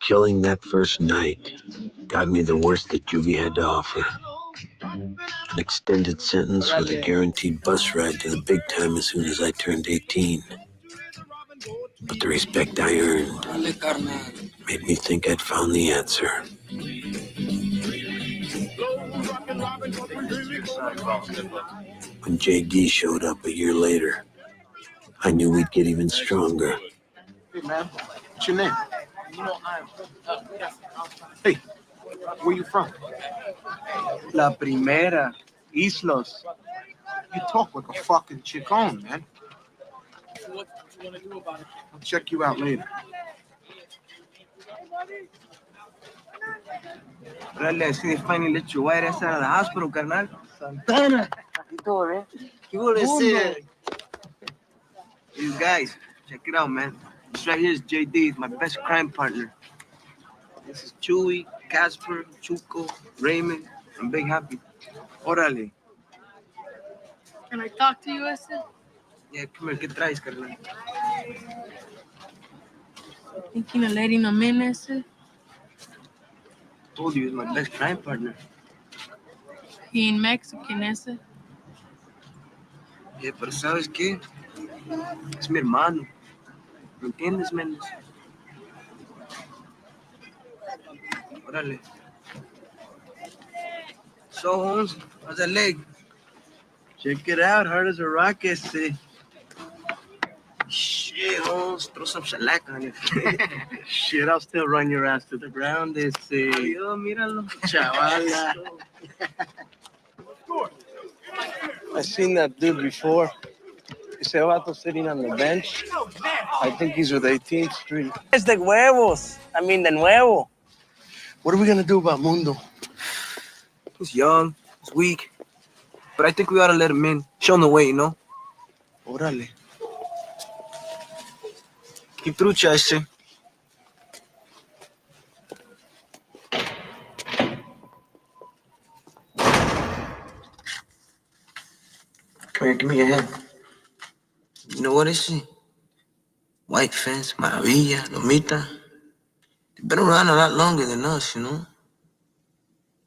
Killing that first night got me the worst that juvie had to offer. An extended sentence with a guaranteed bus ride to the big time as soon as I turned 18. But the respect I earned made me think I'd found the answer. When JD showed up a year later, I knew we'd get even stronger. Hey, man, what's your name? Hey, where you from? La Primera, Islos. You talk like a fucking Chicon, man. I'll check you out later. Órale, así de finally let your white ass out of the hospital, carnal. Santana. ¿Y todo, man? ¿Qué voy a decir? These guys, check it out, man. This right here is JD, he's my best crime partner. This is Chewy, Casper, Chuco, Raymond, and Big Happy. Órale. Can I talk to you, Esther? Yeah, come here, ¿qué traes, carnal? Thinking of letting him in, Esther? Told you he's my best crime partner. He ain't Mexican, Esther. Yeah, pero ¿sabes qué? Es mi hermano. ¿Me entiendes, Méndez? Órale. So, Holmes, how's that leg? Check it out, hard as a rock, ese. Shit, Holmes, throw some shellac on it. Shit, I'll still run your ass to the ground, ese. Yo, míralo. Chavala. I seen that dude before. Ese vato sitting on the bench. I think he's with 18th Street. Es de huevos. I mean, de nuevo. What are we gonna do about Mundo? He's young, he's weak. But I think we ought to let him in. Show him the way, you know? Órale. Keep through, Chester. Come here, give me your hand. You know what is she? White fence, Maravilla, Lomita. They've been around a lot longer than us, you know?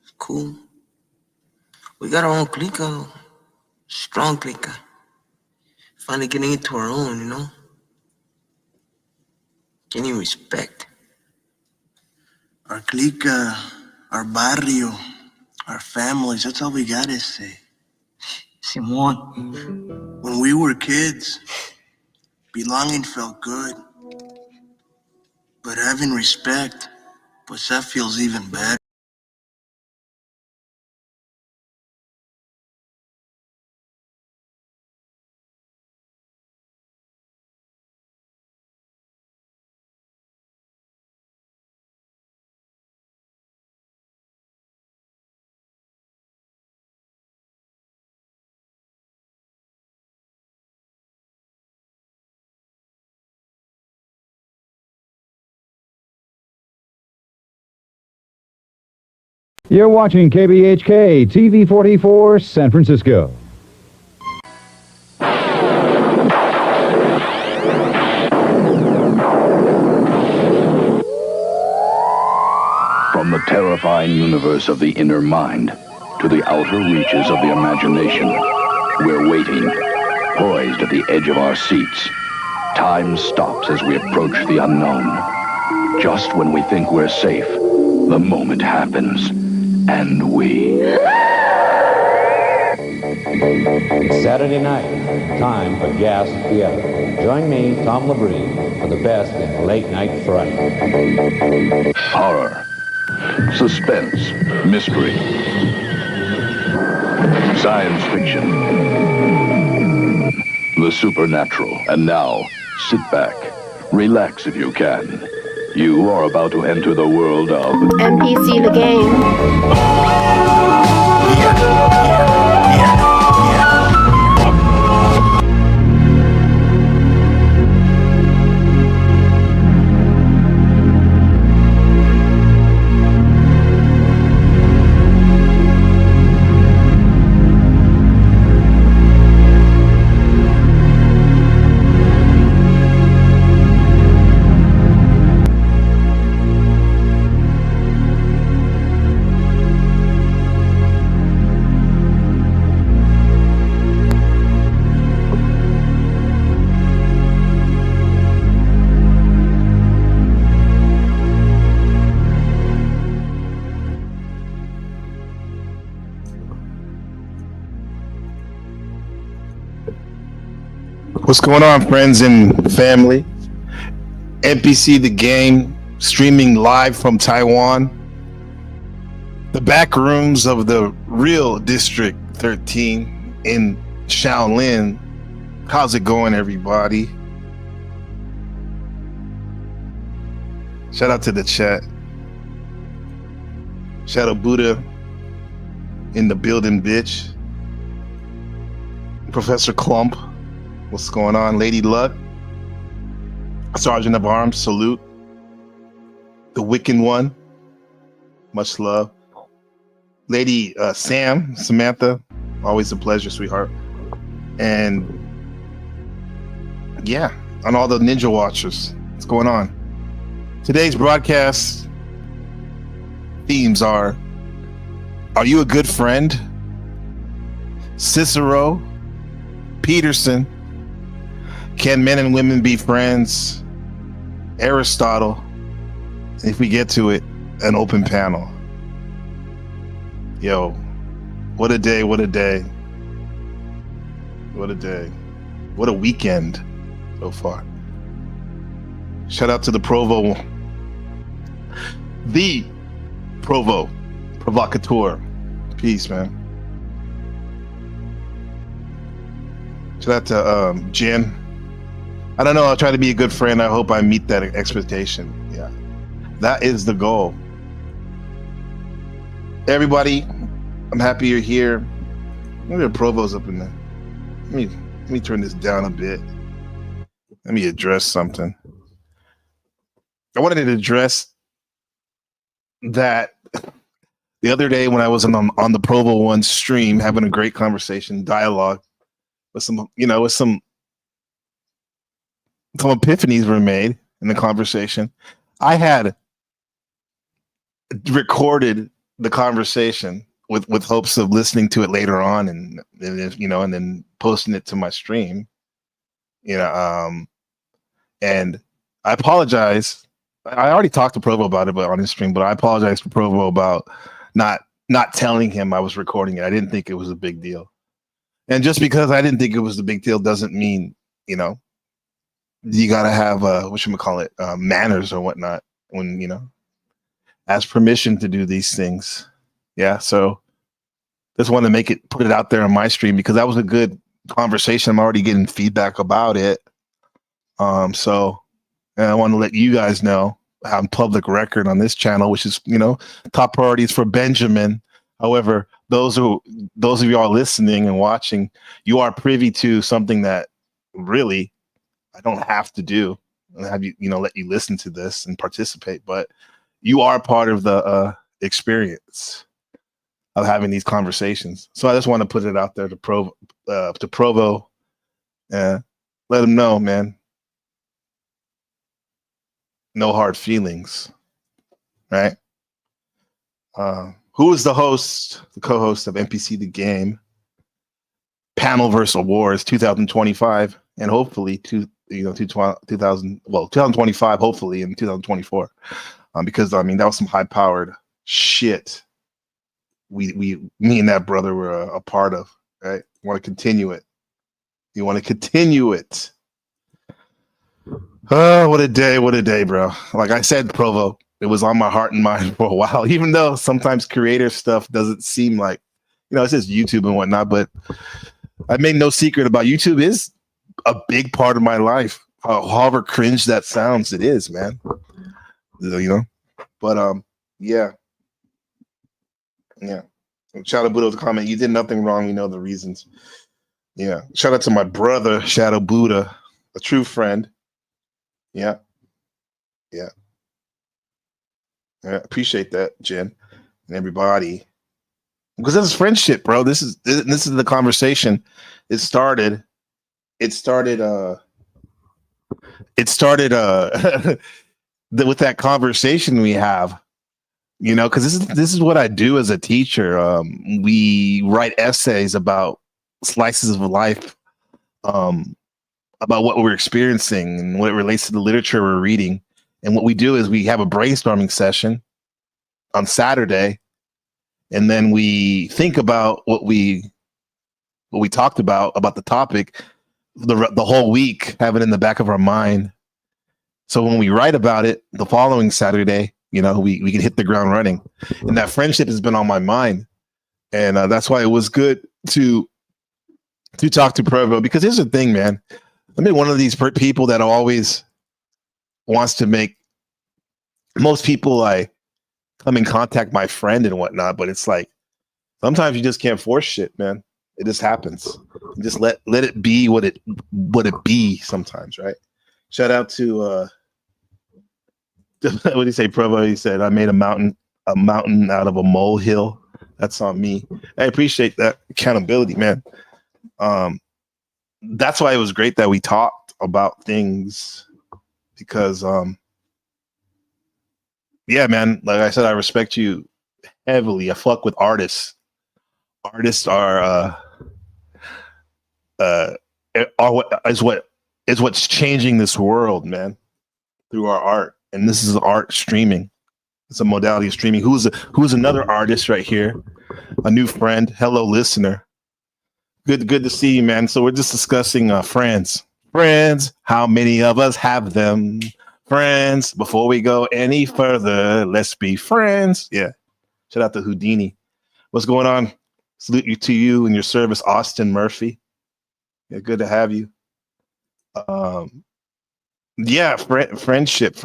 It's cool. We got our own clica, though. Strong clica. Finally getting into our own, you know? Getting respect. Our clica, our barrio, our families, that's all we gotta say. Simón. When we were kids, belonging felt good. But having respect, pues that feels even better. You're watching KBHK TV 44 San Francisco. From the terrifying universe of the inner mind to the outer reaches of the imagination, we're waiting, poised at the edge of our seats. Time stops as we approach the unknown. Just when we think we're safe, the moment happens. And we... It's Saturday night, time for Gas Theater. Join me, Tom Labrie, for the best in late night fright. Horror, suspense, mystery, science fiction, the supernatural. And now, sit back, relax if you can. You are about to enter the world of... NPC the game. What's going on, friends and family? NPC The Game, streaming live from Taiwan. The back rooms of the real District 13 in Shaolin. How's it going, everybody? Shout out to the chat. Shadow Buddha in the building, bitch. Professor Clump, what's going on? Lady Luck, Sergeant of Arms, salute. The Wiccan One, much love. Lady Samantha, always a pleasure, sweetheart. And yeah, on all the Ninja Watchers, what's going on? Today's broadcast themes are you a good friend? Cicero, Peterson, can men and women be friends? Aristotle, if we get to it, an open panel. Yo, what a day, what a day. What a day. What a weekend so far. Shout out to the Provo. The Provo Provocateur. Peace, man. Shout out to Jen. I don't know, I'll try to be a good friend. I hope I meet that expectation. Yeah. That is the goal. Everybody, I'm happy you're here. Maybe the Provo's up in there. Let me turn this down a bit. Let me address something. I wanted to address that the other day when I was on the Provo One stream, having a great conversation, dialogue with some epiphanies were made in the conversation. I had recorded the conversation with hopes of listening to it later on and then posting it to my stream. And I apologize. I already talked to Provo about it on his stream, but I apologize to Provo about not telling him I was recording it. I didn't think it was a big deal. And just because I didn't think it was a big deal doesn't mean, you gotta have manners or whatnot when ask permission to do these things. Yeah, so just want to put it out there on my stream because that was a good conversation. I'm already getting feedback about it. So I want to let you guys know on public record on this channel, which is top priorities for Benjamin. However, those of y'all listening and watching, you are privy to something that really I don't have to do. I have let you listen to this and participate, but you are part of the experience of having these conversations. So I just want to put it out there to Provo, let him know, man. No hard feelings, right? Who is the co-host of NPC The Game, Panel vs. Awards 2025, and hopefully 2025, hopefully in 2024, because that was some high-powered shit. Me and that brother were a part of, right? Want to continue it. You want to continue it. Oh, what a day, bro. Like I said, Provo, it was on my heart and mind for a while, even though sometimes creator stuff doesn't seem like, it's just YouTube and whatnot, but I made no secret about YouTube is a big part of my life. However cringe that sounds, it is, man. But yeah. Shout out Buddha to comment. You did nothing wrong. We know the reasons. Yeah. Shout out to my brother, Shadow Buddha, a true friend. Yeah. Appreciate that, Jen, and everybody. Because this is friendship, bro. This is the conversation. It started with that conversation we have. Because this is what I do as a teacher. We write essays about slices of life, about what we're experiencing and what it relates to the literature we're reading. And what we do is we have a brainstorming session on Saturday, and then we think about what we talked about the topic. the whole week, have it in the back of our mind. So when we write about it the following Saturday, we can hit the ground running. And that friendship has been on my mind. And that's why it was good to talk to Provo, because here's the thing, man. I mean, one of these people that always wants to make most people like come in contact my friend and whatnot, but it's like sometimes you just can't force shit, man. It just happens. You just let it be what it be sometimes, right? Shout out to what did he say, Provo? He said, I made a mountain out of a molehill. That's on me. I appreciate that accountability, man. That's why it was great that we talked about things, because yeah, man, like I said, I respect you heavily. I fuck with artists. Artists are what's changing this world, man, through our art. And this is art streaming. It's a modality of streaming. Who's another artist right here? A new friend. Hello, listener. Good to see you, man. So we're just discussing friends. Friends, how many of us have them? Friends, before we go any further, let's be friends. Yeah. Shout out to Houdini. What's going on? Salute you to you and your service, Austin Murphy. Yeah, good to have you. Yeah, friendship.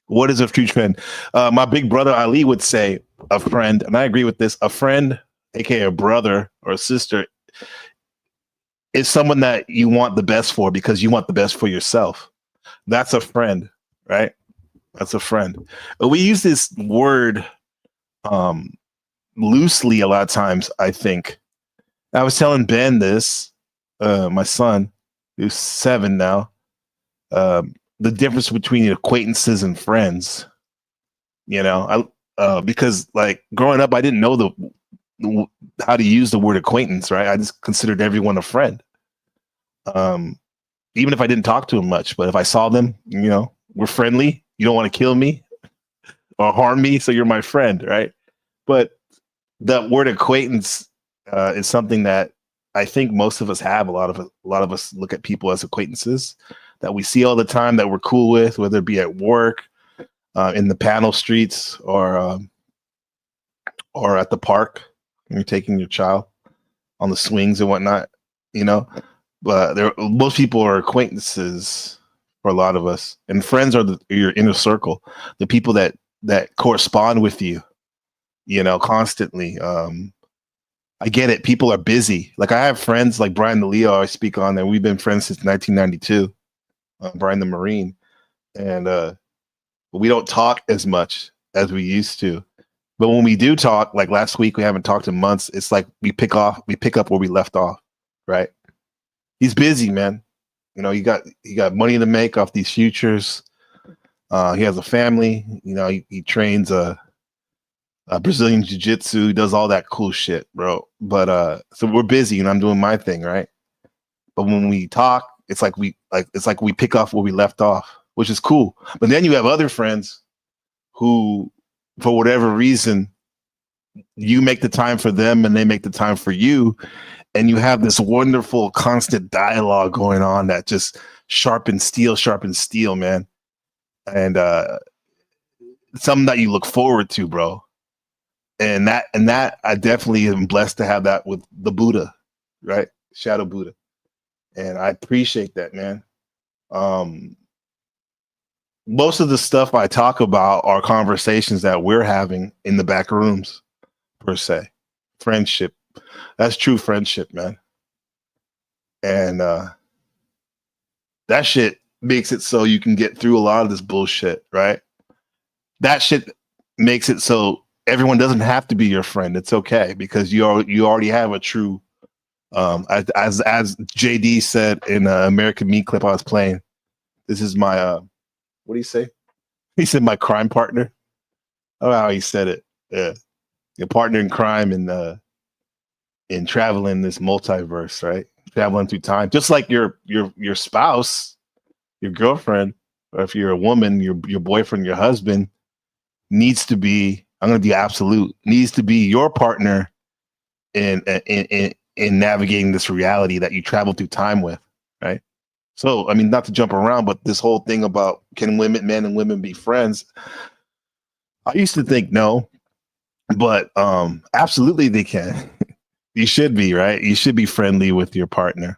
What is a true friend? My big brother Ali would say a friend, and I agree with this. A friend, aka a brother or a sister, is someone that you want the best for because you want the best for yourself. That's a friend, right? That's a friend. But we use this word loosely a lot of times, I think. I was telling Ben this, my son, who's 7 now, the difference between acquaintances and friends. Because like growing up, I didn't know how to use the word acquaintance, right? I just considered everyone a friend. Even if I didn't talk to them much, but if I saw them, we're friendly. You don't want to kill me or harm me, so you're my friend, right? But the word acquaintance is something that I think most of us have. A lot of us look at people as acquaintances that we see all the time, that we're cool with, whether it be at work, in the panel streets, or at the park when you're taking your child on the swings and whatnot. But most people are acquaintances for a lot of us, and friends are your inner circle, the people that correspond with you, constantly. I get it. People are busy. Like I have friends like Brian the Leo I speak on, and we've been friends since 1992. Brian the Marine, and we don't talk as much as we used to. But when we do talk, like last week, we haven't talked in months. It's like we pick up where we left off, right? He's busy, man. He got money to make off these futures. He has a family. He trains a Brazilian jiu-jitsu. He does all that cool shit, bro. But so we're busy, and I'm doing my thing, right? But when we talk, it's like we pick off where we left off, which is cool. But then you have other friends who, for whatever reason, you make the time for them and they make the time for you, and you have this wonderful constant dialogue going on that just sharpens steel, man. And something that you look forward to, bro. And that I definitely am blessed to have that with the Buddha, right? Shadow Buddha. And I appreciate that, man. Most of the stuff I talk about are conversations that we're having in the back rooms, per se. Friendship. That's true friendship, man. And that shit makes it so you can get through a lot of this bullshit, right? That shit makes it so everyone doesn't have to be your friend. It's okay, because you already have a true, as JD said in American Meat clip I was playing, this is my what do you say? He said my crime partner. Oh, how he said it. Yeah, your partner in crime in traveling this multiverse, right? Traveling through time, just like your spouse, your girlfriend, or if you're a woman, your boyfriend, your husband needs to be. I'm going to be absolute. Needs to be your partner in navigating this reality that you travel through time with. right? So, I mean, not to jump around, but this whole thing about can men and women be friends? I used to think no, but absolutely they can. You should be, right? You should be friendly with your partner.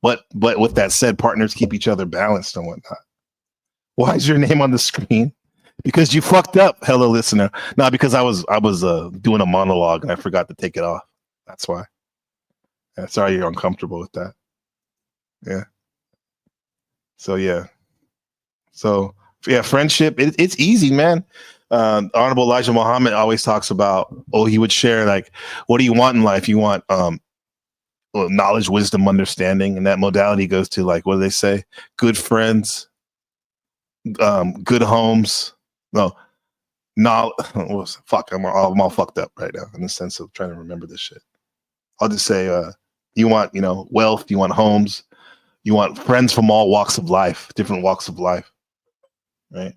But with that said, partners keep each other balanced and whatnot. Why is your name on the screen? Because you fucked up, hello listener. No, because I was doing a monologue and I forgot to take it off. That's why. Yeah, sorry you're uncomfortable with that. Yeah. So yeah. So yeah, friendship. It's easy, man. Honorable Elijah Muhammad always talks about. He would share like, what do you want in life? You want knowledge, wisdom, understanding, and that modality goes to like, what do they say? Good friends, good homes. Fuck. I'm all fucked up right now in the sense of trying to remember this shit. I'll just say, you want wealth, you want homes, you want friends from all walks of life, different walks of life, right?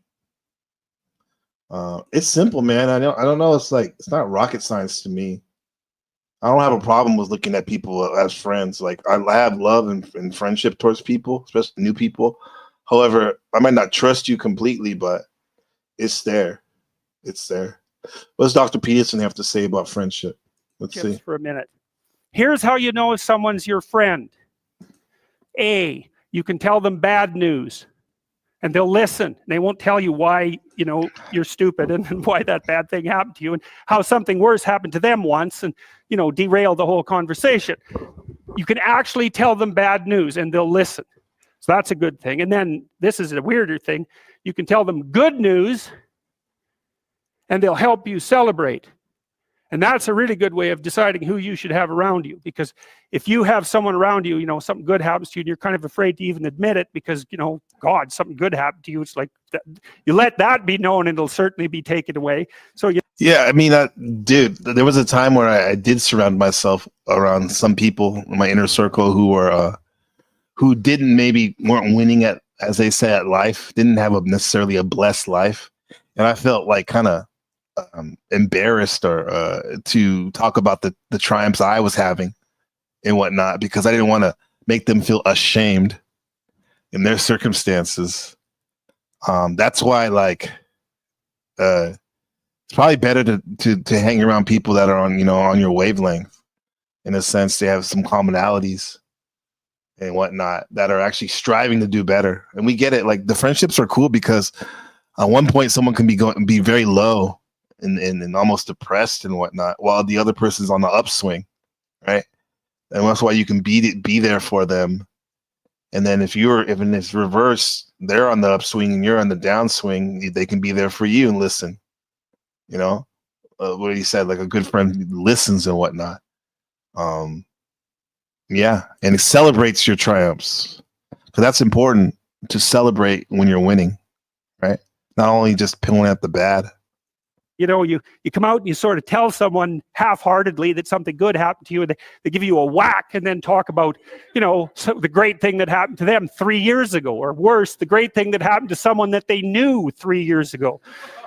It's simple, man. I don't know. It's not rocket science to me. I don't have a problem with looking at people as friends. Like I have love and friendship towards people, especially new people. However, I might not trust you completely, but it's there. It's there. What does Dr. Peterson have to say about friendship? Let's see. For a minute. Here's how you know if someone's your friend. A, you can tell them bad news and they'll listen. They won't tell you why, you're stupid and why that bad thing happened to you and how something worse happened to them once and, derail the whole conversation. You can actually tell them bad news and they'll listen. So that's a good thing. And then this is a weirder thing. You can tell them good news and they'll help you celebrate. And that's a really good way of deciding who you should have around you. Because if you have someone around you, something good happens to you and you're kind of afraid to even admit it because, God, something good happened to you. It's like, you let that be known and it'll certainly be taken away. So yeah, I mean, dude, there was a time where I did surround myself around some people in my inner circle who were, who weren't winning at, as they say, at life, didn't have necessarily a blessed life. And I felt like kind of embarrassed or to talk about the triumphs I was having and whatnot, because I didn't want to make them feel ashamed in their circumstances. That's why it's probably better to hang around people that are on your wavelength. In a sense, they have some commonalities and whatnot that are actually striving to do better. And we get it. Like the friendships are cool because at one point someone can be very low and almost depressed and whatnot, while the other person's on the upswing, right? And that's why you can be there for them. And then if it's reverse, they're on the upswing and you're on the downswing, they can be there for you and listen. What he said, like a good friend listens and whatnot. Yeah, and it celebrates your triumphs. So that's important to celebrate when you're winning, right? Not only just pulling at the bad. You come out and you sort of tell someone half-heartedly that something good happened to you, and they give you a whack and then talk about, the great thing that happened to them 3 years ago, or worse, the great thing that happened to someone that they knew 3 years ago.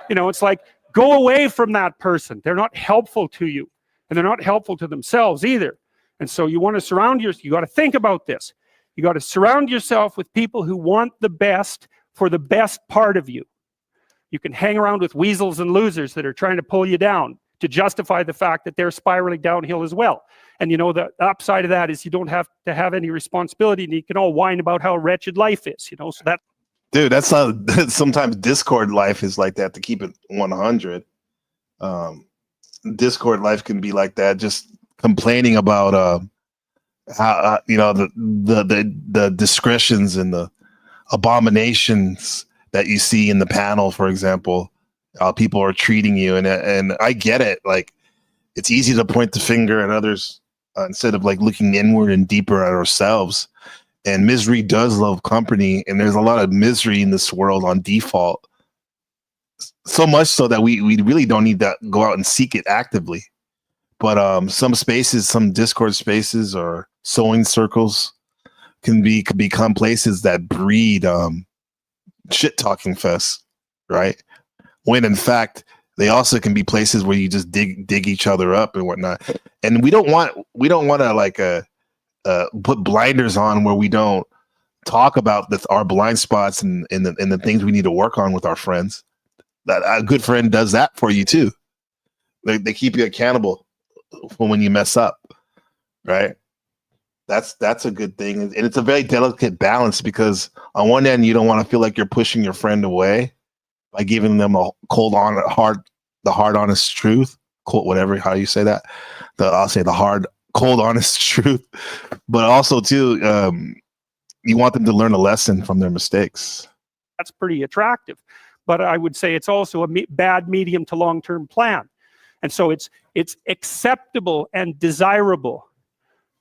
It's like, go away from that person. They're not helpful to you, and they're not helpful to themselves either. And so you want to you got to think about this. You got to surround yourself with people who want the best for the best part of you. You can hang around with weasels and losers that are trying to pull you down to justify the fact that they're spiraling downhill as well. And the upside of that is you don't have to have any responsibility, and you can all whine about how wretched life is, so that. Dude, that's how sometimes Discord life is like that, to keep it 100. Discord life can be like that, just complaining about how the discretions and the abominations that you see in the panel, for example, how people are treating you, and I get it. Like, it's easy to point the finger at others instead of like looking inward and deeper at ourselves. And misery does love company, and there's a lot of misery in this world on default. So much so that we really don't need to go out and seek it actively. But some spaces, some Discord spaces or sewing circles could become places that breed shit talking fests, right? When in fact they also can be places where you just dig each other up and whatnot. And we don't want to like put blinders on where we don't talk about our blind spots and the things we need to work on with our friends. That a good friend does that for you too. They keep you accountable for when you mess up, right? That's a good thing, and it's a very delicate balance because on one end you don't want to feel like you're pushing your friend away by giving them a hard honest truth, whatever how you say that. I'll say the hard, cold, honest truth, but also too, you want them to learn a lesson from their mistakes. That's pretty attractive, but I would say it's also a bad medium to long-term plan. And so it's acceptable and desirable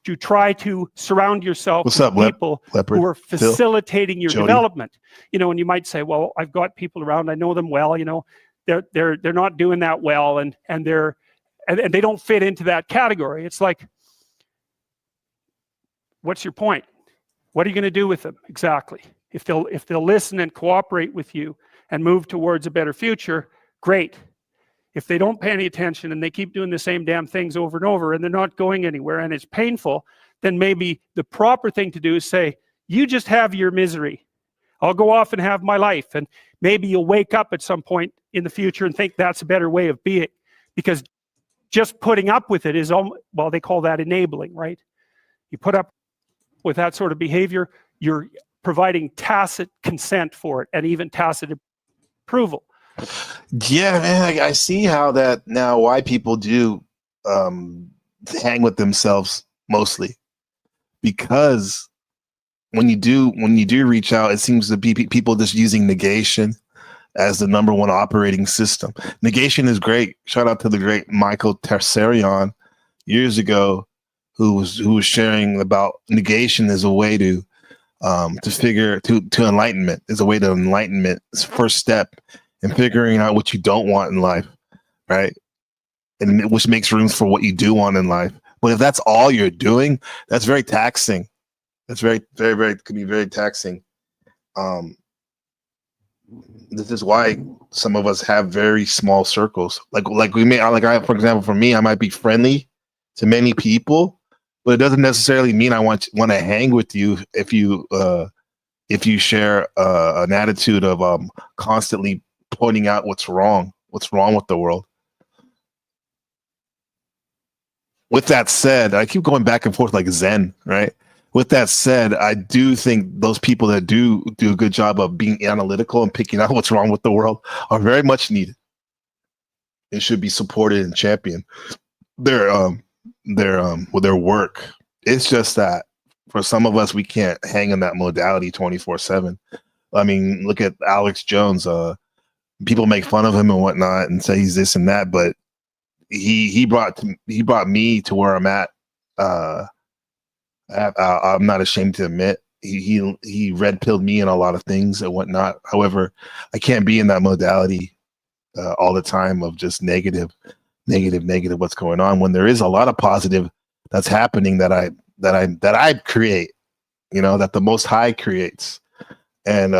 to try to surround yourself with people who are facilitating your development. You know, and you might say, well, I've got people around, I know them well, you know, they're not doing that well, and they don't fit into that category. It's like, what's your point? What are you going to do with them exactly? If they'll listen and cooperate with you and move towards a better future, great. If they don't pay any attention and they keep doing the same damn things over and over and they're not going anywhere and it's painful, then maybe the proper thing to do is say, you just have your misery. I'll go off and have my life. And maybe you'll wake up at some point in the future and think that's a better way of being, because just putting up with it is, well, they call that enabling, right? You put up with that sort of behavior, you're providing tacit consent for it and even tacit approval. Yeah, man, I see how that now why people do hang with themselves mostly, because when you do reach out, it seems to be people just using negation as the number one operating system. Negation is great. Shout out to the great Michael Tersarion years ago, who was sharing about negation as a way to enlightenment, as a way to enlightenment. It's the first step in figuring out what you don't want in life, right? And which makes room for what you do want in life. But if that's all you're doing, that's very taxing. That's very, very, very, could be very taxing. This is why some of us have very small circles. Like we may, for example, for me, I might be friendly to many people, but it doesn't necessarily mean I want to hang with you if you share an attitude of constantly pointing out what's wrong with the world. With that said, I keep going back and forth like Zen, right? With that said, I do think those people that do a good job of being analytical and picking out what's wrong with the world are very much needed. It should be supported and championed. Their work. It's just that for some of us, we can't hang in that modality 24/7. I mean, look at Alex Jones. People make fun of him and whatnot and say he's this and that, but he brought me to where I'm at. I'm not ashamed to admit he red pilled me in a lot of things and whatnot. However, I can't be in that modality all the time of just negative what's going on, when there is a lot of positive that's happening that I create, you know, that the Most High creates. And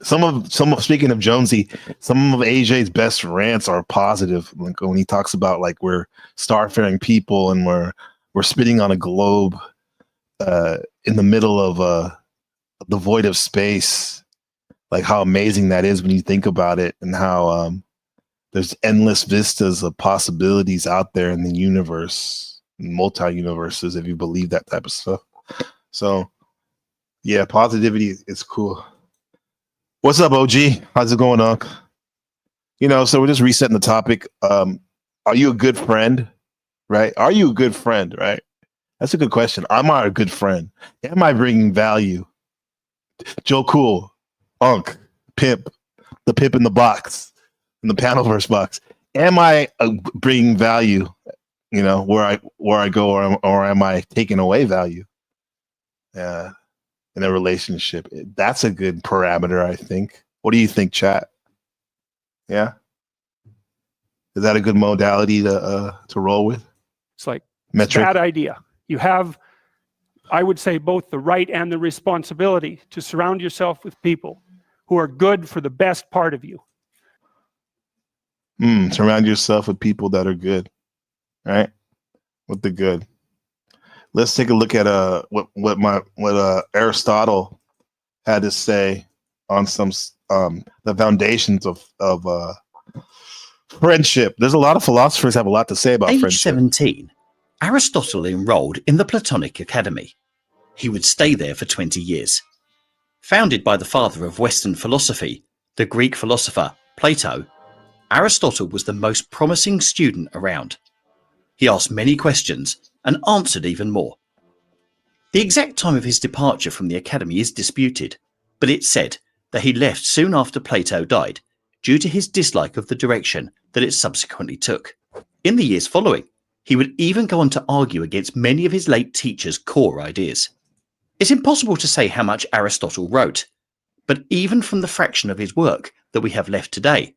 some of speaking of Jonesy, some of AJ's best rants are positive. Like when he talks about like we're starfaring people and we're spitting on a globe in the middle of the void of space, like how amazing that is when you think about it, and how there's endless vistas of possibilities out there in the universe, multi-universes, if you believe that type of stuff. So yeah, positivity is cool. What's up, OG? How's it going, Unc? You know, so we're just resetting the topic. Are you a good friend? Right? Are you a good friend? Right? That's a good question. Am I a good friend? Am I bringing value? Joe Cool, Unc, Pimp, the Pimp in the box, in the Panelverse box. Am I bringing value? You know, where I go, or am I taking away value? Yeah. In a relationship, that's a good parameter, I think. What do you think, chat? Yeah, is that a good modality to roll with? It's like metric. Bad idea. You have, I would say, both the right and the responsibility to surround yourself with people who are good for the best part of you. Surround yourself with people that are good, right? With the good. Let's take a look at what Aristotle had to say on some the foundations of friendship. There's a lot of philosophers have a lot to say about Age friendship. 17, Aristotle enrolled in the Platonic Academy. He would stay there for 20 years. Founded by the father of Western philosophy, the Greek philosopher Plato, Aristotle was the most promising student around. He asked many questions and answered even more. The exact time of his departure from the academy is disputed, but it's said that he left soon after Plato died due to his dislike of the direction that it subsequently took. In the years following, he would even go on to argue against many of his late teacher's core ideas. It's impossible to say how much Aristotle wrote, but even from the fraction of his work that we have left today,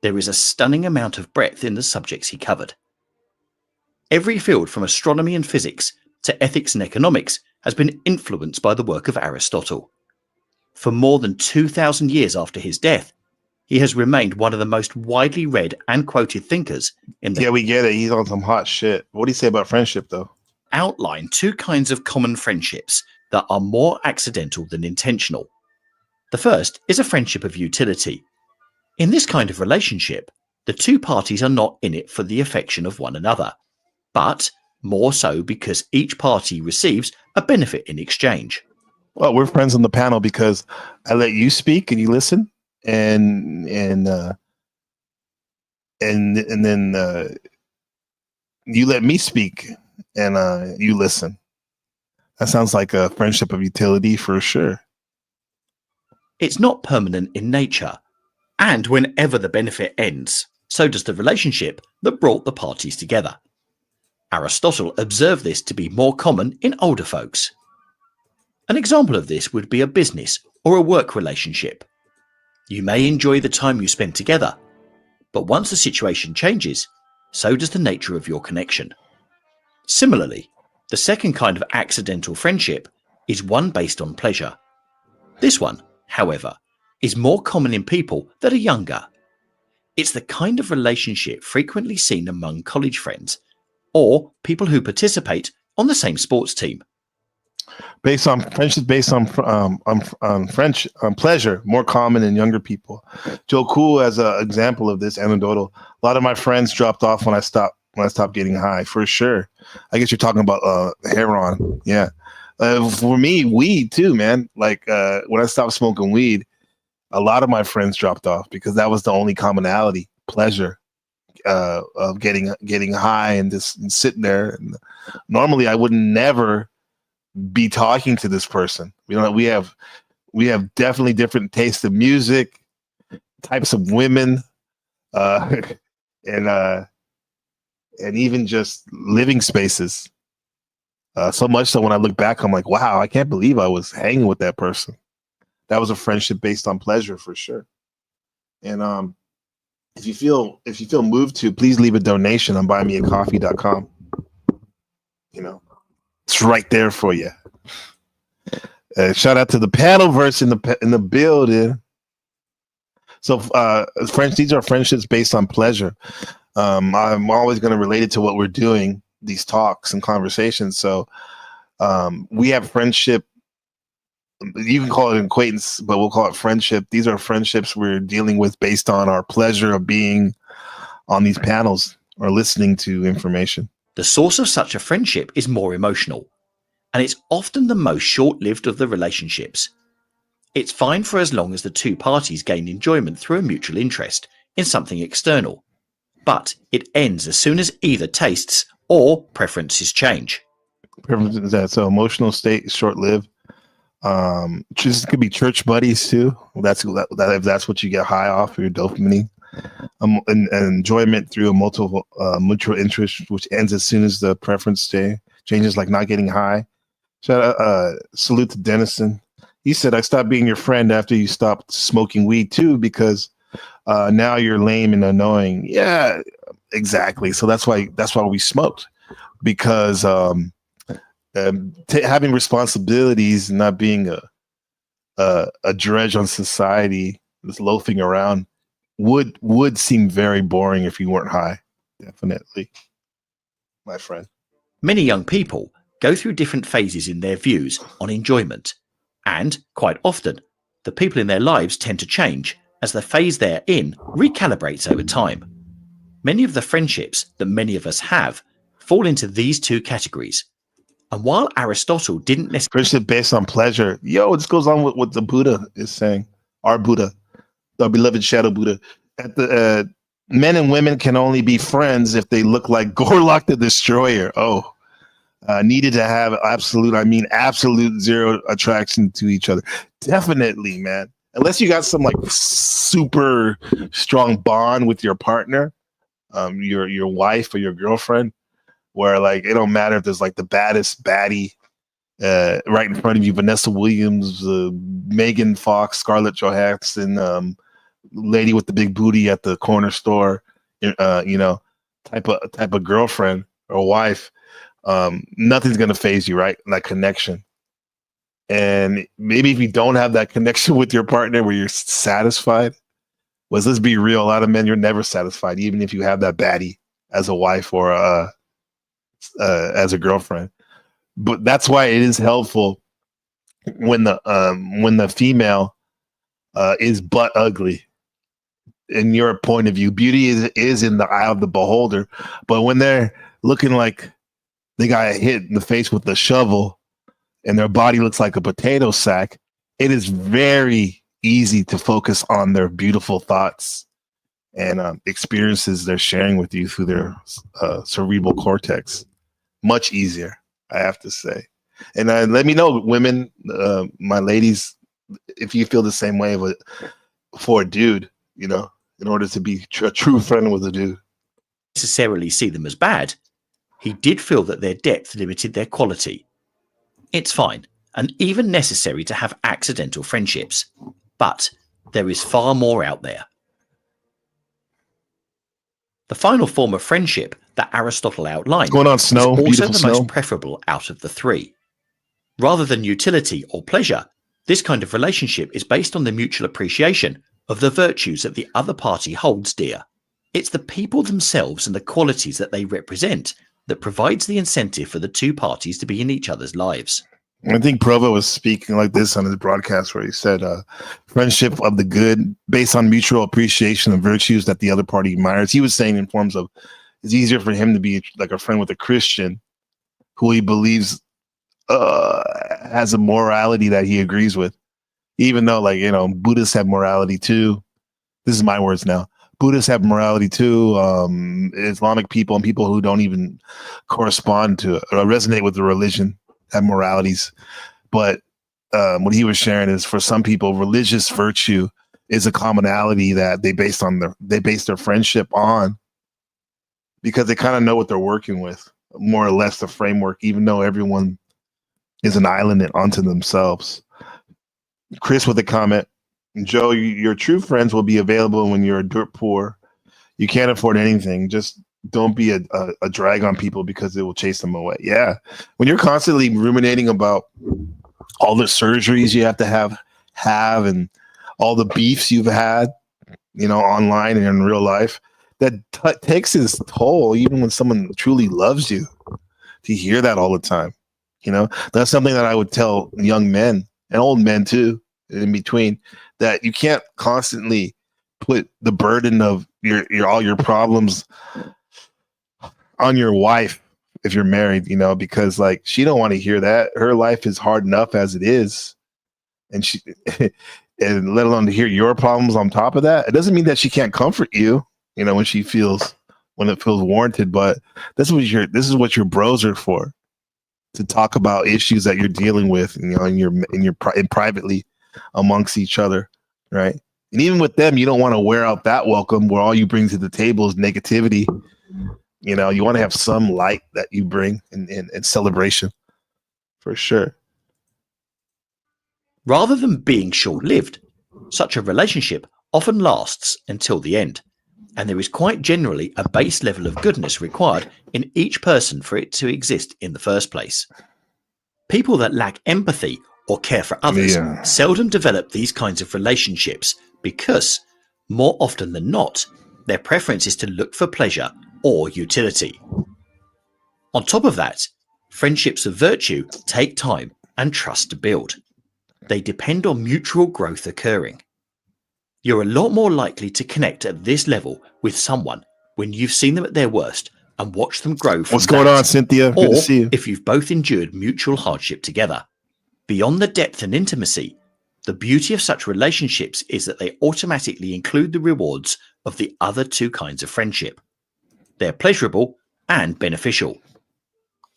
there is a stunning amount of breadth in the subjects he covered. Every field from astronomy and physics to ethics and economics has been influenced by the work of Aristotle. For more than 2,000 years after his death, he has remained one of the most widely read and quoted thinkers in the... Yeah, we get it. He's on some hot shit. What do you say about friendship, though? Outline two kinds of common friendships that are more accidental than intentional. The first is a friendship of utility. In this kind of relationship, the two parties are not in it for the affection of one another, but more so because each party receives a benefit in exchange. Well, we're friends on the panel because I let you speak and you listen, and then you let me speak and you listen. That sounds like a friendship of utility for sure. It's not permanent in nature, and whenever the benefit ends, so does the relationship that brought the parties together. Aristotle observed this to be more common in older folks. An example of this would be a business or a work relationship. You may enjoy the time you spend together, but once the situation changes, so does the nature of your connection. Similarly, the second kind of accidental friendship is one based on pleasure. This one, however, is more common in people that are younger. It's the kind of relationship frequently seen among college friends or people who participate on the same sports team. Based on friendship, based on pleasure, more common in younger people. Joe Cool as an example of this, anecdotal. A lot of my friends dropped off when I stopped getting high, for sure. I guess you're talking about heroin, yeah. For me, weed too, man. Like when I stopped smoking weed, a lot of my friends dropped off because that was the only commonality, pleasure of getting high and just sitting there. And normally, I would never be talking to this person. We have definitely different tastes of music, types of women, and even just living spaces. So much so when I look back, I'm like, wow, I can't believe I was hanging with that person. That was a friendship based on pleasure for sure. And if you feel moved to, please leave a donation on buymeacoffee.com. It's right there for you. Shout out to the Paddleverse in the building. So, these are friendships based on pleasure. I'm always going to relate it to what we're doing, these talks and conversations. So, we have friendship. You can call it an acquaintance, but we'll call it friendship. These are friendships we're dealing with based on our pleasure of being on these panels or listening to information. The source of such a friendship is more emotional, and it's often the most short-lived of the relationships. It's fine for as long as the two parties gain enjoyment through a mutual interest in something external, but it ends as soon as either tastes or preferences change. So emotional state is short-lived. This could be church buddies too. If that's what you get high off, your dopamine. And enjoyment through a mutual interest, which ends as soon as the preference changes, like not getting high. Salute to Dennison. He said, I stopped being your friend after you stopped smoking weed too, because now you're lame and annoying. Yeah, exactly. So that's why we smoked, because having responsibilities and not being a dredge on society, just loafing around, would seem very boring if you weren't high. Definitely, my friend. Many young people go through different phases in their views on enjoyment, and, quite often, the people in their lives tend to change as the phase they're in recalibrates over time. Many of the friendships that many of us have fall into these two categories. And while Aristotle didn't necessarily... Friendship based on pleasure. Yo, this goes on with what the Buddha is saying. Our Buddha, the beloved shadow Buddha. At the men and women can only be friends if they look like Gorlock the Destroyer. Needed to have absolute zero attraction to each other. Definitely, man. Unless you got some like super strong bond with your partner, your wife or your girlfriend, where like it don't matter if there's like the baddest baddie right in front of you, Vanessa Williams, Megan Fox, Scarlett Johansson, lady with the big booty at the corner store, type of girlfriend or wife. Nothing's gonna phase you, right? That connection. And maybe if you don't have that connection with your partner where you're satisfied, let's be real, a lot of men, you're never satisfied, even if you have that baddie as a wife or as a girlfriend. But that's why it is helpful when the female is butt ugly. In your point of view, beauty is in the eye of the beholder. But when they're looking like they got hit in the face with a shovel and their body looks like a potato sack, it is very easy to focus on their beautiful thoughts and experiences they're sharing with you through their cerebral cortex. Much easier, I have to say. And let me know, women, my ladies, if you feel the same way for a dude, in order to be a true friend with a dude. Necessarily see them as bad, he did feel that their depth limited their quality. It's fine and even necessary to have accidental friendships, but there is far more out there. The final form of friendship that Aristotle outlined going on, Snow? is also Beautiful the Snow. most preferable out of the three. Rather than utility or pleasure, this kind of relationship is based on the mutual appreciation of the virtues that the other party holds dear. It's the people themselves and the qualities that they represent that provides the incentive for the two parties to be in each other's lives. I think Provo was speaking like this on his broadcast where he said, friendship of the good based on mutual appreciation of virtues that the other party admires. He was saying in forms of, it's easier for him to be like a friend with a Christian who he believes has a morality that he agrees with, even though Buddhists have morality too. This is my words now. Buddhists have morality too. Islamic people and people who don't even correspond to or resonate with the religion have moralities. But what he was sharing is, for some people, religious virtue is a commonality that they base their friendship on, because they kind of know what they're working with, more or less the framework, even though everyone is an island unto themselves. Chris with a comment. Joe, your true friends will be available when you're dirt poor. You can't afford anything. Just don't be a drag on people because it will chase them away. Yeah. When you're constantly ruminating about all the surgeries you have to have and all the beefs you've had, online and in real life, that takes its toll, even when someone truly loves you, to hear that all the time. That's something that I would tell young men and old men too, in between, that you can't constantly put the burden of all your problems on your wife if you're married, because she don't want to hear that. Her life is hard enough as it is, and and let alone to hear your problems on top of that. It doesn't mean that she can't comfort you, when it feels warranted. But this is what your bros are for, to talk about issues that you're dealing with, in privately amongst each other, right? And even with them, you don't want to wear out that welcome where all you bring to the table is negativity. You want to have some light that you bring in celebration, for sure. Rather than being short-lived, such a relationship often lasts until the end, and there is quite generally a base level of goodness required in each person for it to exist in the first place. People that lack empathy or care for others seldom develop these kinds of relationships because, more often than not, their preference is to look for pleasure or utility. On top of that, Friendships of virtue take time and trust to build. They depend on mutual growth occurring. You're a lot more likely to connect at this level with someone when you've seen them at their worst and watched them grow from What's going on, Cynthia? Good to or see you. if you've both endured mutual hardship together. Beyond the depth and intimacy, the beauty of such relationships is that they automatically include the rewards of the other two kinds of friendship. They're pleasurable and beneficial.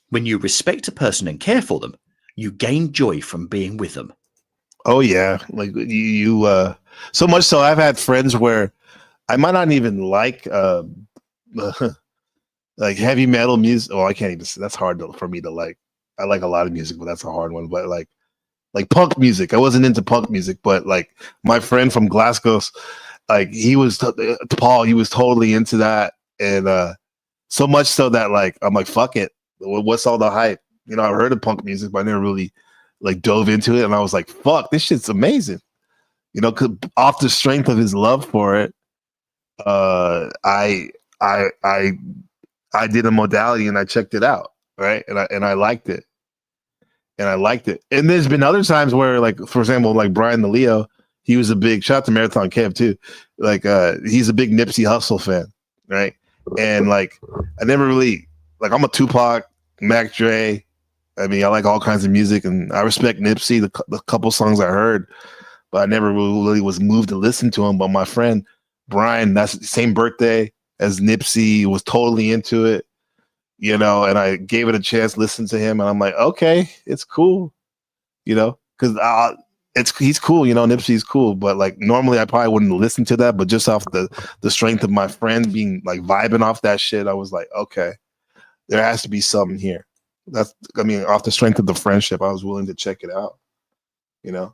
When you respect a person and care for them, you gain joy from being with them. Oh yeah, like you so much so I've had friends where I might not even like like heavy metal music. Oh, I can't even say that's hard for me to like. I like a lot of music, but that's a hard one. But like punk music. I wasn't into punk music, but like my friend from Glasgow's, like he was Paul, he was totally into that. And so much so that like I'm like, fuck it. What's all the hype? You know, I've heard of punk music, but I never really like dove into it, and I was like, "Fuck, this shit's amazing!" You know, off the strength of his love for it, I did a modality and I checked it out, right? And I liked it, And there's been other times where, like, for example, like Brian the Leo, he was a big shout out to Marathon Kev too. Like, he's a big Nipsey Hussle fan, right? And like, I never really like. I'm a Tupac, Mac Dre. I mean, I like all kinds of music, and I respect Nipsey, the couple songs I heard, but I never really was moved to listen to him. But my friend Brian, that's the same birthday as Nipsey, was totally into it, you know, and I gave it a chance, listened to him, and I'm like, okay, it's cool, you know, because he's cool, you know, Nipsey's cool, but like normally I probably wouldn't listen to that, but just off the strength of my friend being like vibing off that shit, I was like, okay, there has to be something here. That's, I mean, off the strength of the friendship, I was willing to check it out. You know,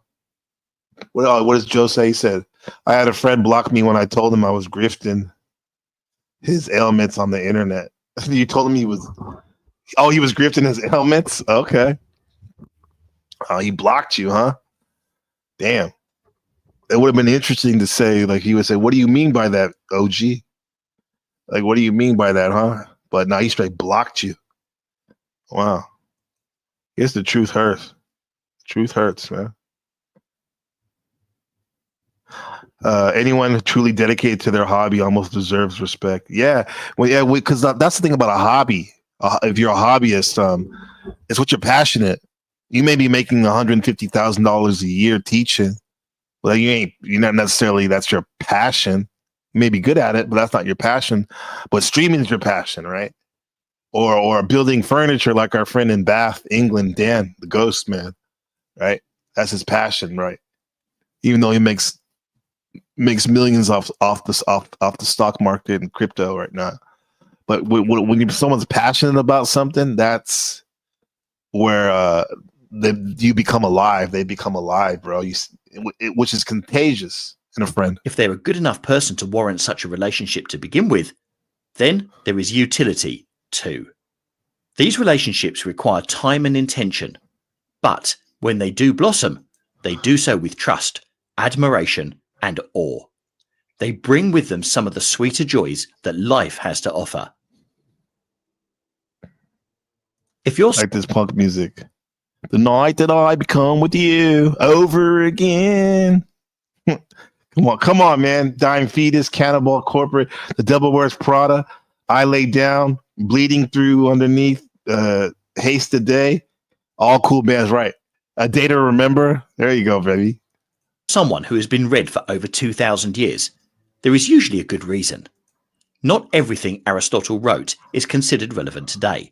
what does Joe say? He said, I had a friend block me when I told him I was grifting his ailments on the internet. You told him he was grifting his ailments? Okay. Oh, he blocked you, huh? Damn. It would have been interesting to say, like, he would say, what do you mean by that, OG? Like, what do you mean by that, huh? But now he straight blocked you. Wow. Guess the truth hurts. Truth hurts, man. Anyone truly dedicated to their hobby almost deserves respect. Yeah. Well, yeah, because that's the thing about a hobby. If you're a hobbyist, it's what you're passionate. You may be making $150,000 a year teaching. Well, you're not necessarily, that's your passion. You may be good at it, but that's not your passion. But streaming is your passion, right? Or building furniture, like our friend in Bath, England, Dan, the ghost man, right? That's his passion, right? Even though he makes millions off the stock market and crypto right now. But when someone's passionate about something, that's where you become alive. They become alive, bro. Which is contagious in a friend. If they're a good enough person to warrant such a relationship to begin with, then there is utility too. These relationships require time and intention, but when they do blossom, they do so with trust, admiration, and awe. They bring with them some of the sweeter joys that life has to offer. If you're like this punk music, the night that I become with you over again. Come on, man. Dying Fetus, Cannibal Corporate, The Devil Wears Prada, I Lay Down, Bleeding Through Underneath, Haste the Day, all cool bands, right? A Day to Remember. There you go, baby. Someone who has been read for over 2,000 years, there is usually a good reason. Not everything Aristotle wrote is considered relevant today,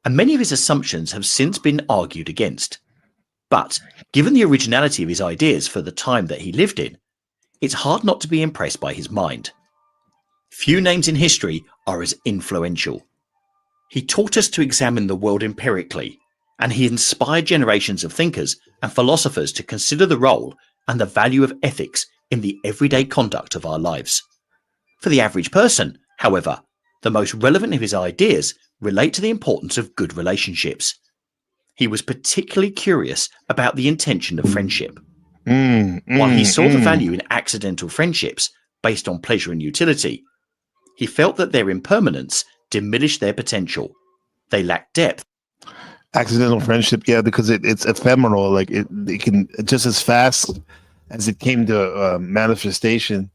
and many of his assumptions have since been argued against. But given the originality of his ideas for the time that he lived in, it's hard not to be impressed by his mind. Few names in history are as influential. He taught us to examine the world empirically, and he inspired generations of thinkers and philosophers to consider the role and the value of ethics in the everyday conduct of our lives. For the average person, however, the most relevant of his ideas relate to the importance of good relationships. He was particularly curious about the intention of friendship. While he saw the value in accidental friendships based on pleasure and utility, he felt that their impermanence diminished their potential. They lacked depth. Accidental friendship, yeah, because it's ephemeral. Like it can just as fast as it came to manifestation,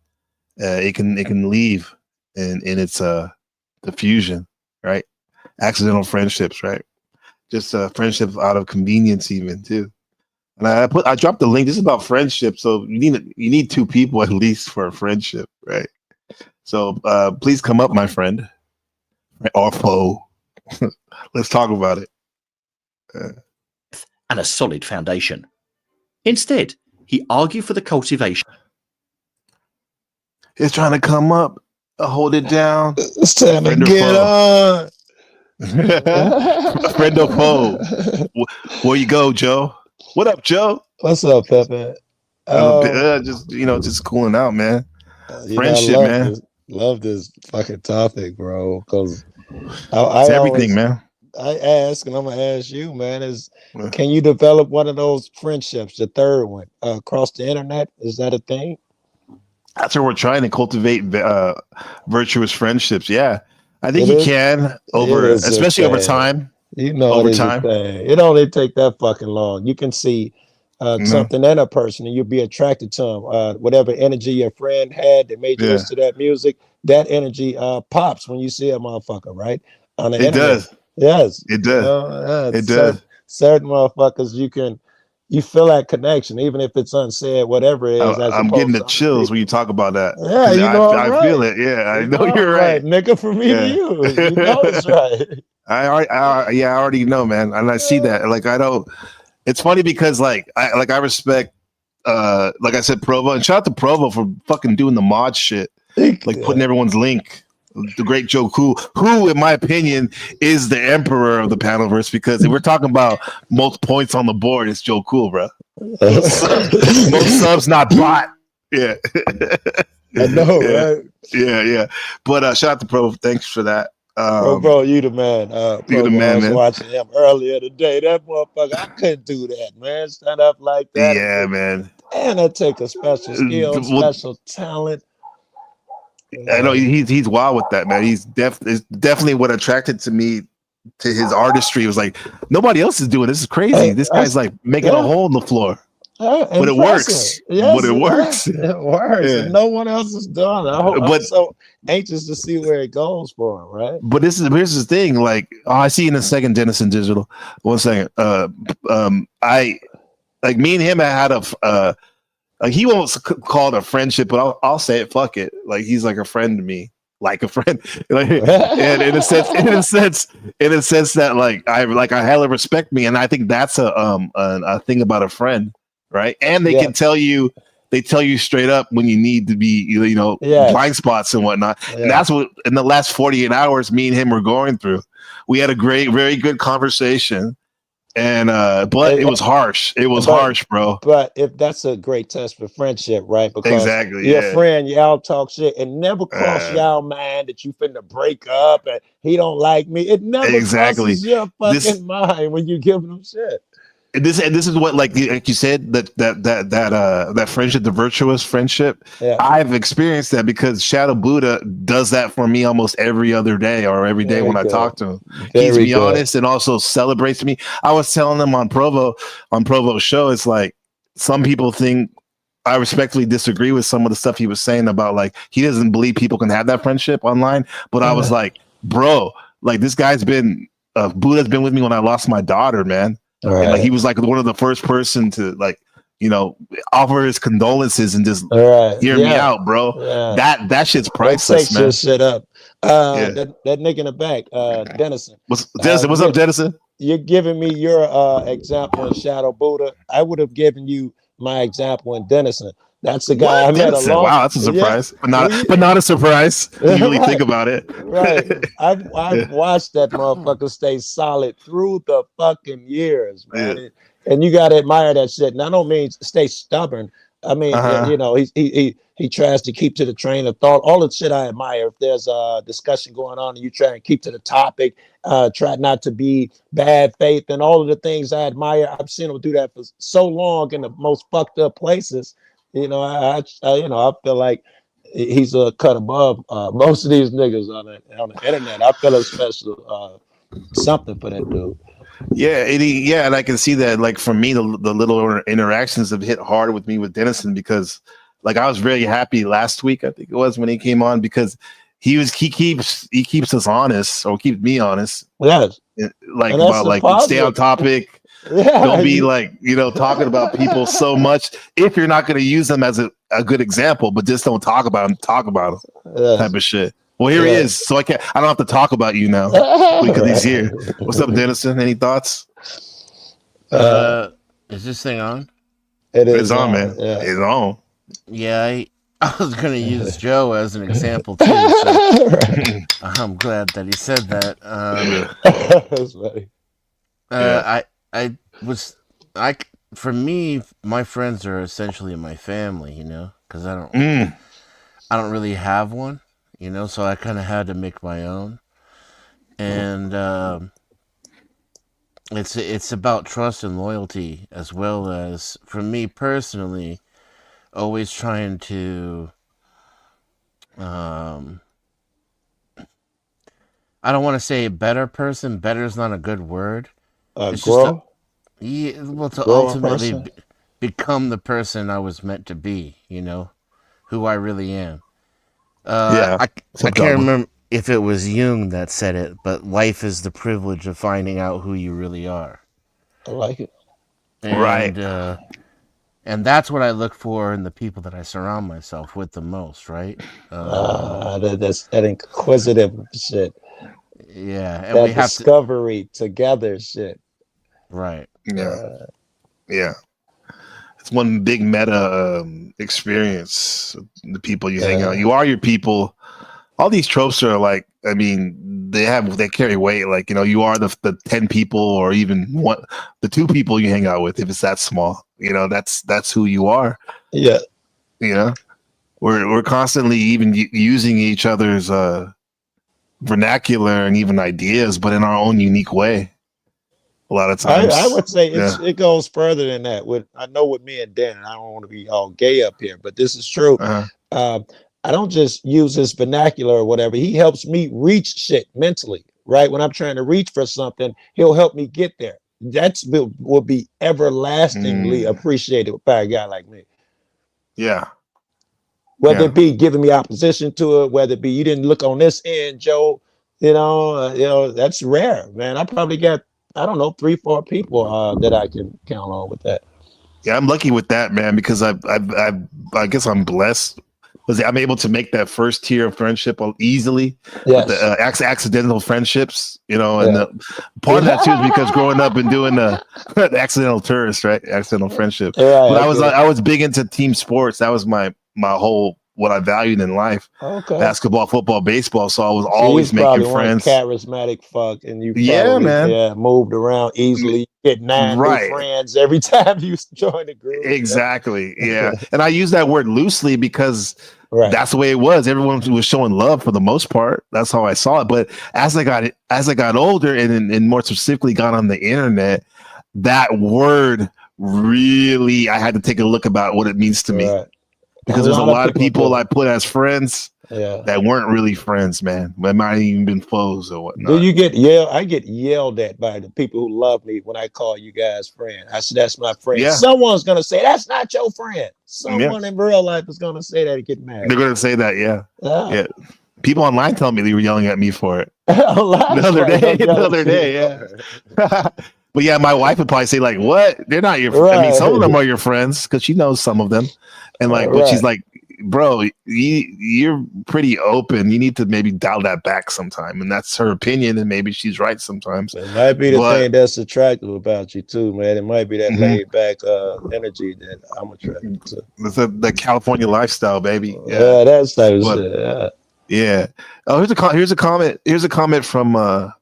it can leave in its diffusion, right? Accidental friendships, right? Just friendship out of convenience, even too. And I dropped the link. This is about friendship, so you need two people at least for a friendship, right? So please come up, my friend or foe. Let's talk about it. And a solid foundation. Instead, he argued for the cultivation. It's trying to come up, hold it down. It's time to get on. Friend or foe? Where you go, Joe? What up, Joe? What's up, Pepe? Just cooling out, man. Friendship, man. Love this fucking topic, bro. Because it's everything, man. I ask, and I'm gonna ask you, man, can you develop one of those friendships, the third one, across the internet? Is that a thing? That's where we're trying to cultivate virtuous friendships. Yeah, I think you can especially over time. You know, over time, it only take that fucking long. You can see something in a person, and you'll be attracted to them. Whatever energy your friend had that made you listen to that music, that energy pops when you see a motherfucker, right? On the internet. Does. Yes, it does. It does. Certain motherfuckers, you feel that connection, even if it's unsaid, whatever it is. I'm getting the chills when you talk about that. Yeah, I feel it. Yeah, I know you're right. Nigga, from me to you, you know it's right. I already know, man, and I see that. Like, I don't. It's funny because I respect, like I said, Provo, and shout out to Provo for fucking doing the mod shit, like putting everyone's link. The great Joe Cool, who, in my opinion, is the emperor of the Panelverse, because if we're talking about most points on the board, it's Joe Cool, bro. Most subs, not bot. Yeah. I know, right? Yeah. But shout out to Pro. Thanks for that. Bro, you the man. You the man, I was man. watching him earlier today. That motherfucker, I couldn't do that, man. Stand up like that. Yeah, man. And that take a special skill, special talent. I know he's wild with that, man. It's definitely what attracted to me to his artistry. It was like, nobody else is doing this. Is crazy. This guy's like making a hole in the floor. But it works. Yes, but it works. It works. Yeah. And no one else is doing it. I'm so anxious to see where it goes for him, right? But here's the thing. Like, I see you in a second, Dennison Digital. 1 second. I like me and him. I had a he won't call it a friendship, but I'll say it. Fuck it. Like, he's like a friend to me, like a friend. Like, and in a sense that I hella respect me, and I think that's a thing about a friend, right? And they can tell you. They tell you straight up when you need to be, blind spots and whatnot. Yeah. And that's what in the last 48 hours, me and him were going through. We had a very good conversation. And but it was harsh. It was harsh, bro. But if that's a great test for friendship, right? Because exactly, your friend, y'all talk shit, and never cross y'all mind that you finna break up and he don't like me. It never crosses your fucking mind when you give them shit. And this is what, like you said, that friendship, the virtuous friendship. Yeah. I've experienced that because Shadow Buddha does that for me almost every other day or every day when I talk to him. Keeps me honest and also celebrates me. I was telling them on Provo's show, it's like some people think I respectfully disagree with some of the stuff he was saying about, like, he doesn't believe people can have that friendship online. But I was like, bro, like, this guy's been Buddha's been with me when I lost my daughter, man. Right. And like, he was like one of the first person to, like, offer his condolences and just hear me out, bro. Yeah. That shit's priceless, man. Your shit up. That nigga in the back, Dennison. What's up, Dennison? You're giving me your example in Shadow Buddha. I would have given you my example in Dennison. That's the guy I met a long. Wow, that's a surprise, but not a surprise. You really think about it, right? I've watched that motherfucker stay solid through the fucking years, man. Yeah. And you gotta admire that shit. And I don't mean stay stubborn. I mean, he tries to keep to the train of thought. All the shit I admire. If there's a discussion going on and you try and keep to the topic, try not to be bad faith, and all of the things I admire. I've seen him do that for so long in the most fucked up places. I feel like he's a cut above most of these niggas on the internet. I feel a special something for that dude. Yeah, yeah, and I can see that. Like for me, the little interactions have hit hard with me with Dennison because, like, I was very happy last week. I think it was when he came on because he keeps us honest or keeps me honest. Yes, like and that's about the like stay on positive. topic. Yeah, Don't be like talking about people so much if you're not going to use them as a good example, but just don't talk about them. Talk about them, yes. type of shit. Well, here he Yes. is, so I don't have to talk about you now because he's here. What's up, Dennison? Any thoughts? Is this thing on? It's on, man. Yeah. It's on. Yeah, I was gonna use Joe as an example too. So I'm glad that he said that. That's funny. For me, my friends are essentially my family, because I don't really have one, so I kind of had to make my own, and it's about trust and loyalty as well as, for me personally, always trying to I don't want to say a better person. Better is not a good word. It's grow. To ultimately become the person I was meant to be. Who I really am. I can't remember if it was Jung that said it, but life is the privilege of finding out who you really are. I like it. Right. And that's what I look for in the people that I surround myself with the most, right? That inquisitive shit. Yeah, and that we have discovery together shit. Right. Yeah. Yeah. It's one big meta experience. The people you hang out. You are your people. All these tropes are like, I mean, they carry weight. Like, you are the 10 people or even the 2 people you hang out with, if it's that small. That's who you are. Yeah. We're constantly even using each other's vernacular and even ideas, but in our own unique way. A lot of times, I would say it goes further than that. I know with me and Dan, I don't want to be all gay up here, but this is true. I don't just use his vernacular or whatever. He helps me reach shit mentally, right? When I'm trying to reach for something, he'll help me get there. Will be everlastingly appreciated by a guy like me. Yeah. Whether it be giving me opposition to it, whether it be you didn't look on this end, Joe, that's rare, man. I probably got, I don't know, 3-4 people that I can count on with that. Yeah, I'm lucky with that, man, because I guess I'm blessed. I'm able to make that first tier of friendship easily. Yes. With the accidental friendships, and part of that too is because growing up and doing the accidental tourist, right? Accidental friendship. Right, but I was big into team sports. That was my whole what I valued in life. Okay. Basketball, football, baseball. So I was always making friends. Charismatic fuck, and you moved around easily. Get 9 new friends every time you join the group. Exactly. Yeah. And I use that word loosely because that's the way it was. Everyone was showing love for the most part. That's how I saw it. But as I got older and more specifically got on the internet, that word really, I had to take a look about what it means to me. Because there's a lot of people I put as friends that weren't really friends, man. They might have even been foes or whatnot. Do you get yelled? I get yelled at by the people who love me when I call you guys friend. I said, that's my friend. Yeah. Someone's going to say, that's not your friend. Someone in real life is going to say that and get mad. They're going to say that, yeah. People online tell me they were yelling at me for it. The other day, yeah. But yeah, my wife would probably say, like, what? They're not your friends. I mean, some of them are your friends because she knows some of them. And but she's like, bro, you're pretty open. You need to maybe dial that back sometime. And that's her opinion. And maybe she's right sometimes. It might be the thing that's attractive about you too, man. It might be that laid back energy that I'm attracted to. It's the California lifestyle, baby. Yeah, that's type of shit. Yeah. Oh, here's a comment. Here's a comment from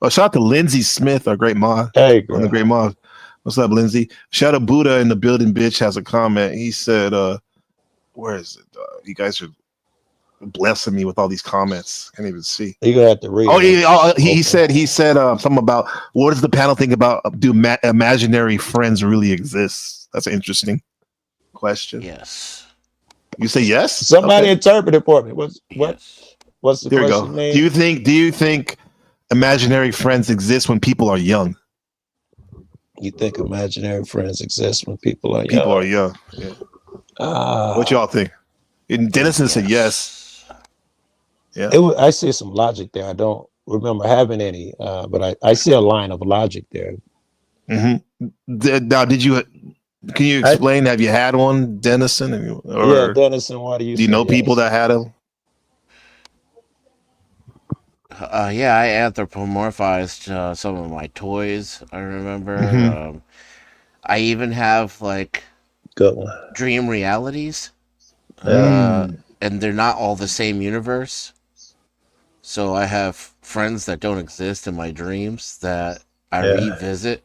shout out to Lindsay Smith, our great mod. Hey, on the great mod. What's up, Lindsay? Shout out Buddha in the building, bitch, has a comment. He said, where is it? You guys are blessing me with all these comments. Can't even see. You're gonna have to read. He said something about what does the panel think about do imaginary friends really exist? That's an interesting question. Yes. You say yes? Somebody interpret it for me. What's the there question? You go. Do you think imaginary friends exist when people are young? You think imaginary friends exist when people are young? People are young. Yeah. What y'all think? And Dennison said yes. Yeah. I see some logic there. I don't remember having any, but I see a line of logic there. Now, can you explain? Have you had one, Dennison? Yeah, Dennison. Why do you? Do you know people that had them? Yeah, I anthropomorphized some of my toys. I remember. I even have like dream realities, and they're not all the same universe. So I have friends that don't exist in my dreams that I revisit.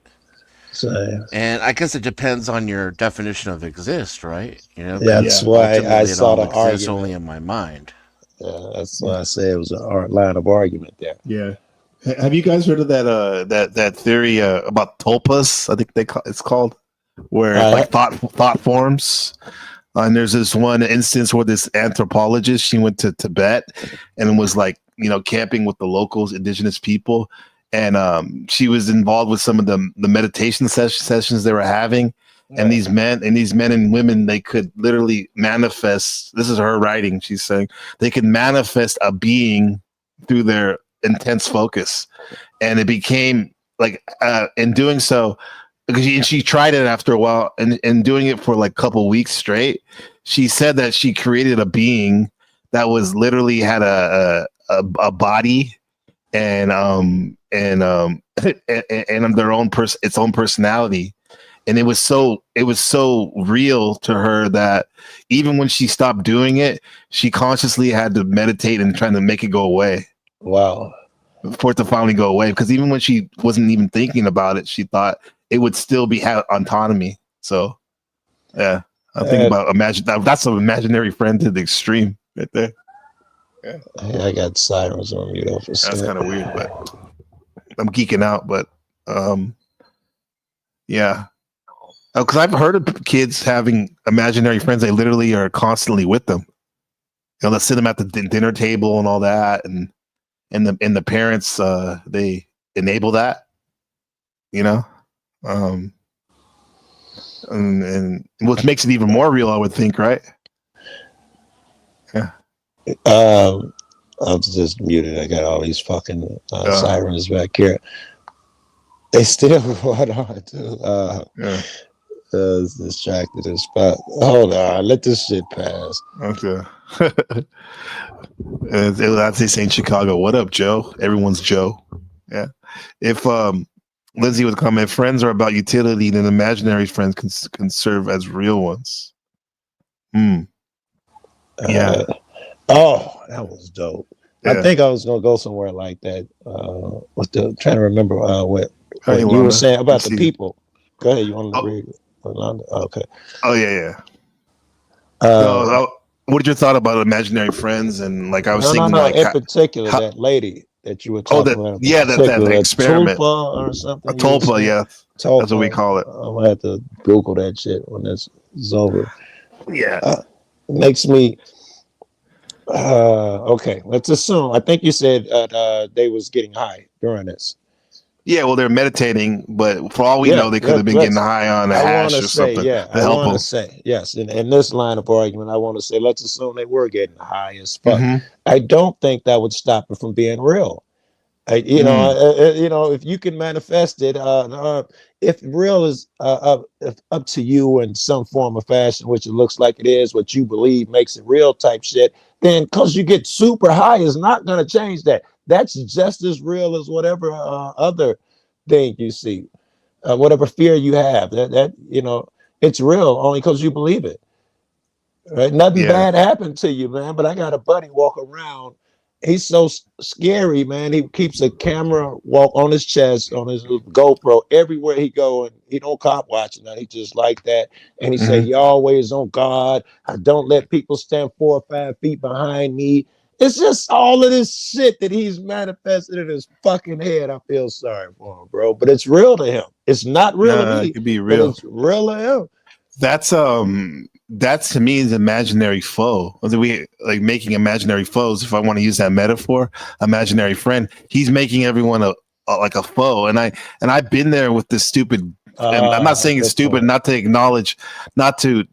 And I guess it depends on your definition of exist, right? You know, that's why I saw the argument. Only in my mind. Yeah, that's why I say it was a line of argument there. Yeah. Have you guys heard of that theory about tulpas? I think it's called, where like thought forms. And there's this one instance where this anthropologist, she went to Tibet and was like, camping with the locals, indigenous people, and she was involved with some of the meditation sessions they were having. And these men and women, they could literally manifest. This is her writing. She's saying they could manifest a being through their intense focus, and it became like in doing so, because she tried it after a while, and doing it for like a couple weeks straight. She said that she created a being that was literally had a body and their own its own personality. And it was so real to her that even when she stopped doing it, she consciously had to meditate and trying to make it go away. Wow. For it to finally go away. Because even when she wasn't even thinking about it, she thought it would still have autonomy. So, yeah, I think about that's an imaginary friend to the extreme right there. Yeah. I got sirens on mute. That's kind of weird, but I'm geeking out. But yeah. Because I've heard of kids having imaginary friends. They literally are constantly with them. Let's sit them at the dinner table and all that, and the parents they enable that. And what makes it even more real, I would think, right? Yeah. I'm just muted. I got all these fucking sirens back here. They still going on too. It's distracted as fuck. Hold on, let this shit pass. Okay. That's they say in Chicago. What up, Joe? Everyone's Joe. Yeah. If Lindsay would comment, friends are about utility, then imaginary friends can serve as real ones. Yeah. Oh, that was dope. Yeah. I think I was gonna go somewhere like that. Trying to remember what you were saying about the people. Go ahead. You want to read it? Okay. Oh yeah. What did you thought about imaginary friends? And like I was thinking, like in particular, that lady that you were talking about. Yeah, that experiment tulpa or something. A tulpa, yeah. Tulpa. That's what we call it. I'm gonna have to Google that shit when this is over. Yeah. Makes me. Okay, let's assume. I think you said they was getting high during this. Yeah, well, they're meditating, but for all we know, they could have been getting high on a hash or something. I want to say, yes, in this line of argument, I want to say, let's assume they were getting high as fuck. I don't think that would stop it from being real. If you can manifest it, if real is up to you in some form or fashion, which it looks like it is, what you believe makes it real type shit, then because you get super high is not going to change that. That's just as real as whatever other thing you see, whatever fear you have. That it's real only because you believe it. Right? Nothing bad happened to you, man. But I got a buddy walk around. He's so scary, man. He keeps a camera walk on his chest, on his GoPro everywhere he go, and he don't cop watching that. He just like that, and he say he always on guard. I don't let people stand 4 or 5 feet behind me. It's just all of this shit that he's manifested in his fucking head. I feel sorry for him, bro, but it's real to him. It's not real to me. It could be real. But it's real to him. That's to me is imaginary foe. We like making imaginary foes. If I want to use that metaphor, imaginary friend. He's making everyone like a foe, and I've been there with this stupid And I'm not saying it's good stupid point. not to acknowledge, not to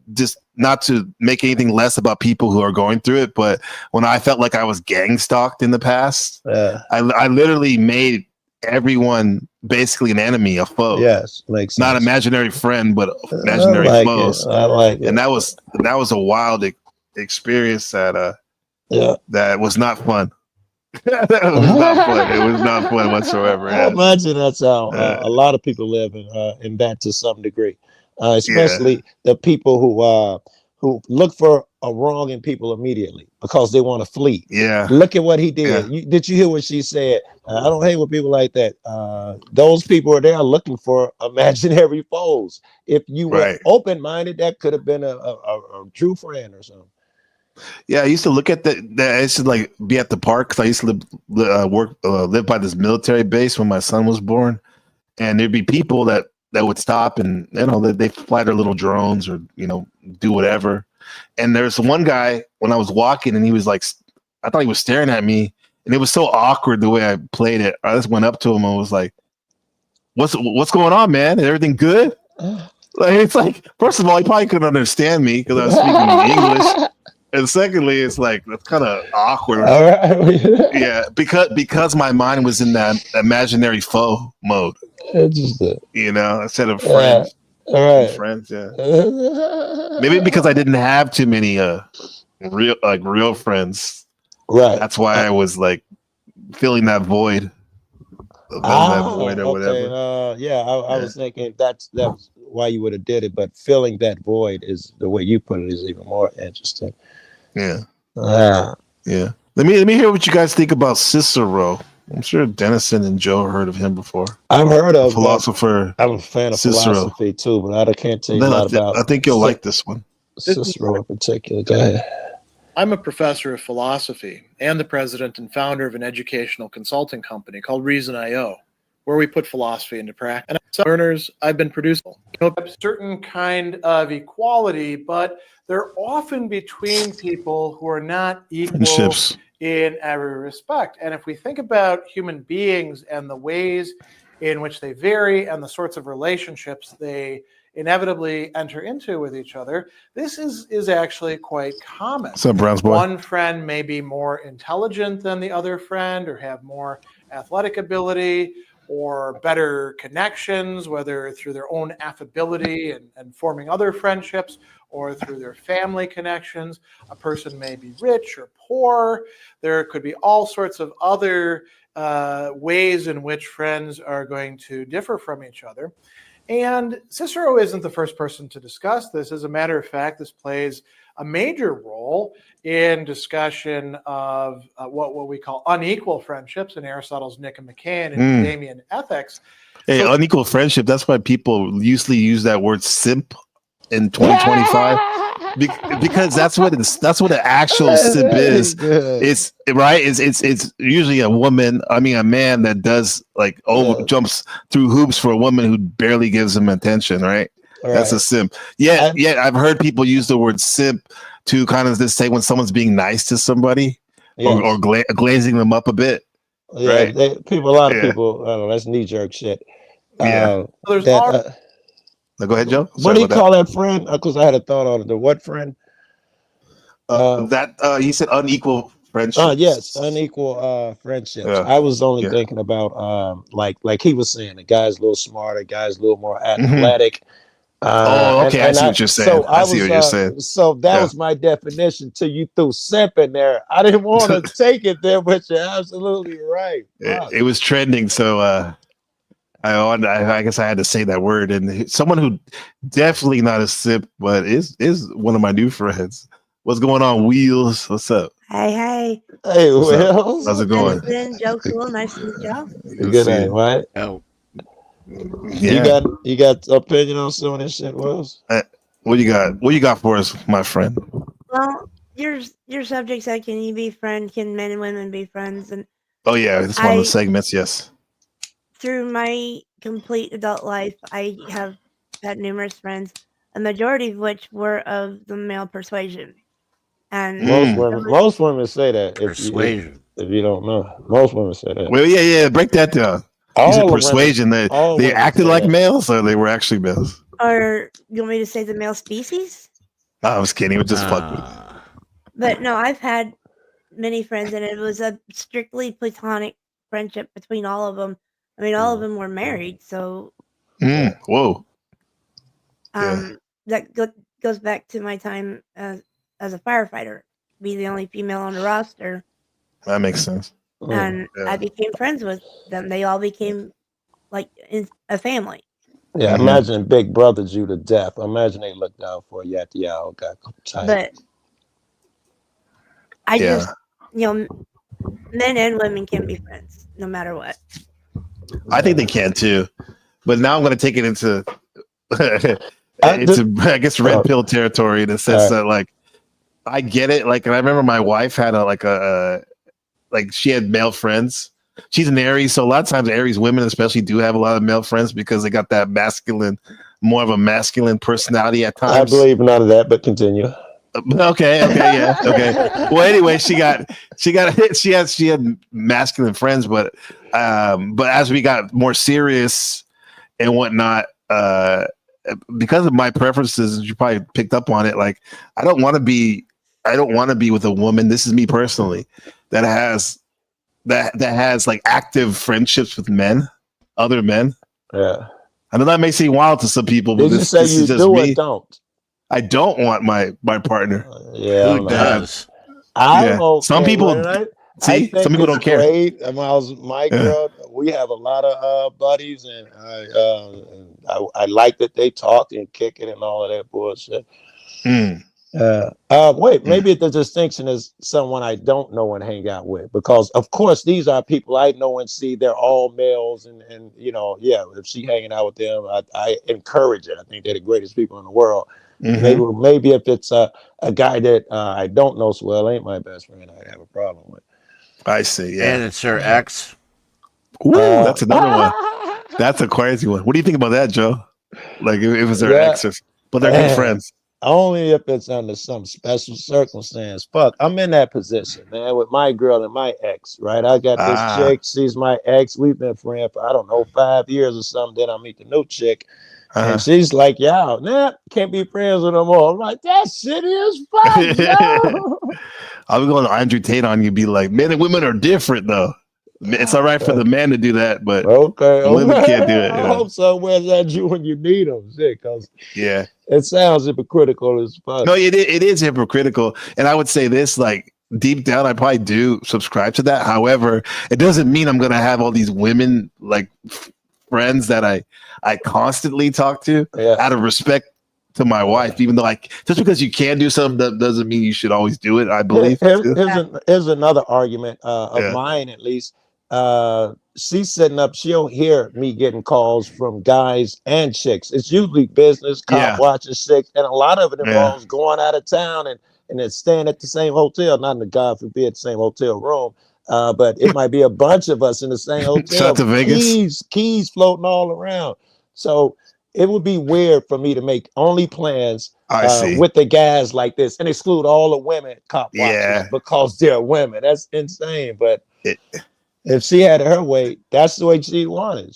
make anything less about people who are going through it. But when I felt like I was gang stalked in the past, I literally made everyone basically an enemy, a foe. Yes, makes sense. Not imaginary friend, but imaginary I like foes. it. I like it. And that was a wild experience that was not fun. That was not fun. It was not fun whatsoever. I imagine that's how a lot of people live in that to some degree, especially the people who look for a wrong in people immediately because they want to flee. Yeah. Look at what he did. Did you hear what she said? I don't hang with people like that. Those people are there looking for imaginary foes. If you were open-minded, that could have been a true friend or something. Yeah, I used to look at I used to like be at the park because I used to live by this military base when my son was born, and there'd be people that would stop and they fly their little drones or do whatever. And there's one guy when I was walking and he was like, I thought he was staring at me, and it was so awkward the way I played it. I just went up to him and was like, "What's going on, man? Is everything good?" Like, it's like, first of all, he probably couldn't understand me because I was speaking English. And secondly, it's like that's kind of awkward. All right. Yeah, because my mind was in that imaginary foe mode. Interesting. Instead of friends. All right. Friends, yeah. Maybe because I didn't have too many real friends. Right. That's why I was like feeling that void. That void or whatever. I was thinking that's why you would have did it, but filling that void is the way you put it is even more interesting. Yeah. Yeah. Let me hear what you guys think about Cicero. I'm sure Dennison and Joe heard of him before. I've heard of philosopher. I'm a fan of Cicero. Philosophy too, but I can't tell you a lot about. I think you'll like this one. Cicero in particular. Go ahead. I'm a professor of philosophy and the president and founder of an educational consulting company called Reason.io, where we put philosophy into practice. And learners, I've been producing a certain kind of equality, but they're often between people who are not equal in every respect. And if we think about human beings and the ways in which they vary and the sorts of relationships they inevitably enter into with each other, this is actually quite common. What's up, Browns boy? One friend may be more intelligent than the other friend or have more athletic ability or better connections, whether through their own affability and forming other friendships or through their family connections. A person may be rich or poor. There could be all sorts of other ways in which friends are going to differ from each other. And Cicero isn't the first person to discuss this. As a matter of fact, this plays a major role in discussion of what we call unequal friendships in Aristotle's Nicomachean and Damian Ethics. Hey, unequal friendship, that's why people usually use that word simp in 2025. Because that's what the actual simp is. It's right. It's usually a man that does jumps through hoops for a woman who barely gives him attention. Right. That's a simp. Yeah. I've heard people use the word simp to kind of just say when someone's being nice to somebody or glazing them up a bit. Yeah. Right. A lot of people. I don't know. That's knee jerk shit. Yeah. Go ahead, Joe. What do you call that friend? Because I had a thought on it. The what friend? He said unequal friendships. Yes, unequal friendships. I was only thinking about like he was saying, the guy's a little smarter, guy's a little more athletic. Okay, I see what you're saying. I see what you're saying. So that was my definition till you threw simp in there. I didn't want to take it there, but you're absolutely right. It was trending, so I guess I had to say that word. And someone who definitely not a simp, but is one of my new friends. What's going on, Wheels? What's up? Hey, Wheels. How's it going? Joe Cool, nice to meet you. Good day, right? Oh, yeah. You got opinion on some of this shit, Wells? What you got? What you got for us, my friend? Well, your subject said, can you be friends? Can men and women be friends? And oh yeah, it's one of the segments. Yes. Through my complete adult life, I have had numerous friends, a majority of which were of the male persuasion. And most women say that. Persuasion. If you don't know, most women say that. Well, yeah, break that down. You said All the women, persuasion. They all women acted say like that. males, or they were actually males. Or you want me to say the male species? I was kidding. It was just fuck with. But no, I've had many friends, and it was a strictly platonic friendship between all of them. I mean, all of them were married, so Whoa. that goes back to my time as a firefighter. Be the only female on the roster, That makes sense. and I became friends with them. They all became like a family. Yeah, imagine Big Brothered you to death. Imagine they looked out for you at the hour, got tight. But I just, men and women can be friends no matter what. I think they can too, but now I'm going to take it into I guess red pill territory in the sense that like I get it. Like, and I remember my wife had she had male friends. She's an Aries, so a lot of times Aries women especially do have a lot of male friends because they got that more of a masculine personality at times. I believe none of that, but continue. Okay, yeah, okay. Well, anyway, she had masculine friends, but as we got more serious and whatnot, because of my preferences, you probably picked up on it. Like, I don't want to be with a woman. This is me personally that has like active friendships with other men. Yeah, I know that may seem wild to some people, but did you say this you is just do me. or don't? I don't want my partner. Yeah, who does? I'm okay. Some people I see. think Some people don't care. great. My girl, we have a lot of buddies, and I like that they talk and kick it and all of that bullshit. Maybe the distinction is someone I don't know and hang out with, because of course these are people I know and see. They're all males, and if she hanging out with them, I encourage it. I think they're the greatest people in the world. Maybe if it's a guy that I don't know so well, ain't my best friend, I'd have a problem with. I see. Yeah, and it's her ex. Ooh, that's another one. That's a crazy one. What do you think about that, Joe? Like if it's their exes, but they're good friends. Only if it's under some special circumstance. Fuck, I'm in that position, man, with my girl and my ex, right? I got this chick, she's my ex. We've been friends for, I don't know, 5 years or something. Then I meet the new chick, and she's like, can't be friends with them all. I'm like, that shit is fun, yo. I'll be going to Andrew Tate on you, be like, men and women are different, though. It's all right for the man to do that, but women can't do it. I hope somewhere's at you when you need them, because it sounds hypocritical as fuck. No, it is hypocritical, and I would say this, like, deep down, I probably do subscribe to that. However, it doesn't mean I'm gonna have all these women like friends that I constantly talk to out of respect to my wife, even though just because you can do something that doesn't mean you should always do it. I believe. Here's another argument of mine, at least. She's setting up, she'll hear me getting calls from guys and chicks. It's usually business, cop watching chicks, and a lot of it involves going out of town and then staying at the same hotel, not in the, God forbid, the same hotel room. But it might be a bunch of us in the same hotel. Shout to Vegas. Keys floating all around. So it would be weird for me to make only plans with the guys like this and exclude all the women cop watchers because they're women. That's insane. But if she had her way, that's the way she wanted,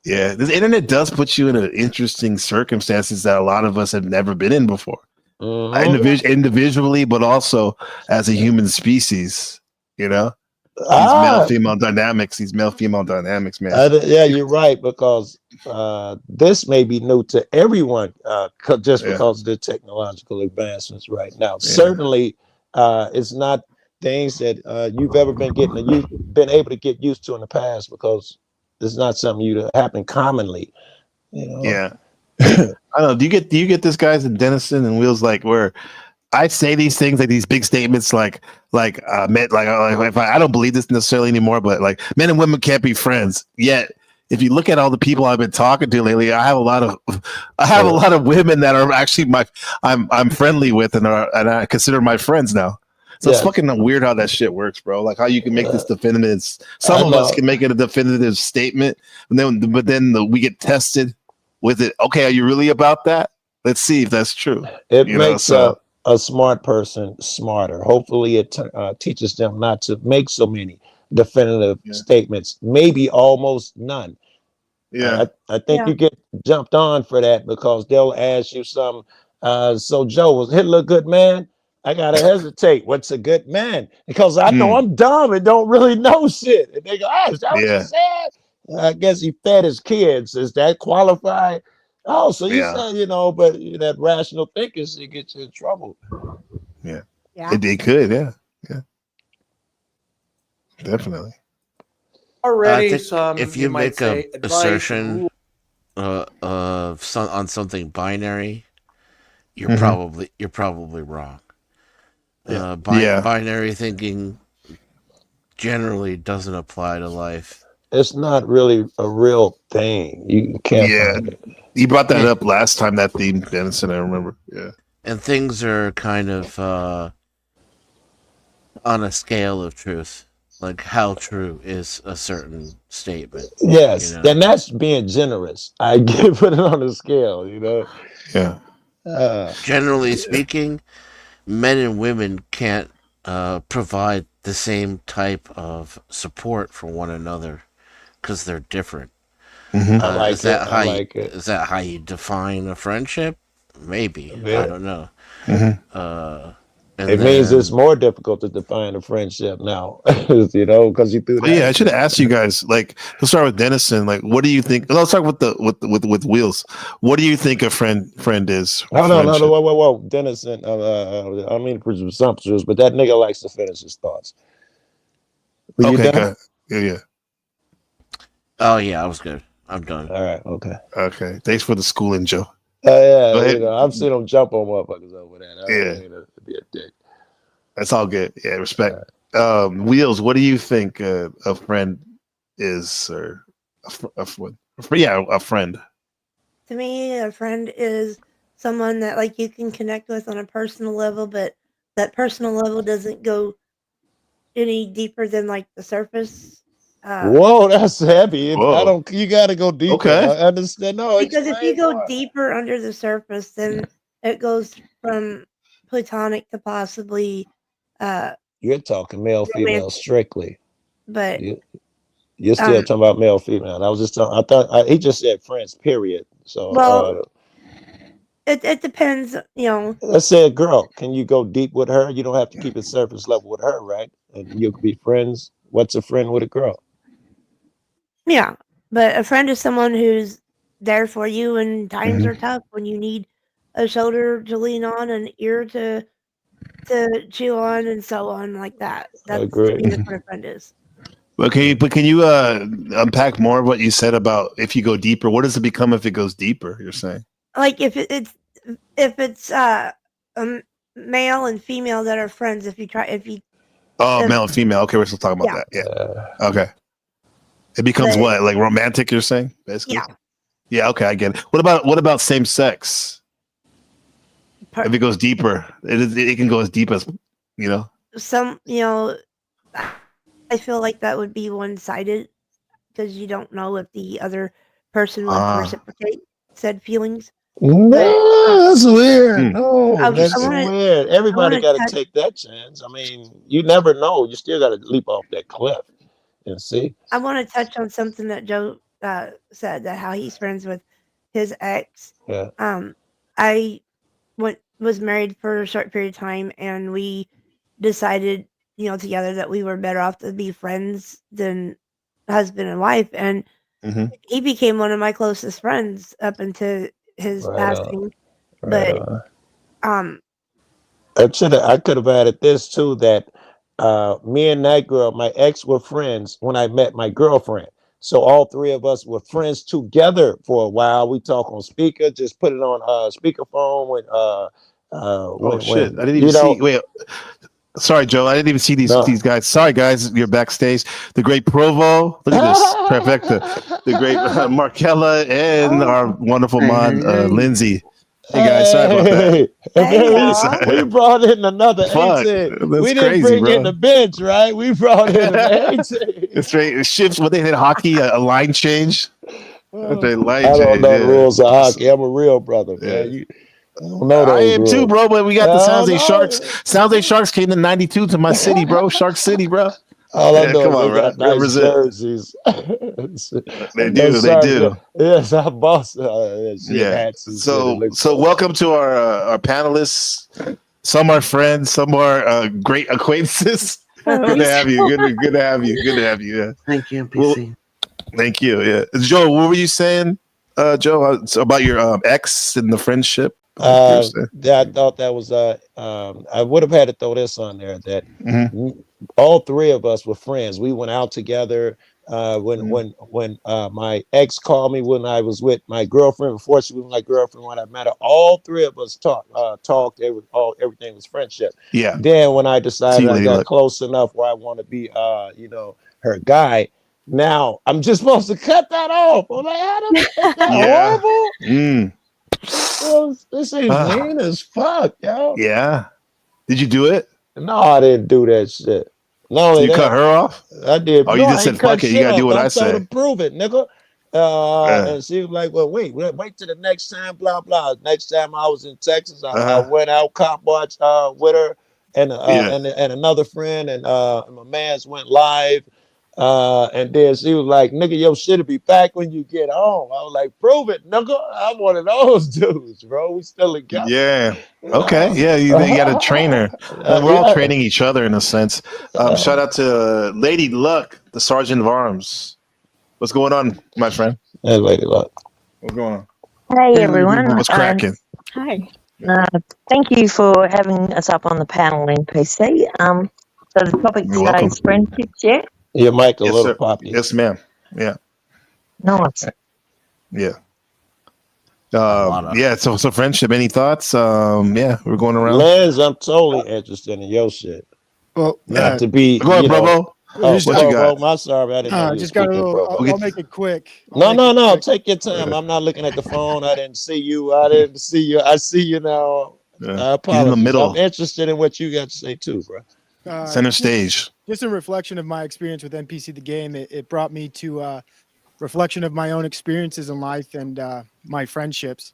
Yeah, the internet does put you in interesting circumstances that a lot of us have never been in before. Individually, but also as a human species, These male-female dynamics, man. You're right, because this may be new to everyone because of the technological advancements right now. Certainly, it's not things that you've ever been able to get used to in the past, because it's not something that happen commonly. Yeah. I don't know. Do you get this guys in Denison and Wheels, like, where I say these things, like these big statements, like if I don't believe this necessarily anymore, but like men and women can't be friends. Yet, if you look at all the people I've been talking to lately, I have a lot of women that are actually I'm friendly with and I consider my friends now. So it's fucking weird how that shit works, bro. Like how you can make this definitive. Some of us can make it a definitive statement, but then we get tested with it. Okay, are you really about that? Let's see if that's true. It makes a smart person smarter. Hopefully, it teaches them not to make so many definitive statements, maybe almost none. Yeah. I think you get jumped on for that because they'll ask you some. So Joe, was Hitler a good man? I gotta hesitate. What's a good man? Because I know I'm dumb and don't really know shit. And they go, "Oh, is that what you said?" I guess he fed his kids. Is that qualified? Oh, so you said, you know, but that rational thinking should get you in trouble. Yeah. They could, yeah. Definitely. Already if you make an assertion on something binary, you're probably wrong. Binary thinking generally doesn't apply to life. It's not really a real thing. You can't find it. You brought that up last time, that theme, Denison, I remember. Yeah. And things are kind of on a scale of truth. Like, how true is a certain statement? Yes, you know? and that's being generous. I give it on a scale, you know. Yeah. Generally speaking, men and women can't provide the same type of support for one another because they're different. Is that how you define a friendship? Maybe. I don't know. It means it's more difficult to define a friendship now, you know, because you threw that. Yeah, I should have asked you guys. Like, let's start with Denison. Like, what do you think? Let's start with with Wheels. What do you think a friend is? No, whoa, Denison. I mean, presumptuous, but that nigga likes to finish his thoughts. Were you done? Yeah. Oh yeah, I was good. I'm done. All right. Okay. Thanks for the schooling, Joe. Yeah, you know, I've seen them jump on motherfuckers over that. I don't mean to be a dick. That's all good. Yeah, respect. Wheels, what do you think a friend is, or a friend? To me, a friend is someone that like you can connect with on a personal level, but that personal level doesn't go any deeper than like the surface. Whoa, that's heavy. Whoa. You got to go deeper. Okay. I understand. No, because if you go deeper under the surface, then it goes from platonic to possibly. You're talking male, female strictly, but you're still talking about male, female. I was just talking. I thought he just said friends. Period. So well, it depends. You know, let's say a girl. Can you go deep with her? You don't have to keep it surface level with her, right? And you could be friends. What's a friend with a girl? Yeah, but a friend is someone who's there for you when times are tough, when you need a shoulder to lean on, an ear to chew on, and so on, like that. That's to me what a friend is. Okay, but can you unpack more of what you said about if you go deeper? What does it become if it goes deeper? You're saying, like if it's male and female that are friends. Male and female. Okay, we're still talking about that. Yeah. Okay. It becomes what, like romantic? You're saying, basically. Yeah. Okay, I get it. What about same sex? If it goes deeper, it can go as deep as, you know. I feel like that would be one-sided because you don't know if the other person would reciprocate said feelings. No, that's weird. No, that's weird. Everybody got to take that chance. I mean, you never know. You still got to leap off that cliff and see. I want to touch on something that Joe said, that how he's friends with his ex. Yeah. I was married for a short period of time, and we decided, together that we were better off to be friends than husband and wife. And he became one of my closest friends up until his passing. I could have added this too, that me and that girl, my ex, were friends when I met my girlfriend. So all three of us were friends together for a while. We talk on speaker, just put it on speakerphone when shit. I didn't even see. Wait, sorry, Joe. I didn't even see these guys. Sorry, guys. You're backstage. The great Provo. Look at this trifecta. The great Markella and our wonderful mod Lindsay. Hey guys, sorry about that. We brought in another 18. We didn't bring in the bench, right? We brought in an 18. It's straight. It shifts. What they did hockey, a line change. I don't know the rules of hockey. I'm a real brother, man. You don't know those I am rules. too, bro. But we got the San Jose Sharks. San Jose Sharks came in '92 to my city, bro. Shark City, bro. All I know come is on, they bro. got nice Represent. jerseys. They No, do. They sir. do. Yes, I boss shit, Yeah. hats and shit. It looks So welcome to our panelists. Some are friends, some are great acquaintances. Good to have you. Good to have you. Good to have you. Yeah. Thank you, NPC. Well, thank you. Yeah. Joe, what were you saying, Joe, about your ex and the friendship? Yeah, I thought that was I would have had to throw this on there that all three of us were friends. We went out together. When my ex called me when I was with my girlfriend, before she was my girlfriend, when I met her, all three of us talked. Everything was friendship. Yeah. Then when I decided I Lady got Luck. close enough where I want to be, her guy. Now I'm just supposed to cut that off. I'm like, Adam, is that horrible? Well, this ain't mean as fuck, yo. Yeah. Did you do it? No, I didn't do that shit. Not So only you that, got her off? I did. Oh, No, you just I said ain't cut fuck it. You shit gotta do off. what I I told her say. prove it, nigga. And she was like, "Well, wait till the next time." Blah blah. Next time I was in Texas, I went out cop watch with her and another friend, and my man's went live. And then she was like, "Nigga, your shit'll be back when you get home." I was like, "Prove it, nigga. I'm one of those dudes, bro. We still together." Yeah. Okay. Yeah. You got a trainer. We're all training each other in a sense. Shout out to Lady Luck, the Sergeant of Arms. What's going on, my friend? Hey, Lady Luck. What's going on? Hey everyone. What's cracking? Hi. Thank you for having us up on the panel, NPC. So the topic You're welcome. today is friendships, yeah? Your mic a Yes, little sir. poppy. Yes, ma'am. Yeah. Nice. Yeah. Yeah. So friendship. Any thoughts? Yeah, we're going around. Liz, I'm totally interested in your shit. Well, not to be. Go ahead, Provo. Just- what you got? I'm sorry, I didn't know you just were got a speaking, little. Provo. I'll make it quick. No. Take your time. I'm not looking at the phone. I didn't see you. I see you now. I apologize. He's in the middle. I'm interested in what you got to say too, bro. Center stage. Just a reflection of my experience with NPC the game. It brought me to reflection of my own experiences in life and my friendships.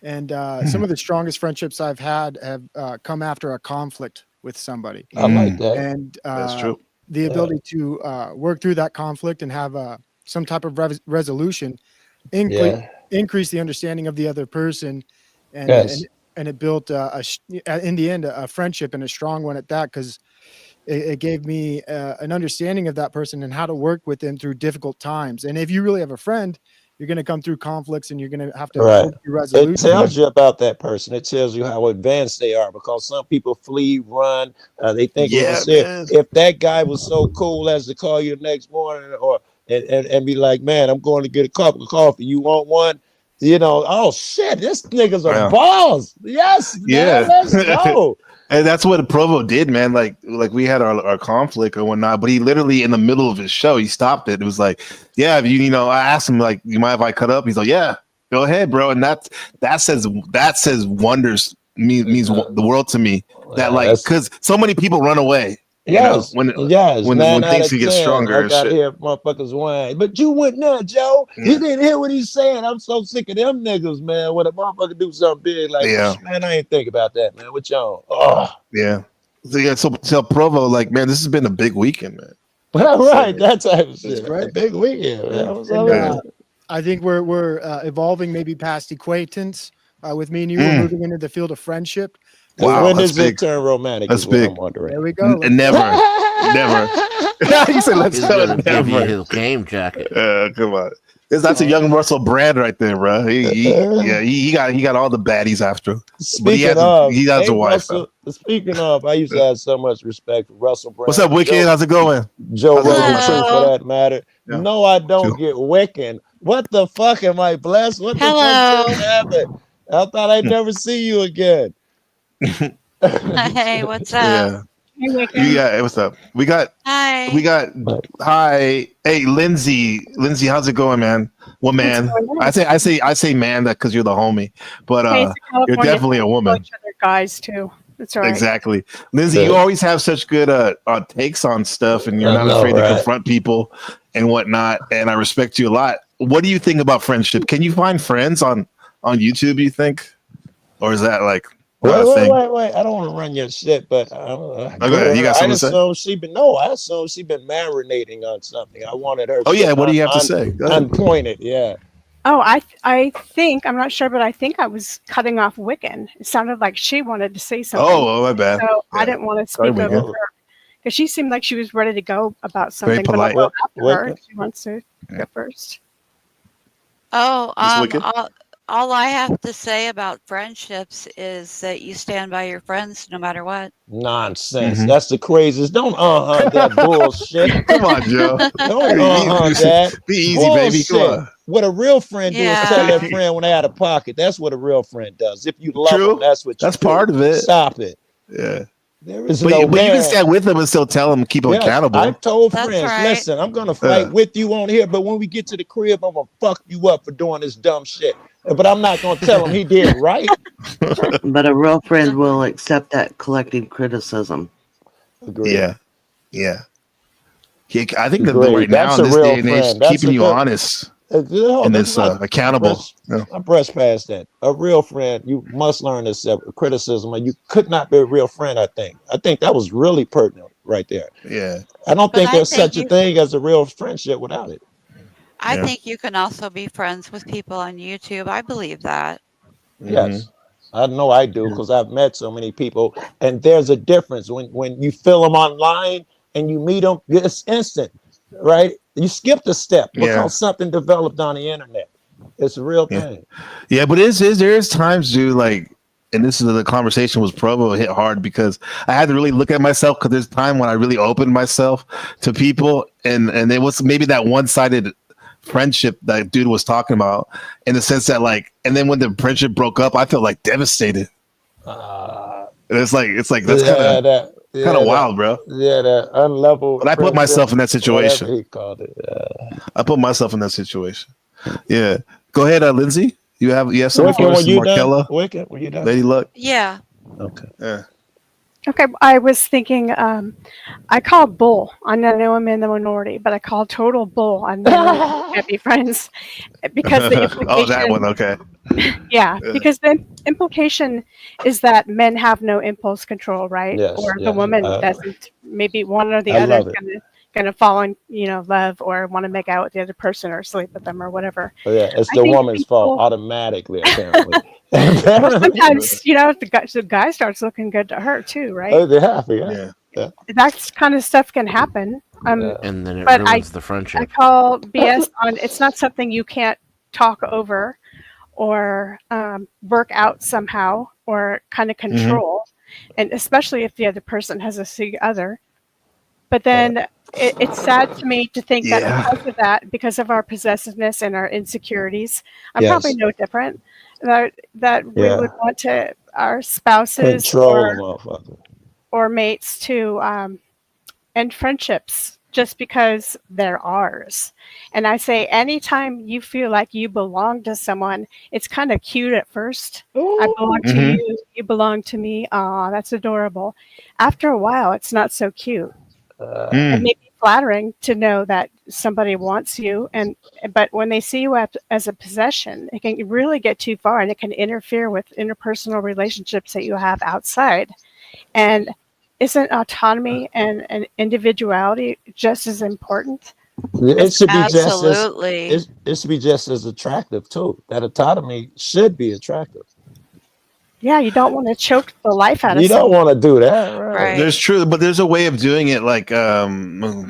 And some of the strongest friendships I've had have come after a conflict with somebody. I like that. And that's true. The ability to work through that conflict and have some type of resolution, increase the understanding of the other person, and it built in the end a friendship, and a strong one at that, because it gave me an understanding of that person and how to work with them through difficult times. And if you really have a friend, you're going to come through conflicts, and you're going to have to work through resolution. It tells you about that person. It tells you how advanced they are, because some people flee, run. They think if that guy was so cool as to call you the next morning, or and be like, "Man, I'm going to get a cup of coffee. You want one?" Oh shit, this nigga's a boss. Yes, man, let's go. And that's what Provo did, man. Like we had our conflict or whatnot, but he literally, in the middle of his show, he stopped it. It was like, yeah, I asked him, like, you mind if I cut up? He's like, yeah, go ahead, bro. And that says wonders, means the world to me. That, like, because so many people run away. Yes, when things can get 10, stronger. I got to hear motherfuckers whine. But you went there, Joe. You didn't hear what he's saying. I'm so sick of them niggas, man. When a motherfucker do something big, like, man, I ain't think about that, man. What y'all? Oh, yeah. So tell Provo, like, man, this has been a big weekend, man. Right, that type of shit. A big weekend, man. I think we're evolving maybe past acquaintance. With me and you, we're moving into the field of friendship. Wow, when does it turn romantic? That's big. I'm wondering. There we go. Never. He said, "Let's go." Give you his game jacket. Come on. That's a young Russell Brand right there, bro. He got all the baddies after him. Speaking of, he has a wife. Russell, speaking of, I used to have so much respect for Russell Brand. What's up, Wicked? How's it going? Joe Rogan too, for that matter. Yeah. No, I don't get Wiccan. What the fuck am I blessed? What the fuck just happened? I thought I'd never see you again. Hey, what's up? Yeah, what's up? We got hi. Hey, Lindsay, how's it going, man? Well, man, I say man, that because you're the homie, but you're definitely a woman. Guys too. That's right. Exactly, Lindsay. You always have such good takes on stuff, and you're not afraid to confront people and whatnot. And I respect you a lot. What do you think about friendship? Can you find friends on YouTube? You think, or is that like? Wait. I don't want to run your shit, but go ahead. You got something to say? I assume she been marinating on something. I wanted her. Oh yeah, what do you have to say? Unpointed, yeah. Oh, I think, I'm not sure, but I think I was cutting off Wiccan. It sounded like she wanted to say something. Oh, my bad. So Yeah. I didn't want to speak over her because she seemed like she was ready to go about something. Very polite. But I'll go after her if she wants to go first. Oh, Wicked? all I have to say about friendships is that you stand by your friends no matter what. Nonsense. That's the craziest. Don't that bullshit. Come on, Joe. Don't that. Be easy, bullshit. baby. Come on. What a real friend do is tell their friend when they're out of pocket. That's what a real friend does. If you love them, that's what you do. Part of it. Stop it. Yeah. There is but you can stand with them and still tell them, keep them accountable. I've told friends, listen, I'm gonna fight with you on here, but when we get to the crib, I'm gonna fuck you up for doing this dumb shit. But I'm not gonna tell him he did right. But a real friend will accept that collective criticism. Agreed. Yeah. I think that right now in this day and age, keeping you honest and this accountable. I brush past that. A real friend, you must learn this criticism, and you could not be a real friend. I think that was really pertinent right there. Yeah. I don't think there's such a thing as a real friendship without it. I think you can also be friends with people on YouTube. I believe that. Yes. I know I do because I've met so many people, and there's a difference when you feel them online and you meet them. It's instant, right? You skipped a step because something developed on the internet. It's a real thing. Yeah, but there is times, dude, like, and this is the conversation was probably hit hard because I had to really look at myself because there's time when I really opened myself to people, and it was maybe that one-sided friendship that dude was talking about, in the sense that, like, and then when the friendship broke up, I felt like devastated. And it's like that's kind of wild, bro. Yeah, that unleveled. But I put myself in that situation. He called it. I put myself in that situation. Yeah. Go ahead, Lindsay. You have something for us, Markella? Wicked, were you done? Lady Luck. Yeah. Okay. Yeah. Okay, I was thinking, I call bull. I know I'm in the minority, but I call total bull on men who can't be friends because the implication. Oh, that one. Okay. Yeah, because the implication is that men have no impulse control, right? Yes, or the woman doesn't. Maybe one or the I other love is gonna fall in, love or want to make out with the other person or sleep with them or whatever. Yeah, it's the woman's fault automatically, apparently. Sometimes, the guy starts looking good to her too, right? Oh, they're happy. Yeah. That kind of stuff can happen. And then it but ruins the friendship. I call BS on. It's not something you can't talk over or work out somehow or kind of control, and especially if the other person has a sig other. But then it's sad to me to think that because of that, because of our possessiveness and our insecurities, I'm probably no different. That we would want to our spouses or mates to end friendships just because they're ours. And I say anytime you feel like you belong to someone, it's kind of cute at first. I belong to you, you belong to me. Aw, that's adorable. After a while, it's not so cute. It may be flattering to know that somebody wants you, but when they see you as a possession, it can really get too far, and it can interfere with interpersonal relationships that you have outside. And isn't autonomy and individuality just as important? It should be Absolutely. it should be just as attractive too. That autonomy should be attractive. Yeah, you don't want to choke the life out of You don't want to do that, Right. There's a way of doing it, like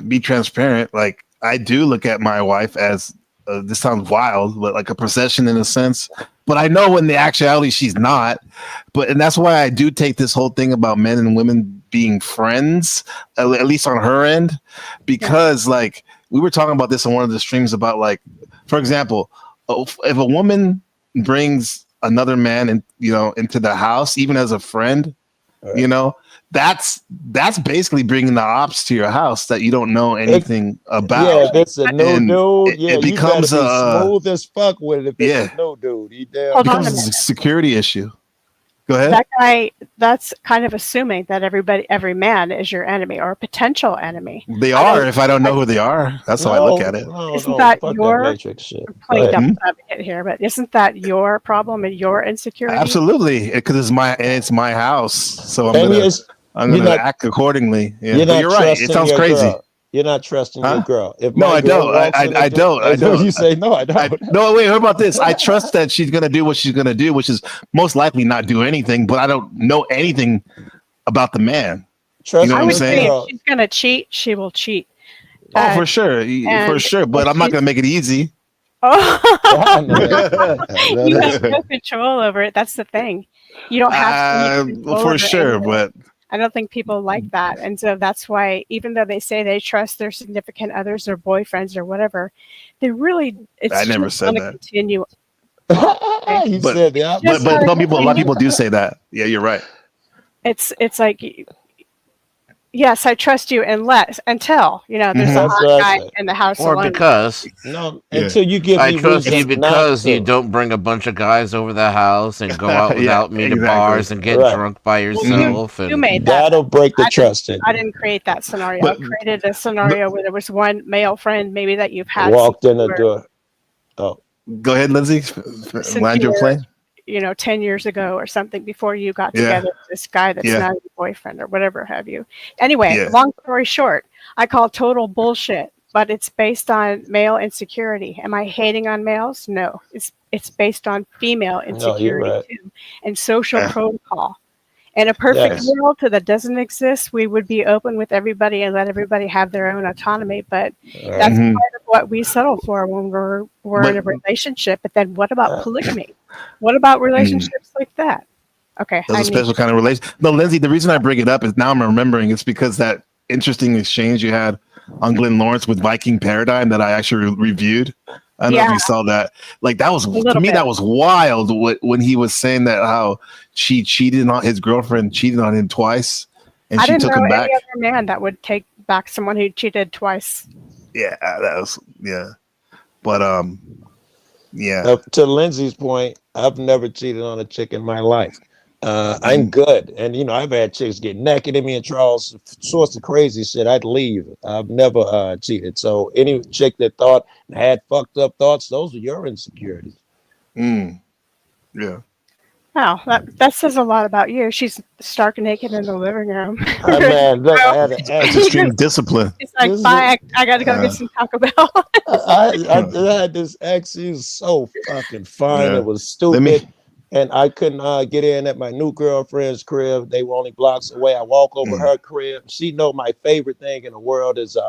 be transparent. Like, I do look at my wife as this sounds wild, but like a possession in a sense. But I know in the actuality she's not. And that's why I do take this whole thing about men and women being friends, at least on her end, because like we were talking about this on one of the streams about, like, for example, if a woman brings another man into the house, even as a friend, that's basically bringing the ops to your house that you don't know anything about. Yeah, if it's a new dude, it becomes a smooth as fuck with it. If it's a new dude, it becomes a security issue. Go ahead. That guy, that's kind of assuming that every man is your enemy or a potential enemy. They are. If I don't know who they are, that's how I look at it. Isn't that fuck your that Matrix shit. playing Go ahead. devil's advocate here? But isn't that your problem and your insecurity? Absolutely, because it's my house, so I'm And gonna not- act accordingly. Yeah. You're But not you're right. It trusting sounds your crazy. girl. You're not trusting your girl. If No, my I girl don't. walks in the I door- don't. I know don't. you say no, I don't. No, wait. Hear about this. I trust that she's gonna do what she's gonna do, which is most likely not do anything. But I don't know anything about the man. Trust you know I what I'm would say saying? if she's going to cheat, she will cheat. Oh, for sure, and for sure. But if I'm not she's- gonna make it easy. You have no control over it. That's the thing. You don't have to control for over sure, anything. but I don't think people like that. And so that's why, even though they say they trust their significant others or boyfriends or whatever, they really, it's I never just said gonna that. continue. You but, said the but opposite. some people, a lot of people do say that. Yeah, you're right. It's like, yes, I trust you until, there's a That's hot what I guy say. in the house Or alone. because No, until you give I me trust you reason not because you to. don't bring a bunch of guys over the house and go out Yeah, without me to exactly. bars and get Right. drunk by Well, yourself. you and made that. That'll break the trust in I you. didn't create that scenario. But- I created a scenario where there was one male friend maybe that you've had Walked in the where- door. Oh, Go ahead, Lindsay. since Land you your were, plane. 10 years ago or something before you got Yeah. together with this guy that's Yeah. not your boyfriend or whatever have you. Anyway, Yeah. long story short, I call total bullshit, but it's based on male insecurity. Am I hating on males? No, it's based on female insecurity right. too, and social Yeah. protocol. In a perfect Yes. world that doesn't exist, we would be open with everybody and let everybody have their own autonomy. But that's Mhm. part of what we settle for when we're in a relationship. But then what about polygamy? What about relationships like that? Okay, That's I a need special kind of relation. No, Lindsay, the reason I bring it up is now I'm remembering it's because that interesting exchange you had on Glenn Lawrence with Viking Paradigm that I actually reviewed. I don't know if Yeah. you saw that. Like that was to little me bit. that was wild when he was saying that how she cheated on his girlfriend, cheated on him twice, and I she didn't took know him any back. other man that would take back someone who cheated twice. Yeah, that was yeah. But yeah. To Lindsay's point, I've never cheated on a chick in my life. I'm good, and I've had chicks get naked in me and try all sorts of crazy shit. I'd leave. I've never cheated. So any chick that thought had fucked up thoughts, those are your insecurities. Yeah. Wow, that says a lot about you. She's stark naked in the living room. Man, look, I had That's extreme discipline. It's like, bye, I got to go get some Taco Bell. I had this ex. He was so fucking fine. Yeah. It was stupid. And I couldn't get in at my new girlfriend's crib. They were only blocks away. I walk over her crib. She know my favorite thing in the world is an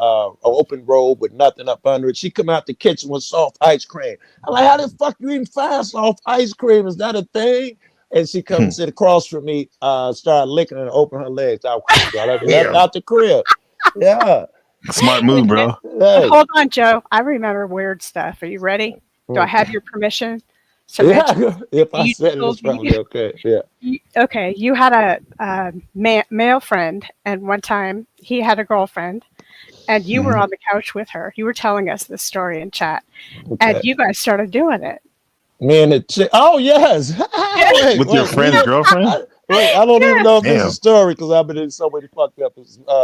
open robe with nothing up under it. She come out the kitchen with soft ice cream. I'm like, how the fuck you even find soft ice cream? Is that a thing? And she comes and sit across from me, start licking and open her legs. I left out the crib. Yeah. Smart move, bro. Hey. Hold on, Joe. I remember weird stuff. Are you ready? Do I have your permission? to mention? Yeah, if I You said it, told it's probably me- okay. Yeah. Okay, you had a male friend, and one time he had a girlfriend, and you were on the couch with her. You were telling us this story in chat, and Okay. you guys started doing it. Me and the chick. Oh yes. Wait, With your friend's girlfriend? Wait, I don't even know if it's Damn. a story because I've been in so many fucked up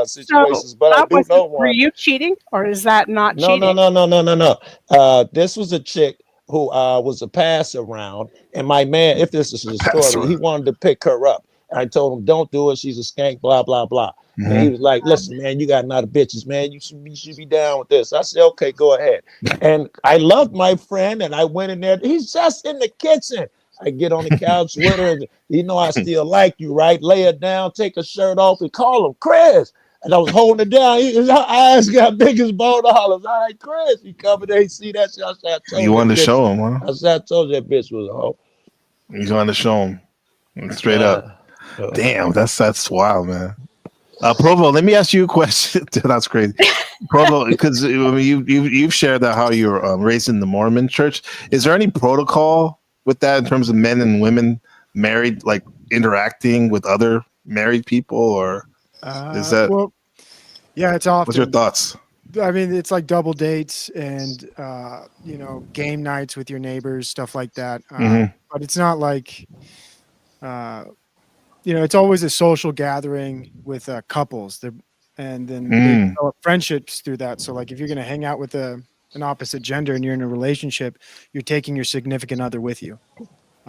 situations. But I that do was- know Were one. you cheating, or is that not No, cheating? no. This was a chick who was a pass around, and my man, if this is the story, he wanted to pick her up. And I told him, "Don't do it. She's a skank." Blah blah blah. And he was like, "Listen, man, you got not bitches, man. You should be down with this." I said, "Okay, go ahead." And I loved my friend, and I went in there. He's just in the kitchen. I get on the couch with her. And, I still like you, right? Lay her down, take her shirt off, and call him Chris. And I was holding it down. His eyes got big as bone dollars. All right, Chris. He covered there. He see that shit. I said, I told You wanted to that bitch- show him, huh? I said, I told you that bitch was a hoe. You wanted to show him straight up. Damn, that's wild, man. Provo, let me ask you a question. That's crazy, Provo, because you've shared that how you're raised in the Mormon church. Is there any protocol with that in terms of men and women married, like interacting with other married people, or is that? Well, yeah, it's often. What's your thoughts? I mean, it's like double dates and game nights with your neighbors, stuff like that. Mhm. But it's not like it's always a social gathering with couples. And then they develop friendships through that. So like if you're going to hang out with an opposite gender and you're in a relationship, you're taking your significant other with you.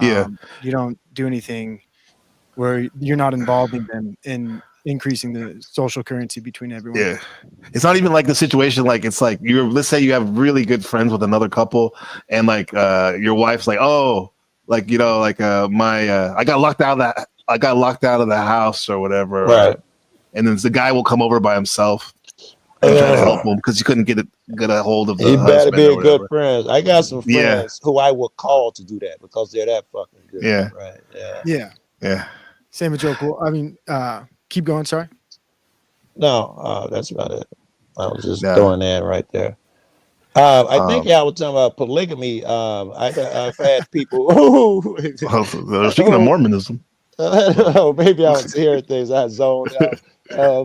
You don't do anything where you're not involving them in increasing the social currency between everyone. Yeah. It's not even like the situation like it's like let's say you have really good friends with another couple and like your wife's like, oh, like like I got locked out of the house or whatever. Right. And then the guy will come over by himself and try to help him because you couldn't get a hold of the He better husband be or a whatever. good friend. I got some friends who I will call to do that because they're that fucking good. Yeah. Right. Yeah. Same with Joe Cool. I mean, keep going. Sorry. No, that's about it. I was just throwing that right there. I think y'all were talking about polygamy. I've had people. Speaking of Mormonism. Maybe I was hearing things I zoned out.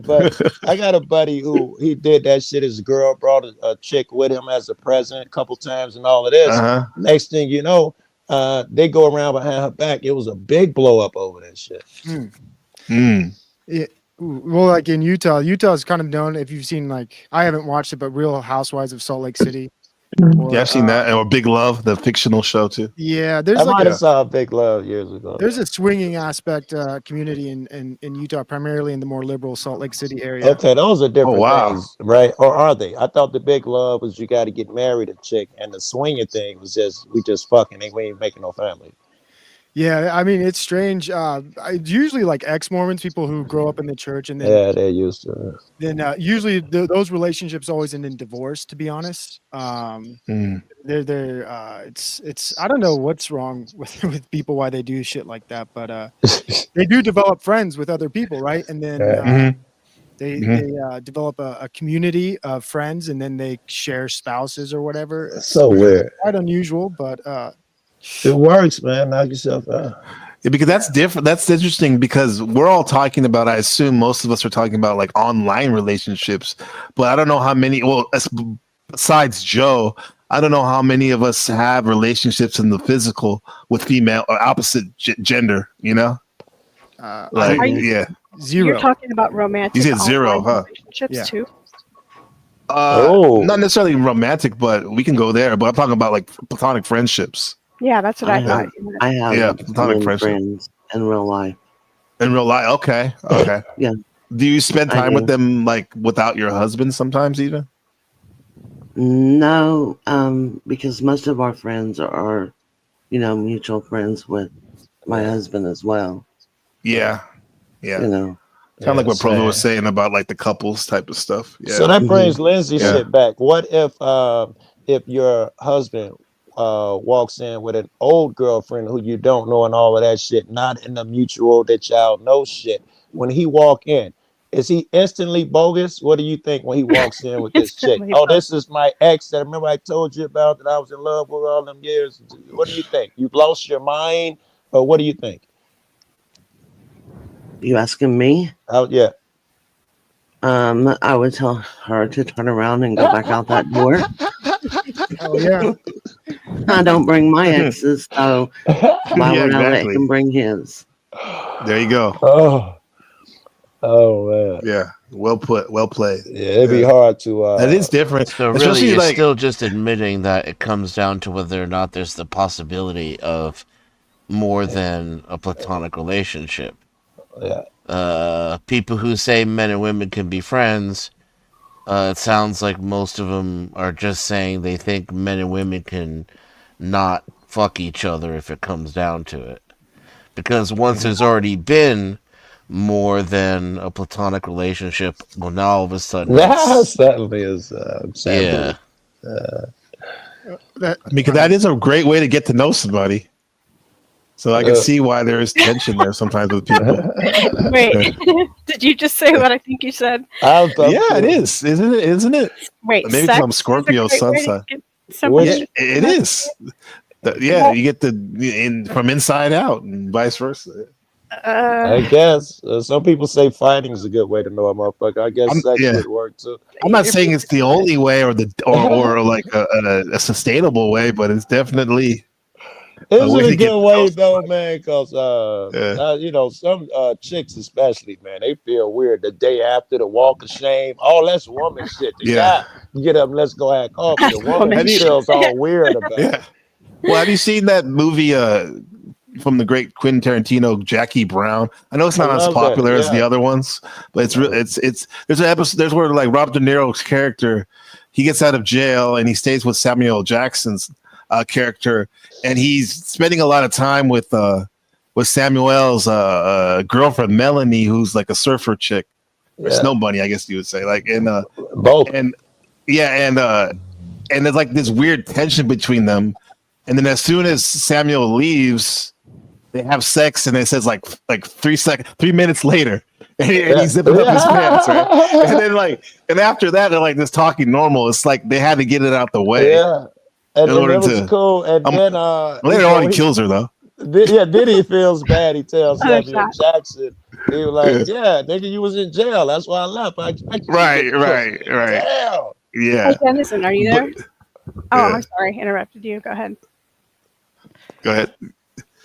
But I got a buddy who he did that shit. His girl brought a chick with him as a present a couple times and all of this. Next thing you know, they go around behind her back. It was a big blow up over that shit. Yeah. Well, like in Utah is kind of known, if you've seen, like, I haven't watched it, but Real Housewives of Salt Lake City. I've seen that, or Big Love, the fictional show too. Yeah, there's I might have saw Big Love years ago. There's a swinging aspect community in Utah, primarily in the more liberal Salt Lake City area. Okay, those are different things, right? Or are they? I thought the Big Love was you got to get married a chick, and the swinging thing was just we just fucking, we ain't making no family. Yeah, I mean, it's strange. Usually like ex-Mormons, people who grow up in the church, and then they're used to it. Then usually those relationships always end in divorce. To be honest, it's I don't know what's wrong with people, why they do shit like that, but they do develop friends with other people, right? And then they develop a community of friends, and then they share spouses or whatever. It's so weird, quite unusual, but it works, man. Knock yourself out. Yeah, because that's different. That's interesting because we're all talking about, I assume most of us are talking about like online relationships, but I don't know how many, well, besides Joe, I don't know how many of us have relationships in the physical with female or opposite gender, zero. You're talking about romantic. You said zero, huh? Relationships too. Not necessarily romantic, but we can go there. But I'm talking about like platonic friendships. Yeah, that's what I thought. I have platonic friends in real life. In real life, okay. Yeah. Do you spend time with them like without your husband sometimes even? No, because most of our friends are, mutual friends with my husband as well. Yeah. You know. Kind of like what Provo was saying about like the couples type of stuff. Yeah. So that brings Lindsay shit back. What if your husband walks in with an old girlfriend who you don't know and all of that shit, not in the mutual that y'all know shit? When he walk in, is he instantly bogus? What do you think when he walks in with this chick? Oh, this is my ex that remember I told you about that I was in love with all them years. What do you think? You've lost your mind, or what do you think? You asking me? Oh yeah. I would tell her to turn around and go back out that door. Oh yeah. I don't bring my exes, so why would I let him bring his? There you go. Oh man. Yeah. Well put. Well played. Yeah, it'd be hard to. That is different. So really, it's still just admitting that it comes down to whether or not there's the possibility of more than a platonic relationship. Yeah. People who say men and women can be friends, it sounds like most of them are just saying they think men and women can not fuck each other if it comes down to it. Because once there's already been more than a platonic relationship, well, now all of a sudden that certainly is yeah. Because that is a great way to get to know somebody. So I can see why there is tension there sometimes with people. Wait, did you just say what I think you said? Yeah, it is, isn't it? Isn't it? Wait, maybe because I'm Scorpio sun sign. Yeah, it is. Yeah, you get from inside out and vice versa. I guess some people say fighting is a good way to know a motherfucker. I guess sex would work too. I'm not saying it's the only way or like a sustainable way, but it's definitely It's in way a to get good way though, man, because you know, some chicks especially, man, they feel weird the day after the walk of shame. Oh, that's woman shit. The yeah. guy, you get up and let's go have coffee. The woman Have you? feels all weird about Yeah. it. Well, have you seen that movie from the great Quentin Tarantino, Jackie Brown? I know it's I not as love that. popular as the Yeah. other ones, but it's there's an episode there's where like Robert De Niro's character, he gets out of jail and he stays with Samuel L. Jackson's character, and he's spending a lot of time with Samuel's girlfriend Melanie, who's like a surfer chick or snow bunny, I guess you would say, like both and yeah and there's like this weird tension between them. And then as soon as Samuel leaves, they have sex, and it says like 3 minutes later, and he's zipping up his pants, right? And then and after that, they're like just talking normal. It's like they had to get it out the way. Yeah. And in order it was to. cool. And then Later on, he kills her though. Diddy feels bad. He tells Other Samuel shot. Jackson, he was like, yeah, nigga, you was in jail. That's why I left. I expect you to get Right. Damn. Yeah. Hey, Dennison, are you there? Oh, yeah. I'm sorry, interrupted you. Go ahead. Go ahead.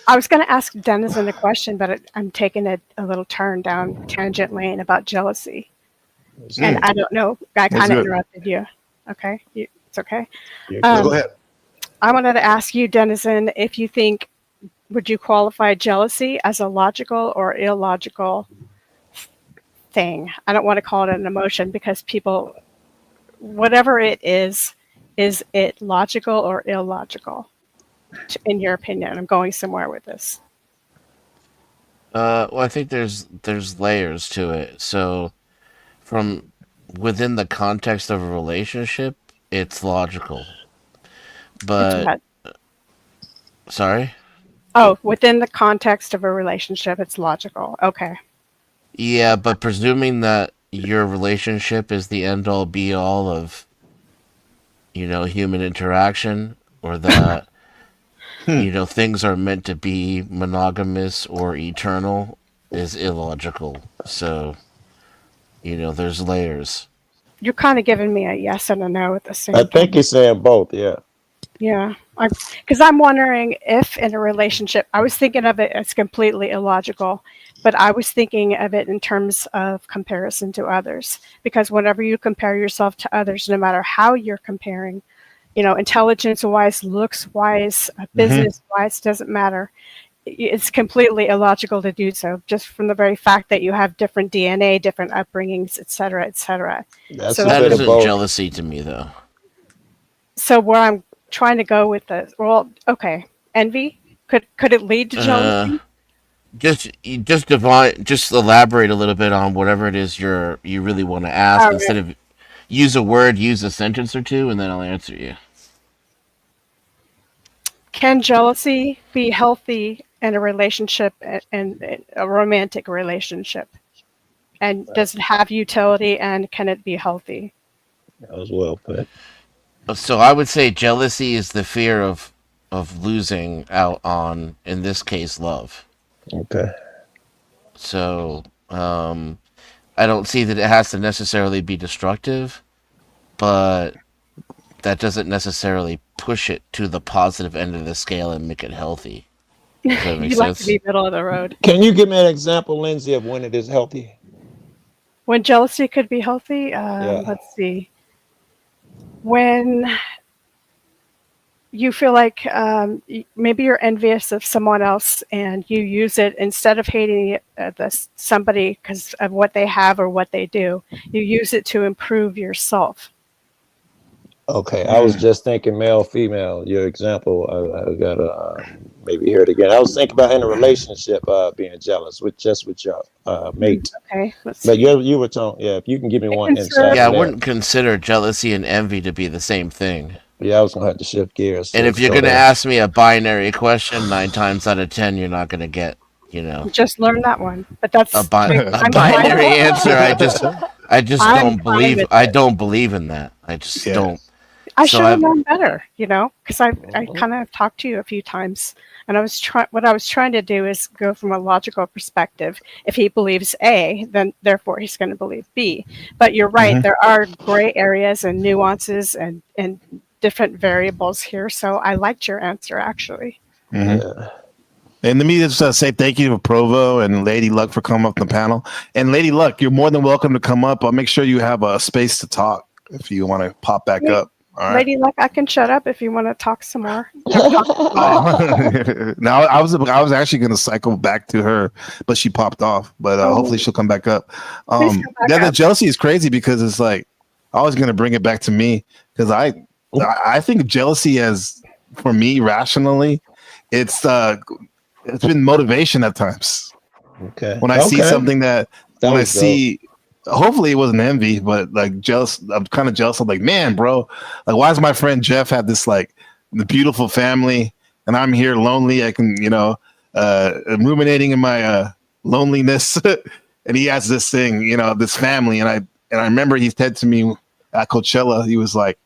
I was going to ask Dennison a question, but I'm taking a little turn down tangent lane about jealousy. And I don't know. I kind of interrupted you. Okay. It's okay. Go ahead. I wanted to ask you, Dennison, if you think, would you qualify jealousy as a logical or illogical thing? I don't want to call it an emotion because people, whatever it is it logical or illogical? In your opinion, I'm going somewhere with this. Well, I think there's layers to it. So, from within the context of a relationship, it's logical. But sorry. Oh, within the context of a relationship, it's logical. Okay. Yeah, but presuming that your relationship is the end all be all of, human interaction, or that things are meant to be monogamous or eternal, is illogical. So, there's layers. You're kind of giving me a yes and a no at the same time. I think he's saying both, yeah. Yeah, because I'm wondering if in a relationship, I was thinking of it as completely illogical, but I was thinking of it in terms of comparison to others. Because whenever you compare yourself to others, no matter how you're comparing, intelligence-wise, looks-wise, business-wise, doesn't matter. It's completely illogical to do so, just from the very fact that you have different DNA, different upbringings, et cetera, et cetera. That isn't jealousy to me, though. So where I'm trying to go with this, envy, could it lead to jealousy? Just elaborate a little bit on whatever it is you really want to ask. Instead of use a word, use a sentence or two, and then I'll answer you. Can jealousy be healthy in a relationship and a romantic relationship? And does it have utility, and can it be healthy? That was well put. So I would say jealousy is the fear of losing out on, in this case, love. Okay. So I don't see that it has to necessarily be destructive, but that doesn't necessarily push it to the positive end of the scale and make it healthy. Does that make You sense? like to be middle of the road. Can you give me an example, Lindsay, of when it is healthy? When jealousy could be healthy? Let's see. When you feel like maybe you're envious of someone else and you use it, instead of hating somebody because of what they have or what they do, you use it to improve yourself. Okay, I was just thinking male, female. Your example, I gotta maybe hear it again. I was thinking about in a relationship being jealous with your mate. Okay, let's but see. you were talking, yeah. If you can give me one insight. Yeah, I wouldn't consider jealousy and envy to be the same thing. Yeah, I was gonna have to shift gears. And if you're gonna ask me a binary question, 9 times out of 10, you're not gonna get, Just learn that one. But that's a binary answer. I just don't believe. I don't believe in that. I just don't. I should have known better, because I kind of talked to you a few times, and what I was trying to do is go from a logical perspective. If he believes A, then therefore he's going to believe B. But you're right, there are gray areas and nuances and different variables here. So I liked your answer, actually. Yeah. And let me just say thank you to Provo and Lady Luck for coming up the panel. And Lady Luck, you're more than welcome to come up. I'll make sure you have a space to talk if you want to pop back up. All right. Lady Luck, I can shut up if you want to talk some more. Now I was actually going to cycle back to her, but she popped off. But hopefully she'll come back up. The jealousy is crazy because it's like I was going to bring it back to me because I think jealousy for me rationally, it's been motivation at times. Okay. When I see something hopefully it wasn't envy, but like jealous. I'm kind of jealous. I'm like, man, bro, like why does my friend Jeff have this like the beautiful family and I'm here lonely? I can, I'm ruminating in my loneliness, and he has this thing, this family. And I remember he said to me at Coachella, he was like,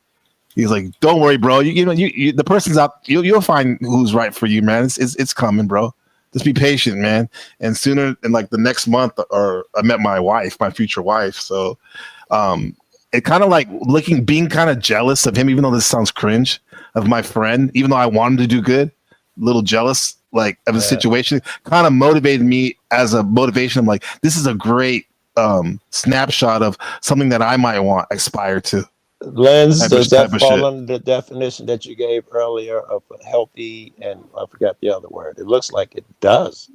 don't worry, bro. You the person's out. You'll find who's right for you, man. It's coming, bro. Just be patient, man. And sooner, in like the next month, or I met my wife, my future wife. So, it kind of like being kind of jealous of him, even though this sounds cringe, of my friend, even though I want him to do good, a little jealous, like of the situation, kind of motivated me as a motivation. I'm like, this is a great snapshot of something that I might aspire to. Lens, does that fall under the definition that you gave earlier of a healthy, and I forgot the other word. It looks like it does.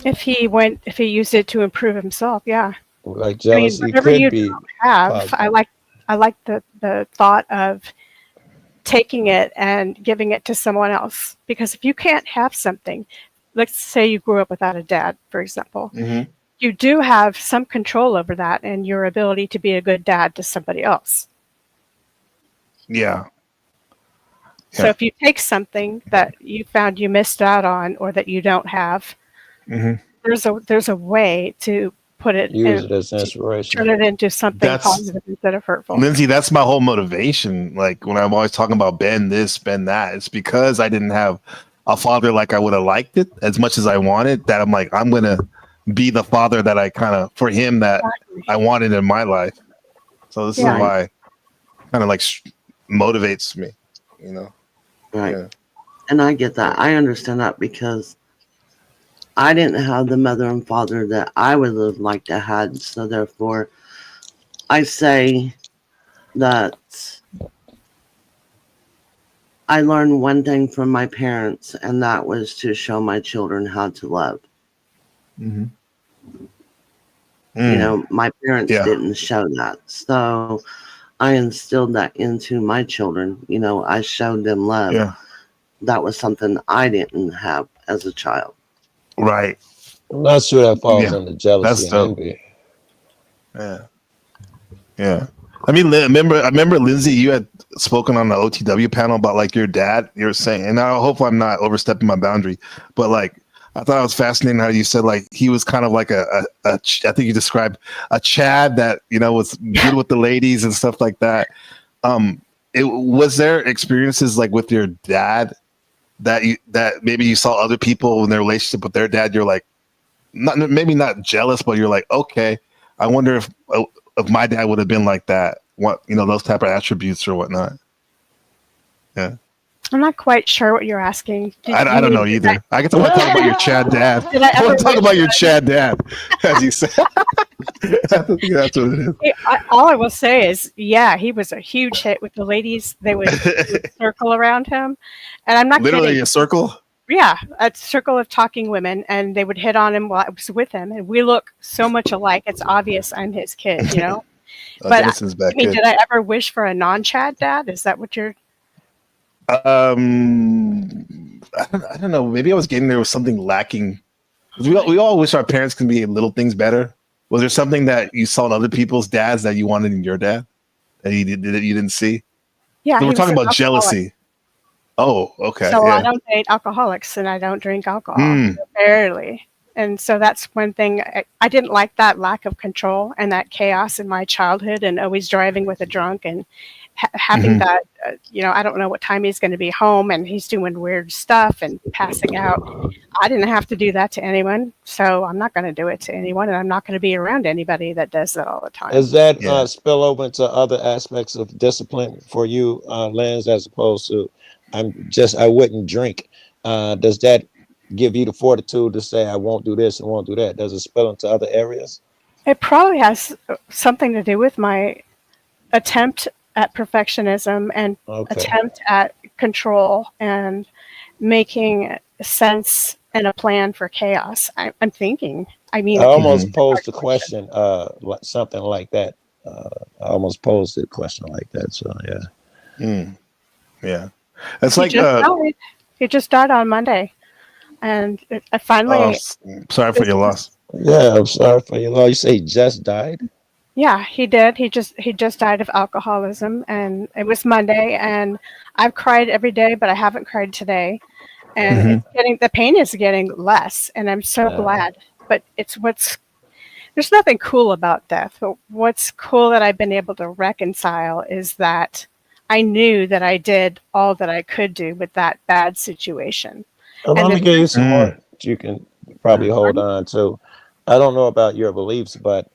If he used it to improve himself, yeah. Like jealousy whatever could you be don't have, positive. I like the thought of taking it and giving it to someone else. Because if you can't have something, let's say you grew up without a dad, for example. Mm-hmm. You do have some control over that and your ability to be a good dad to somebody else. Yeah. So if you take something that you found you missed out on or that you don't have, there's a way to put it Use it as inspiration. Turn it into something positive instead of hurtful. Lindsay, that's my whole motivation. Like when I'm always talking about Ben this, Ben that, it's because I didn't have a father like I would have liked it as much as I wanted, that I'm like, I'm going to be the father that I kind of, for him, that I wanted in my life. So this is why it kind of like motivates me, Right. Yeah. And I get that. I understand that because I didn't have the mother and father that I would have liked to have. So therefore, I say that I learned one thing from my parents, and that was to show my children how to love. Mm-hmm. My parents didn't show that. So I instilled that into my children. I showed them love. Yeah. That was something I didn't have as a child. Right. I'm not sure that falls under jealousy and envy. Yeah. Yeah. I mean, I remember Lindsay, you had spoken on the OTW panel about like your dad. You were saying, and I hope I'm not overstepping my boundary, but like I thought it was fascinating how you said like he was kind of like I think you described a Chad that was good with the ladies and stuff like that. Was there experiences like with your dad that maybe you saw other people in their relationship with their dad? You're like, maybe not jealous, but you're like, okay, I wonder if my dad would have been like that. What those type of attributes or whatnot. Yeah. I'm not quite sure what you're asking. I don't know either. I get to want to talk about your Chad dad. I want to talk about your Chad dad, as you said. I think that's what it is. All I will say is, he was a huge hit with the ladies. They would circle around him, and I'm not literally kidding. A circle. Yeah, a circle of talking women, and they would hit on him while I was with him, and we look so much alike. It's obvious I'm his kid, But did I ever wish for a non-Chad dad? Is that what you're? I don't know. Maybe I was getting there with something lacking. We all wish our parents can be little things better. Was there something that you saw in other people's dads that you wanted in your dad that you didn't see? Yeah, we're talking about jealousy. Oh, okay. So I don't date alcoholics and I don't drink alcohol, barely. And so that's one thing. I didn't like that lack of control and that chaos in my childhood, and always driving with a drunk and having that, I don't know what time he's going to be home, and he's doing weird stuff and passing out. I didn't have to do that to anyone, so I'm not going to do it to anyone, and I'm not going to be around anybody that does that all the time. Does that spill over into other aspects of discipline for you, Lance, as opposed to I wouldn't drink? does that give you the fortitude to say, I won't do this and won't do that? Does it spill into other areas? It probably has something to do with my attempt at perfectionism and attempt at control and making sense and a plan for chaos. I'm thinking. I mean, I almost posed a question, something like that. I almost posed a question like that. So yeah. Yeah. It's he like just died. He just died on Monday, and I finally. Sorry for your loss. Yeah, I'm sorry for your loss. You say he just died? Yeah, he did. He just died of alcoholism, and it was Monday. And I've cried every day, but I haven't cried today. And the pain is getting less, and I'm so glad. But there's nothing cool about death. But what's cool that I've been able to reconcile is that I knew that I did all that I could do with that bad situation. Let me give you some more you can probably hold on to. I don't know about your beliefs, but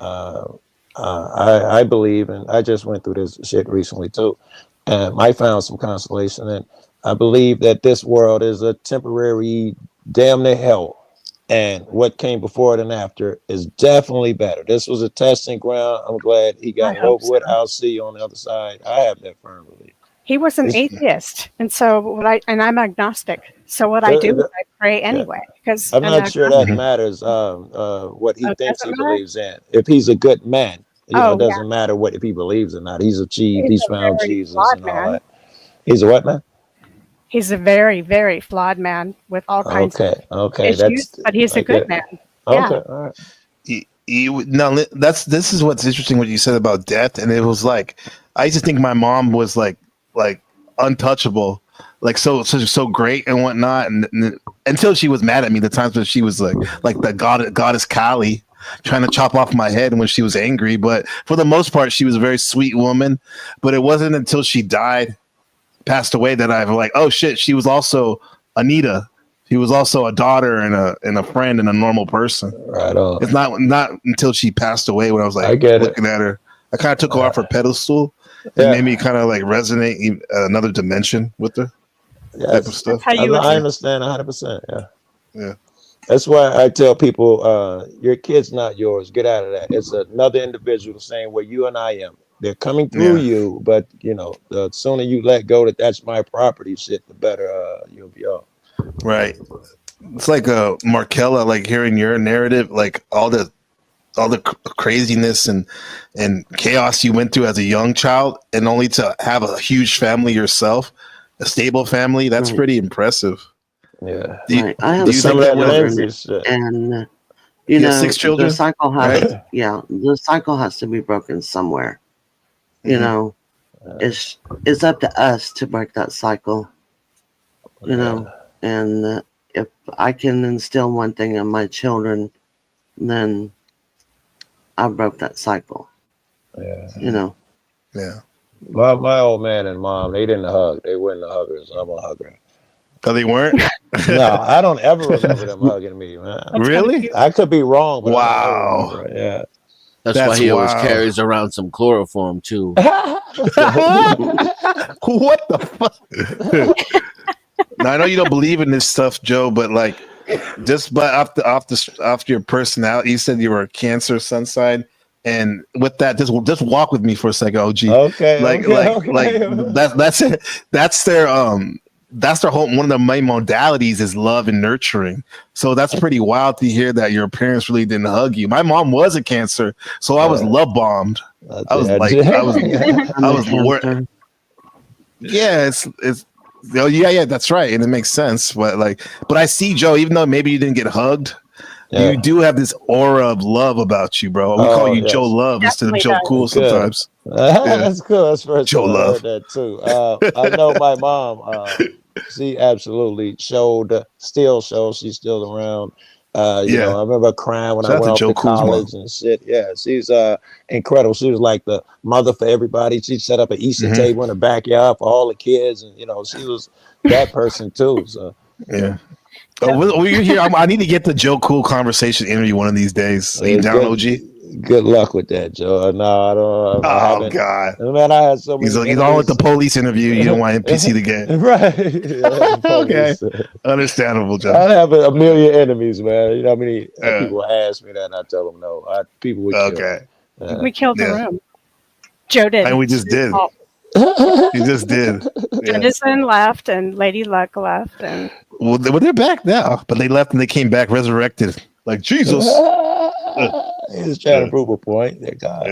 I believe, and I just went through this shit recently too, and I found some consolation. And I believe that this world is a temporary damn near hell. And what came before it and after is definitely better. This was a testing ground. I'm glad he got it over with. I'll see you on the other side. I have that firm belief. He was an atheist, and so I'm agnostic. So what I do is I pray anyway. Because I'm not sure that matters. What he thinks he believes in. If he's a good man, it doesn't matter if he believes or not. He's achieved. He's found Jesus and all that. He's a what man? He's a very, very flawed man with all kinds of issues, but he's a good man. Okay, all right. This is what's interesting what you said about death, and it was like I used to think my mom was like untouchable, like so great and whatnot, and until she was mad at me, the times when she was like the goddess Kali trying to chop off my head when she was angry. But for the most part, she was a very sweet woman. But it wasn't until she passed away that I've like, oh shit, she was also Anita. She was also a daughter and a friend and a normal person. Right on. It's not until she passed away when I was like looking at her. I kind of took her off her pedestal. It made me kind of like resonate another dimension with her. Type of stuff. I understand 100%. Yeah. Yeah. That's why I tell people, your kid's not yours. Get out of that. It's another individual the same way you and I am. They're coming through you, but the sooner you let go that's my property shit, the better you'll be off. Right. It's like Markella, like hearing your narrative, like all the craziness and chaos you went through as a young child, and only to have a huge family yourself, a stable family. That's pretty impressive. Yeah. I have 6 children, and you know, 6 children. The cycle has, the cycle has to be broken somewhere. You know, it's up to us to break that cycle. You know, and if I can instill one thing in my children, then I broke that cycle. Yeah. You know. Yeah. My old man and mom, they didn't hug. They weren't huggers. I'm a hugger. Oh, they weren't? No, I don't ever remember them hugging me, man. Really? I could be wrong, but wow. Yeah. That's why he always carries around some chloroform too. What the fuck? Now I know you don't believe in this stuff, Joe, but like just off your personality, you said you were a Cancer sun sign, and with that, just walk with me for a second, OG. Okay. Like that's it. That's their whole one of the main modalities is love and nurturing. So that's pretty wild to hear that your parents really didn't hug you. My mom was a Cancer, so I was love bombed. I was worried. Yeah, it's oh yeah, that's right, and it makes sense. But I see Joe, even though maybe you didn't get hugged, you do have this aura of love about you, bro. We call you Joe Love instead of Joe Cool sometimes. That's cool. That's first Joe time I Love. heard that too. I know my mom. She absolutely still shows. She's still around. You know, I remember crying when I went off to college and shit. Yeah, she's incredible. She was like the mother for everybody. She set up an Easter table in the backyard for all the kids, and she was that person too. So yeah. Oh, you're here. I need to get the Joe Cool conversation interview one of these days. Are you down, OG? Good luck with that, Joe. No, I don't. I Oh haven't. God. Man, I had so many. He's on with the police interview. You don't want NPC to get right. Yeah, okay. police. Understandable, Joe. I have a million enemies, man. You know how many people ask me that, and I tell them no. People would kill. Okay. We killed the room. Joe did. And we just did. Oh. You just did. Yeah. Edison left and Lady Luck left, and Well, they're back now, but they left and they came back resurrected, like Jesus. He's trying to prove a point. They're gods.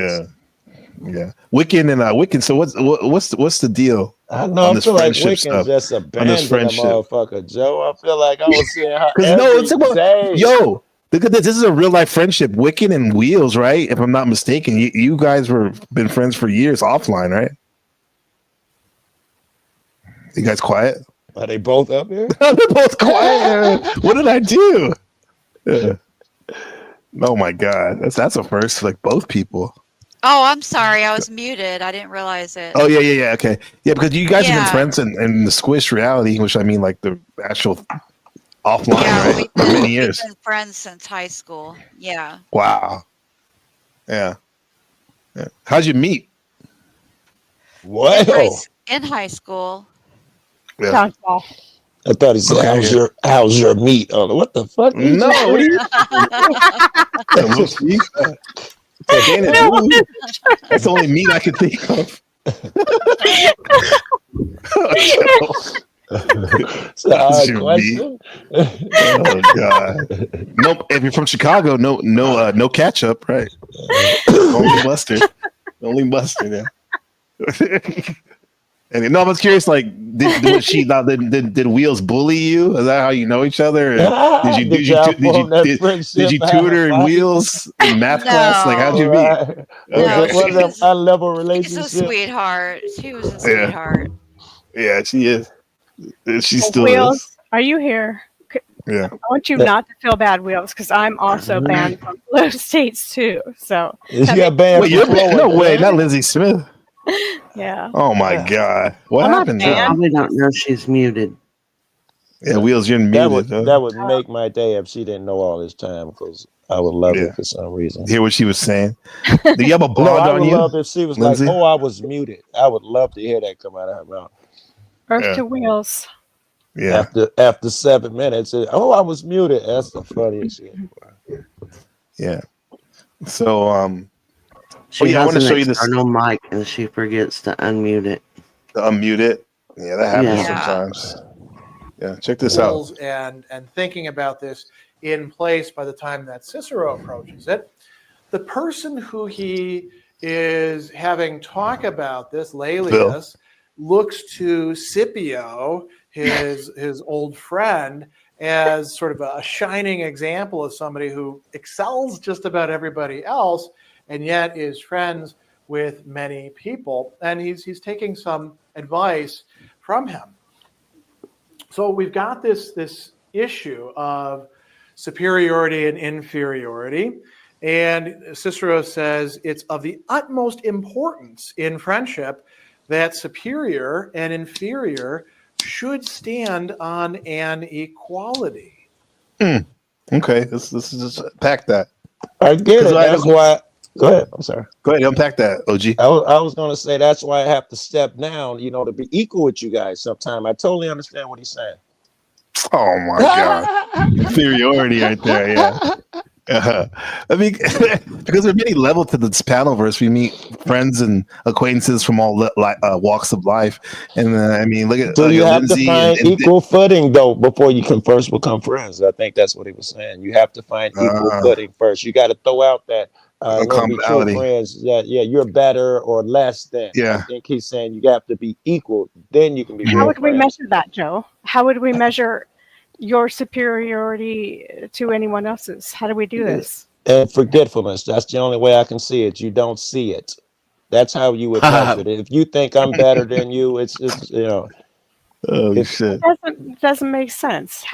Yeah. Wiccan and Wiccan. So what's the deal? I know. I feel like Wiccan's just abandoned a motherfucker, Joe. I feel like I was seeing her every day. Yo, look at this. This is a real life friendship. Wiccan and Wheels, right? If I'm not mistaken, you guys been friends for years offline, right? You guys quiet? Are they both up here? They're both quiet. What did I do? Yeah. Oh my God, that's a first. Like both people. Oh, I'm sorry. I was muted. I didn't realize it. Oh yeah. Okay, yeah, because you guys have been friends in the squish reality, which I mean, like the actual offline, right? For many years. We've been friends since high school. Yeah. Wow. Yeah. How'd you meet? What? In high school. Yeah. Dodgeball. I thought he said, "How's your meat?" Oh, what the fuck? No, what are you? That's the only meat I could think of. That's your meat. Oh God. Nope. If you're from Chicago, no ketchup, right? Only mustard. Only mustard. Yeah. And no, I was curious. Like, did Wheels bully you? Is that how you know each other? Did you tutor Wheels in math class? Like, how'd you meet? One of them unlevel relationships. She's a sweetheart. She was a sweetheart. Yeah, she is. She still Wheels, is. are you here? Yeah. I want you not to feel bad, Wheels, because I'm also banned from blue states too. So yeah, banned. Wait, no way, not Lindsay Smith. Yeah. Oh my God! What happened? I probably don't know she's muted. Yeah, Wheels, you're muted. That would make my day if she didn't know all this time, because I would love it for some reason. Hear what she was saying? Do you have a blonde I on would you? love if she was Lindsay? like, "Oh, I was muted." I would love to hear that come out of her mouth. Earth to Wheels. Yeah. After 7 minutes, "Oh, I was muted." That's the funniest shit. Yeah. So She I has want to an show you this. external mic and she forgets to unmute it. To unmute it. Yeah, that happens Yeah. sometimes. Yeah, check this out. And thinking about this in place by the time that Cicero approaches it, the person who he is having talk about this, Laelius, looks to Scipio, his old friend, as sort of a shining example of somebody who excels just about everybody else, and yet is friends with many people. And he's taking some advice from him. So we've got this issue of superiority and inferiority. And Cicero says it's of the utmost importance in friendship that superior and inferior should stand on an equality. Okay, this is just pack that. I get it. That's why. Go ahead. I'm sorry. Go ahead. Unpack that, OG. I was going to say that's why I have to step down, to be equal with you guys sometime. I totally understand what he's saying. Oh my God. Inferiority right there. Yeah. I mean, because there's many levels to this panelverse. We meet friends and acquaintances from all walks of life, and I mean, look at. So you have Lindsay to find equal footing though before you can first become friends. I think that's what he was saying. You have to find equal footing first. You got to throw out that be true friends that you're better or less than. Yeah. I think he's saying you have to be equal. Then you can be. How would we friends. measure that, Joe? How would we measure your superiority to anyone else's? How do we do this? And forgetfulness. That's the only way I can see it. You don't see it. That's how you would measure it. If you think I'm better than you, it's Oh shit! It doesn't make sense.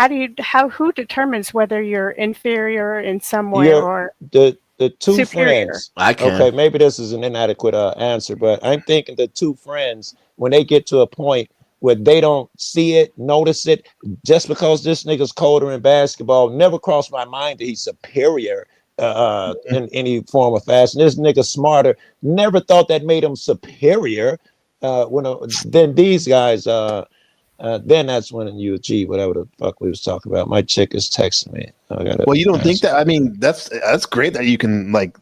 Who determines whether you're inferior in some way or the two superior? friends? I can. Okay, maybe this is an inadequate answer, but I'm thinking the two friends, when they get to a point where they don't see it, notice it, just because this nigga's colder in basketball, never crossed my mind that he's superior. in any form or fashion. This nigga smarter. Never thought that made him superior. Then these guys, then that's when you achieve whatever the fuck we was talking about. My chick is texting me. Well, you don't think that? I mean, that's great that you can like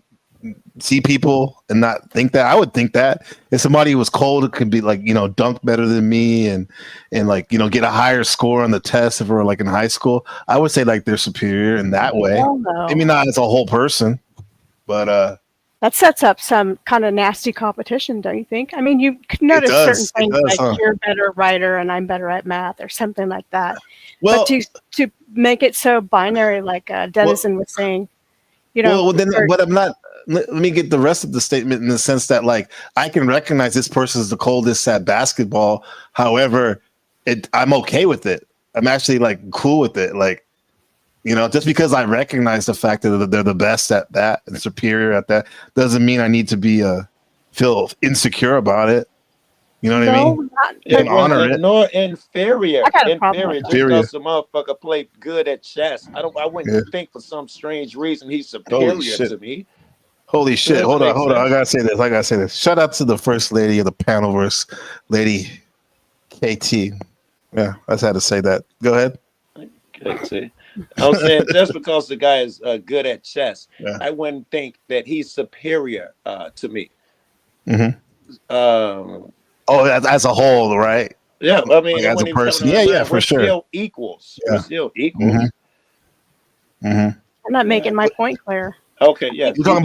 see people and not think that. I would think that if somebody was cold, it could be like, you know, dunk better than me and like, you know, get a higher score on the test if we're like in high school. I would say like they're superior in that way. Hell no. Maybe not as a whole person, but that sets up some kind of nasty competition, don't you think? I mean, you could notice certain things like you're a better writer and I'm better at math or something like that. Well, but to make it so binary, like Dennison was saying, you know. Well, then, but I'm not. Let me get the rest of the statement in the sense that, like, I can recognize this person is the coldest at basketball. However, I'm okay with it. I'm actually like cool with it. Like, you know, just because I recognize the fact that they're the best at that and superior at that doesn't mean I need to be feel insecure about it. You know what I mean? And honor it. Nor inferior. I got a problem Inferior. with Just that. because the motherfucker played good at chess. I wouldn't think for some strange reason he's superior to me. Holy shit. Doesn't Hold on. make I sense. gotta say this. Shout out to the first lady of the Panelverse, Lady KT. Yeah, I just had to say that. Go ahead. KT. I'm saying just because the guy is good at chess, I wouldn't think that he's superior to me. As a whole, right? Yeah, I mean, like as a person. Yeah, for sure. We're still equals. Yeah. We're still equals. I'm not making my point clear. Okay, yes. You're talking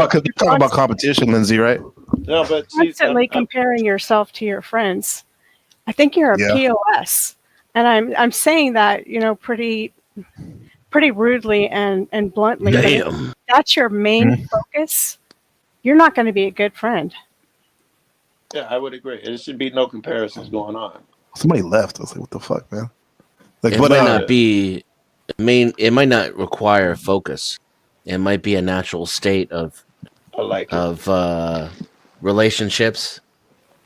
about competition, Lindsay, right? No, but Constantly comparing yourself to your friends. I think you're a POS, and I'm saying that, you know, pretty rudely and bluntly. But if that's your main focus, you're not going to be a good friend. Yeah, I would agree. There should be no comparisons going on. Somebody left. I was like, what the fuck, man? Like, It might not be it might not require focus. It might be a natural state of relationships.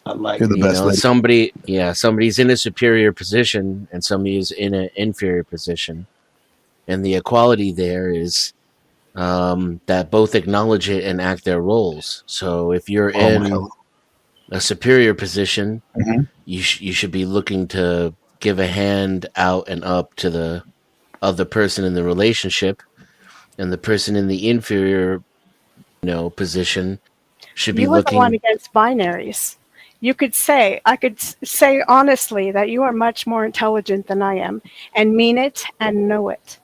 I like You're the you best know, lady. somebody's in a superior position and somebody's in an inferior position, and the equality there is that both acknowledge it and act their roles. So if you're in a superior position, you should be looking to give a hand out and up to the other person in the relationship, and the person in the inferior, position should be You were the one looking. against binaries. I could say honestly that you are much more intelligent than I am, and mean it and know it.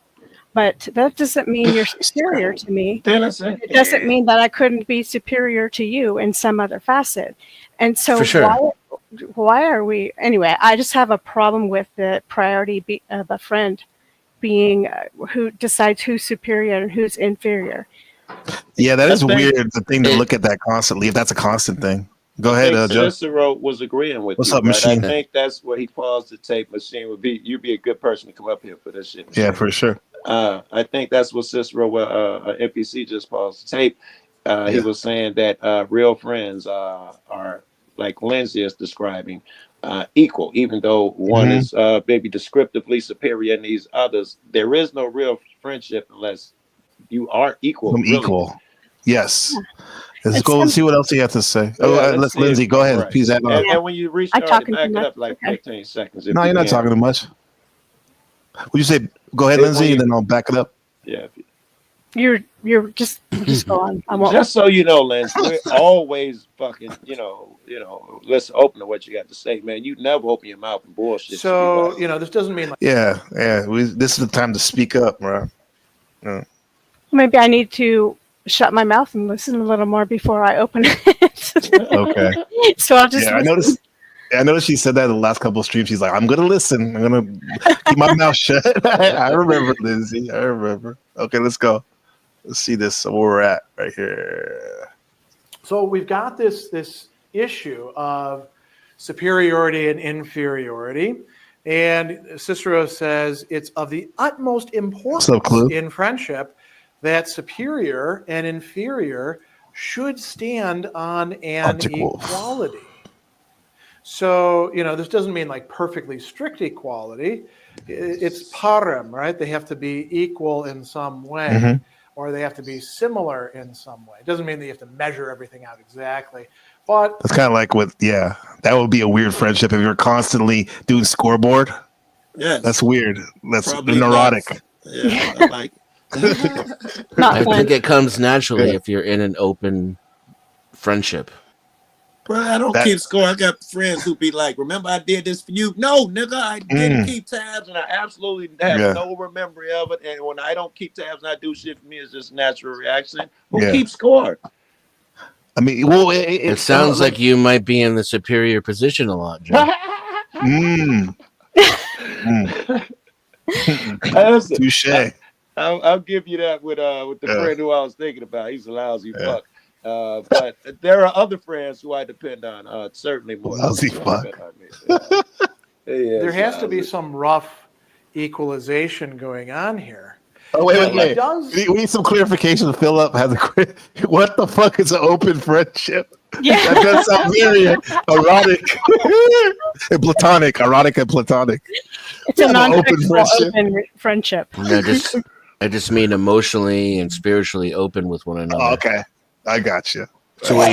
But that doesn't mean you're superior to me. It doesn't mean that I couldn't be superior to you in some other facet. And so For sure. why are we anyway? I just have a problem with the priority of a friend being who decides who's superior and who's inferior. Yeah, that is weird. The thing to look at that constantly. If that's a constant thing. Go ahead, Joe. Cicero was agreeing with What's you. up, right? Machine? I think that's where he paused the tape. Machine would be. You'd be a good person to come up here for this shit. Yeah, for sure. I think that's what Cicero, NPC just paused the tape. He was saying that real friends are like Lindsay is describing equal, even though one is maybe descriptively superior than these others. There is no real friendship unless you are equal. I'm really. equal. Yes. Let's go and see what else he has to say. Let's Lindsay, go ahead. Please add on. And when you restart it, back it up like 15 seconds. No, you're not talking too much. Would you say, go ahead, Lindsay, and then I'll back it up? Yeah. You're just go on. I won't. Just so you know, Lance, we're always fucking, let's open to what you got to say, man. You never open your mouth and bullshit. So, this doesn't mean like Yeah. This is the time to speak up, bro. Yeah. Maybe I need to shut my mouth and listen a little more before I open it. Okay. So I'll just. Yeah, I noticed she said that in the last couple of streams. She's like, I'm gonna listen. I'm gonna keep my mouth shut. I remember, Lindsay. I remember. Okay, let's go. Let's see this where we're at right here. So we've got this issue of superiority and inferiority. And Cicero says it's of the utmost importance in friendship that superior and inferior should stand on an equality. So, this doesn't mean like perfectly strict equality. It's param, right? They have to be equal in some way. or they have to be similar in some way. It doesn't mean that you have to measure everything out exactly, but That's kind of like that would be a weird friendship if you're constantly doing scoreboard. Yes. That's weird. That's Probably neurotic. Yeah, like I think it comes naturally if you're in an open friendship. bro, I don't keep score. I got friends who be like, "Remember, I did this for you." No, nigga, I didn't keep tabs, and I absolutely have no memory of it. And when I don't keep tabs and I do shit for me, it's just natural reaction. Who keeps score? I mean, well, it sounds like you might be in the superior position a lot, Joe. Touche. I'll give you that with the friend who I was thinking about. He's a lousy fuck. But there are other friends who I depend on. Certainly more. Lousy fuck. There has to be some rough equalization going on here. Oh, wait. We need some clarification. Philip has what the fuck is an open friendship? Yeah. That does sound very erotic and platonic. Erotic and platonic. It's a non-fictional open friendship. No, I just mean emotionally and spiritually open with one another. Oh, okay, I got you. So where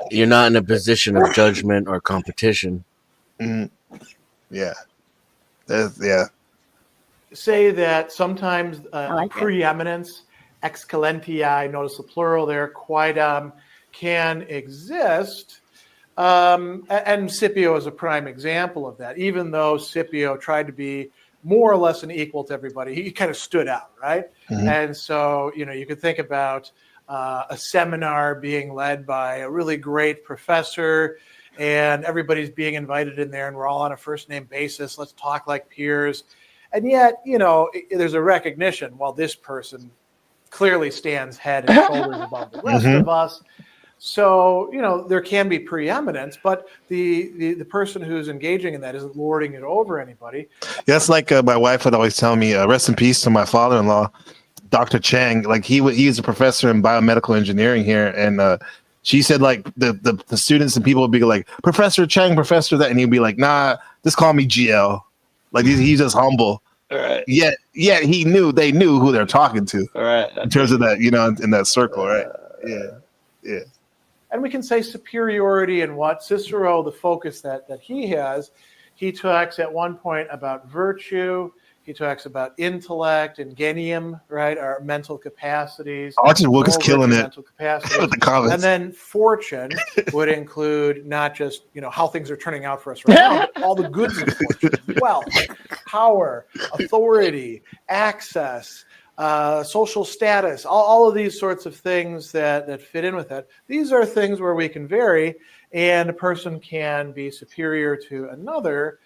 you're not in a position of judgment or competition. Mm-hmm. Yeah. Yeah. Say that sometimes preeminence, excellentia, notice the plural there, quidam, can exist. And Scipio is a prime example of that. Even though Scipio tried to be more or less an equal to everybody, he kind of stood out, right? Mm-hmm. And so, you could think about a seminar being led by a really great professor, and everybody's being invited in there, and we're all on a first name basis. Let's talk like peers. And yet, there's a recognition, well, this person clearly stands head and shoulders above the rest of us. So, there can be preeminence, but the person who's engaging in that isn't lording it over anybody. That's like my wife would always tell me, rest in peace to my father-in-law, Dr. Chang. Like he's a professor in biomedical engineering here. And she said like the students and people would be like, Professor Chang, Professor that. And he'd be like, nah, just call me GL. Like he's just humble. All right. Yet they knew who they're talking to. All right. In terms of that, in that circle, right? Yeah. And we can say superiority in what Cicero, the focus that he has, he talks at one point about virtue. He talks about intellect and genium, right? Our mental capacities. Archie Wook is killing it with the comments. And then fortune would include not just, how things are turning out for us right now, but all the goods of fortune, wealth, power, authority, access, social status, all of these sorts of things that fit in with that. These are things where we can vary, and a person can be superior to another.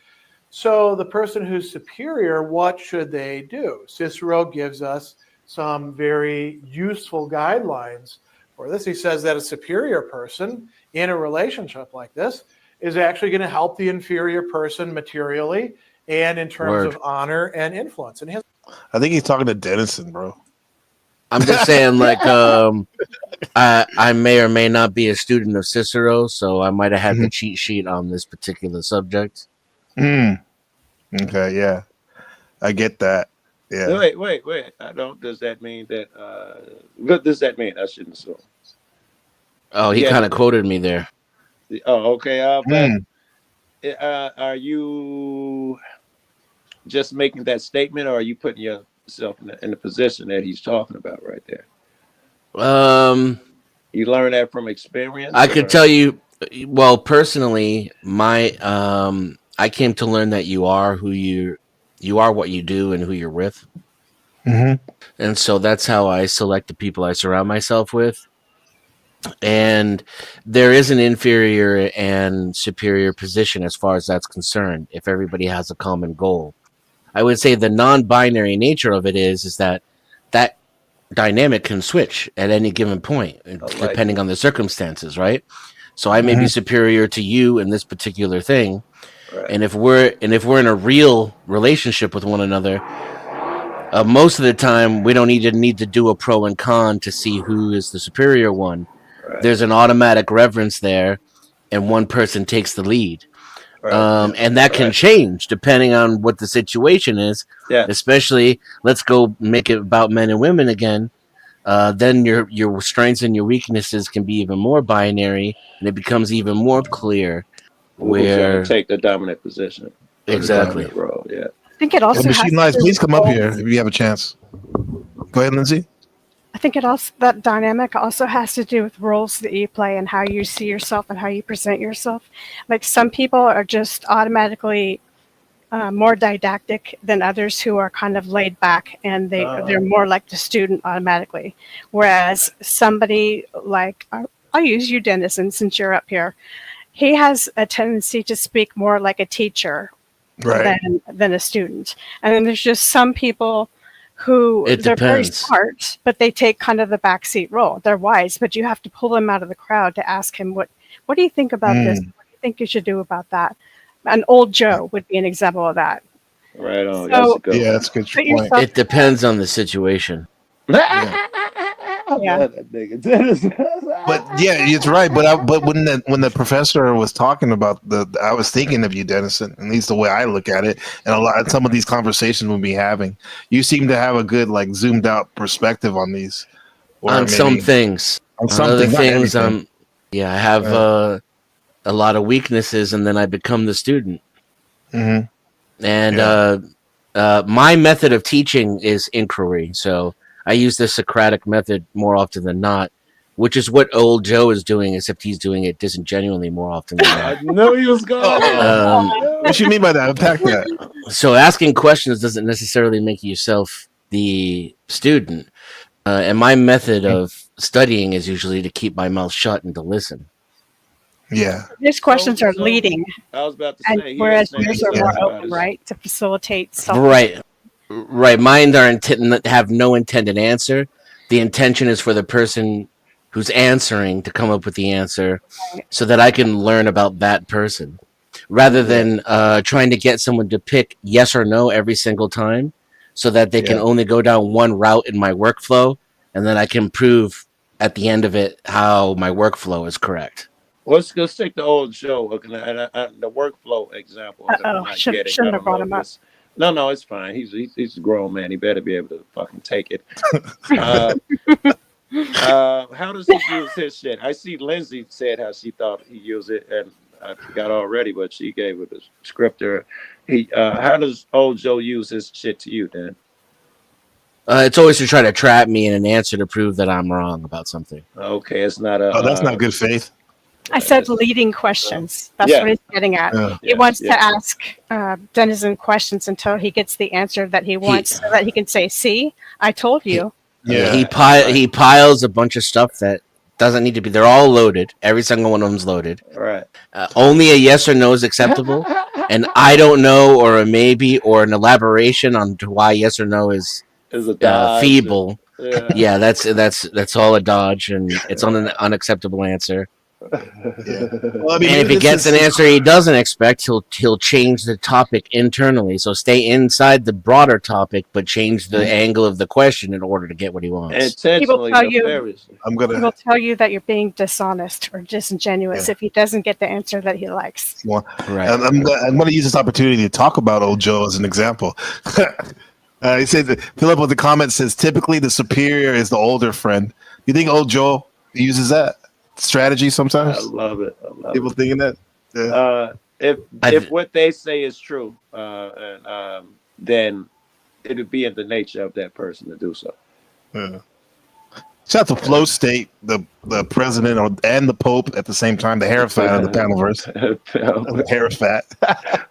So the person who's superior, what should they do? Cicero gives us some very useful guidelines for this. He says that a superior person in a relationship like this is actually going to help the inferior person materially and in terms of honor and influence. And I think he's talking to Dennison, bro. I'm just saying, like, I may or may not be a student of Cicero, so I might have had the cheat sheet on this particular subject. Okay, yeah, I get that. Yeah. Wait. Does that mean that? What does that mean? I shouldn't assume. Oh, he kind of quoted me there. Oh, okay. Are you just making that statement, or are you putting yourself in the position that he's talking about right there? You learned that from experience? I could tell you, well, personally, I came to learn that you are who you are, what you do, and who you're with. And so that's how I select the people I surround myself with. And there is an inferior and superior position as far as that's concerned, if everybody has a common goal. I would say the non-binary nature of it is that dynamic can switch at any given point, depending on the circumstances, right? So I may be superior to you in this particular thing. Right. And if we're in a real relationship with one another, most of the time we don't need to do a pro and con to see who is the superior one. Right. There's an automatic reverence there, and one person takes the lead. Right. And that can change depending on what the situation is. Yeah. Especially, let's go make it about men and women again. then your strengths and your weaknesses can be even more binary, and it becomes even more clear Who's going where to take the dominant position? exactly. The dominant role, yeah. I think it also has Machine to Lives, do please with come up roles. here if you have a chance. Go ahead, Lindsay. I think it also, that dynamic also has to do with roles that you play and how you see yourself and how you present yourself. Like some people are just automatically more didactic than others who are kind of laid back, and they're more like the student automatically. Whereas somebody like, I'll use you, Dennison, since you're up here. He has a tendency to speak more like a teacher than a student. And then there's just some people who It they're very depends. smart, but they take kind of the backseat role. They're wise, but you have to pull them out of the crowd to ask him, what do you think about this? What do you think you should do about that? An old Joe would be an example of that. Right on. So, that's a good put point. yourself- It depends on the situation. Yeah. But yeah, it's right. But when the professor was talking about I was thinking of you, Dennison. At least the way I look at it, and some of these conversations we'll be having, you seem to have a good like zoomed out perspective on these. On some things. On other not things, everything. I have a lot of weaknesses, and then I become the student. Mm-hmm. And my method of teaching is inquiry. So I use the Socratic method more often than not, which is what old Joe is doing, except he's doing it disingenuously more often than not. I know he was going. What you mean by that? Unpack that. So asking questions doesn't necessarily make yourself the student. And my method of studying is usually to keep my mouth shut and to listen. Yeah. His questions are leading, I was about to and say. whereas yours are more open, right, to facilitate self. Right. Mine have no intended answer. The intention is for the person who's answering to come up with the answer, so that I can learn about that person, rather than trying to get someone to pick yes or no every single time, so that they can only go down one route in my workflow, and then I can prove at the end of it how my workflow is correct. Let's take the old Joe the workflow example. Shouldn't have brought him up. No, it's fine. He's a grown man. He better be able to fucking take it. How does he use his shit? I see Lindsay said how she thought he used it, and I forgot already, but she gave it a scripter. How does old Joe use his shit to you, Dan? It's always to try to trap me in an answer to prove that I'm wrong about something. Okay, it's not a. Oh, that's not good faith. I said leading questions. That's what he's getting at. He wants to ask Dennison questions until he gets the answer that he wants, so that he can say, "See, I told you." He piles a bunch of stuff that doesn't need to be. They're all loaded. Every single one of them's loaded. Right. Only a yes or no is acceptable, and I don't know, or a maybe, or an elaboration on why yes or no is feeble. Yeah, that's all a dodge, and it's on an unacceptable answer. Well, I And mean, if he gets an answer he doesn't expect, he'll change the topic internally. So stay inside the broader topic, but change the angle of the question in order to get what he wants. He will tell you. He will tell you that you're being dishonest or disingenuous if he doesn't get the answer that he likes. Well, right. I'm going to use this opportunity to talk about old Joe as an example. He says, Philip with the comment says, typically the superior is the older friend. You think old Joe uses that strategy sometimes? I love it. People thinking that. Yeah. If what they say is true, then it would be in the nature of that person to do so. Yeah. Shout out to Flow State, the president and the Pope at the same time. The Hierophant of the Panelverse. The Hierophant.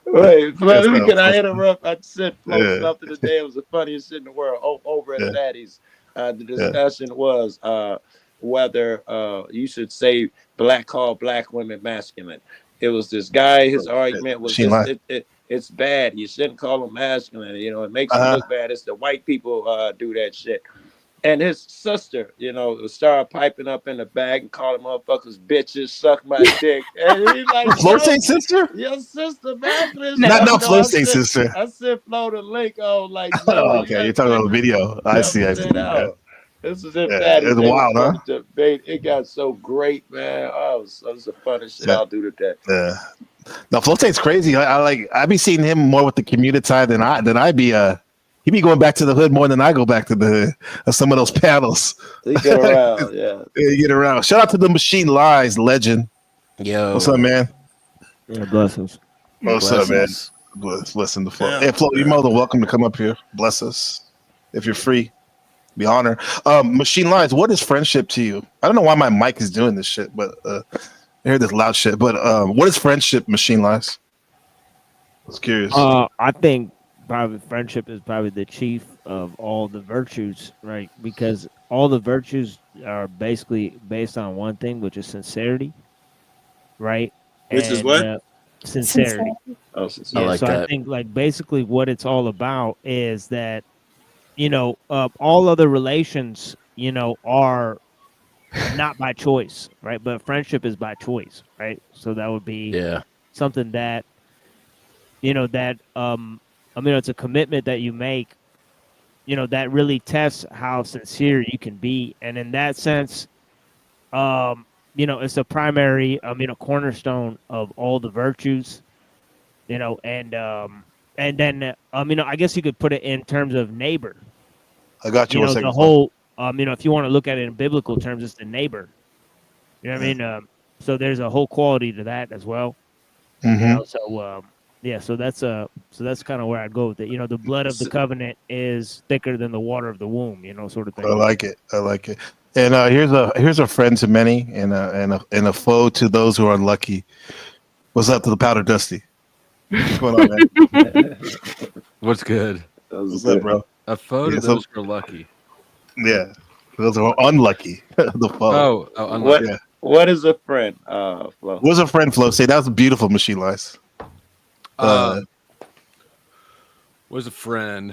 Wait, can I interrupt? I said Flow something today. It was the funniest shit in the world. Over at Daddy's, the discussion was whether Mm-hmm. you should say call black women masculine. It was this guy. His argument was it's bad. You shouldn't call them masculine. You know, it makes them look bad. It's the white people do that shit. And his sister, started piping up in the bag and calling motherfuckers bitches, suck my dick. And he's like, Flow State sister? Your sister masculine. Not Flow State sister. I sent Flo the link on like. Oh, okay, you're talking about the video. I see. This is it. It's wild, huh? Debate. It got so great, man. Oh, it was the funnest shit I'll do today. Yeah. No, Flow State's crazy. I be seeing him more with the community than I be He be going back to the hood more than I go back to the hood of some of those panels. He get around, yeah. Yeah, get around. Shout out to the Machine Lies legend. Yo, what's up, man? Yeah, blessings. What's up, man? Listen to Flo. Hey, Flo, you're more than welcome to come up here. Bless us if you're free. Be honored. Machine Lies, what is friendship to you? I don't know why my mic is doing this shit, but I hear this loud shit. But what is friendship, Machine Lies? I was curious. I think probably friendship is probably the chief of all the virtues, right? Because all the virtues are basically based on one thing, which is sincerity, right? Which is what? Sincerity. Oh, sincerity. Yeah, I like so that. I think like basically what it's all about is that, all other relations, are not by choice, right? But friendship is by choice, right? So that would be something that, it's a commitment that you make, that really tests how sincere you can be. And in that sense, it's a primary, cornerstone of all the virtues, and then, I guess you could put it in terms of neighbor. I got you. The whole, if you want to look at it in biblical terms, it's the neighbor. You know what I mean? So there's a whole quality to that as well. Mm-hmm. So that's kind of where I'd go with it. The blood of the covenant is thicker than the water of the womb, sort of thing. I like it. And here's a friend to many and a foe to those who are unlucky. What's up to the Powder Dusty? What's going on, man? What's good? What's up, bro? A foe to those who are lucky. Yeah, those who are unlucky. The foe. Oh, unlucky. What is a friend, Flo? What's a friend, Flo? Say that was beautiful, Machine Lies. What's a friend?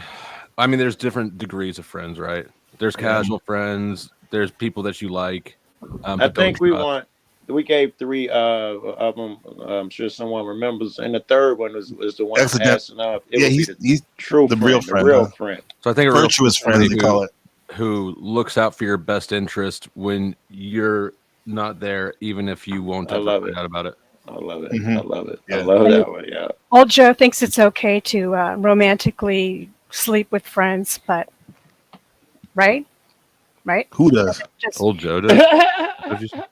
I mean, there's different degrees of friends, right? There's casual friends. There's people that you like. I think we gave 3 of them. I'm sure someone remembers, and the third one was the one I'm passing up. He's true, the friend, real friend. the real friend. So I think virtuous friend, they call it, who looks out for your best interest when you're not there, even if you won't ever find out about it. I love it. Mm-hmm. I love it. I love that one. Yeah. Old Joe thinks it's okay to romantically sleep with friends, but right? Who does? Old Joe does.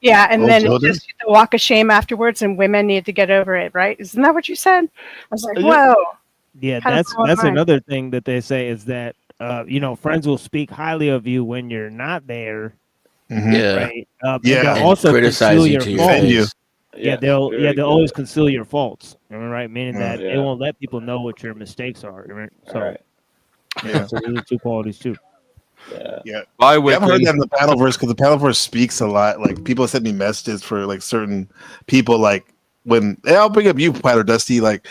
Yeah, and Old then Joe it's just the walk of shame afterwards, and women need to get over it, right? Isn't that what you said? I was like, whoa. Yeah, that's another thing that they say is that friends will speak highly of you when you're not there. Mm-hmm. Yeah. Right. And also criticize conceal you your to your faults. face. Yeah, they'll always conceal your faults. Right, meaning that they won't let people know what your mistakes are. Right. So, so those are 2 qualities too. Yeah. I've heard that in the panel verse because the panel verse speaks a lot. Like people send me messages for like certain people, like when I'll bring up you, Powder Dusty. Like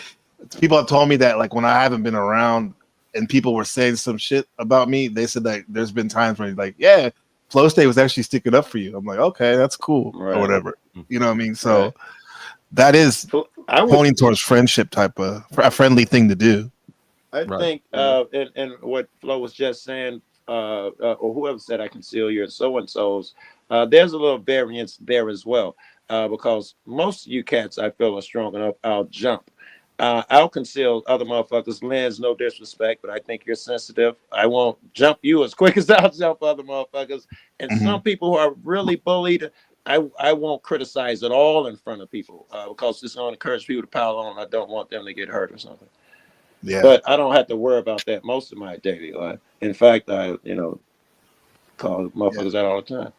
people have told me that like when I haven't been around and people were saying some shit about me, they said that there's been times where like, yeah, Flow State was actually sticking up for you. I'm like, okay, that's cool or whatever. You know what I mean? So that is pointing towards friendship type of a friendly thing to do. I think, and what Flo was just saying, or whoever said I conceal your so-and-sos, there's a little variance there as well, because most of you cats I feel are strong enough, I'll jump. I'll conceal other motherfuckers' lens, no disrespect, but I think you're sensitive. I won't jump you as quick as I'll jump other motherfuckers. And some people who are really bullied, I won't criticize at all in front of people, because it's going to encourage people to pile on. I don't want them to get hurt or something. Yeah. But I don't have to worry about that most of my daily life. In fact, I call motherfuckers out all the time.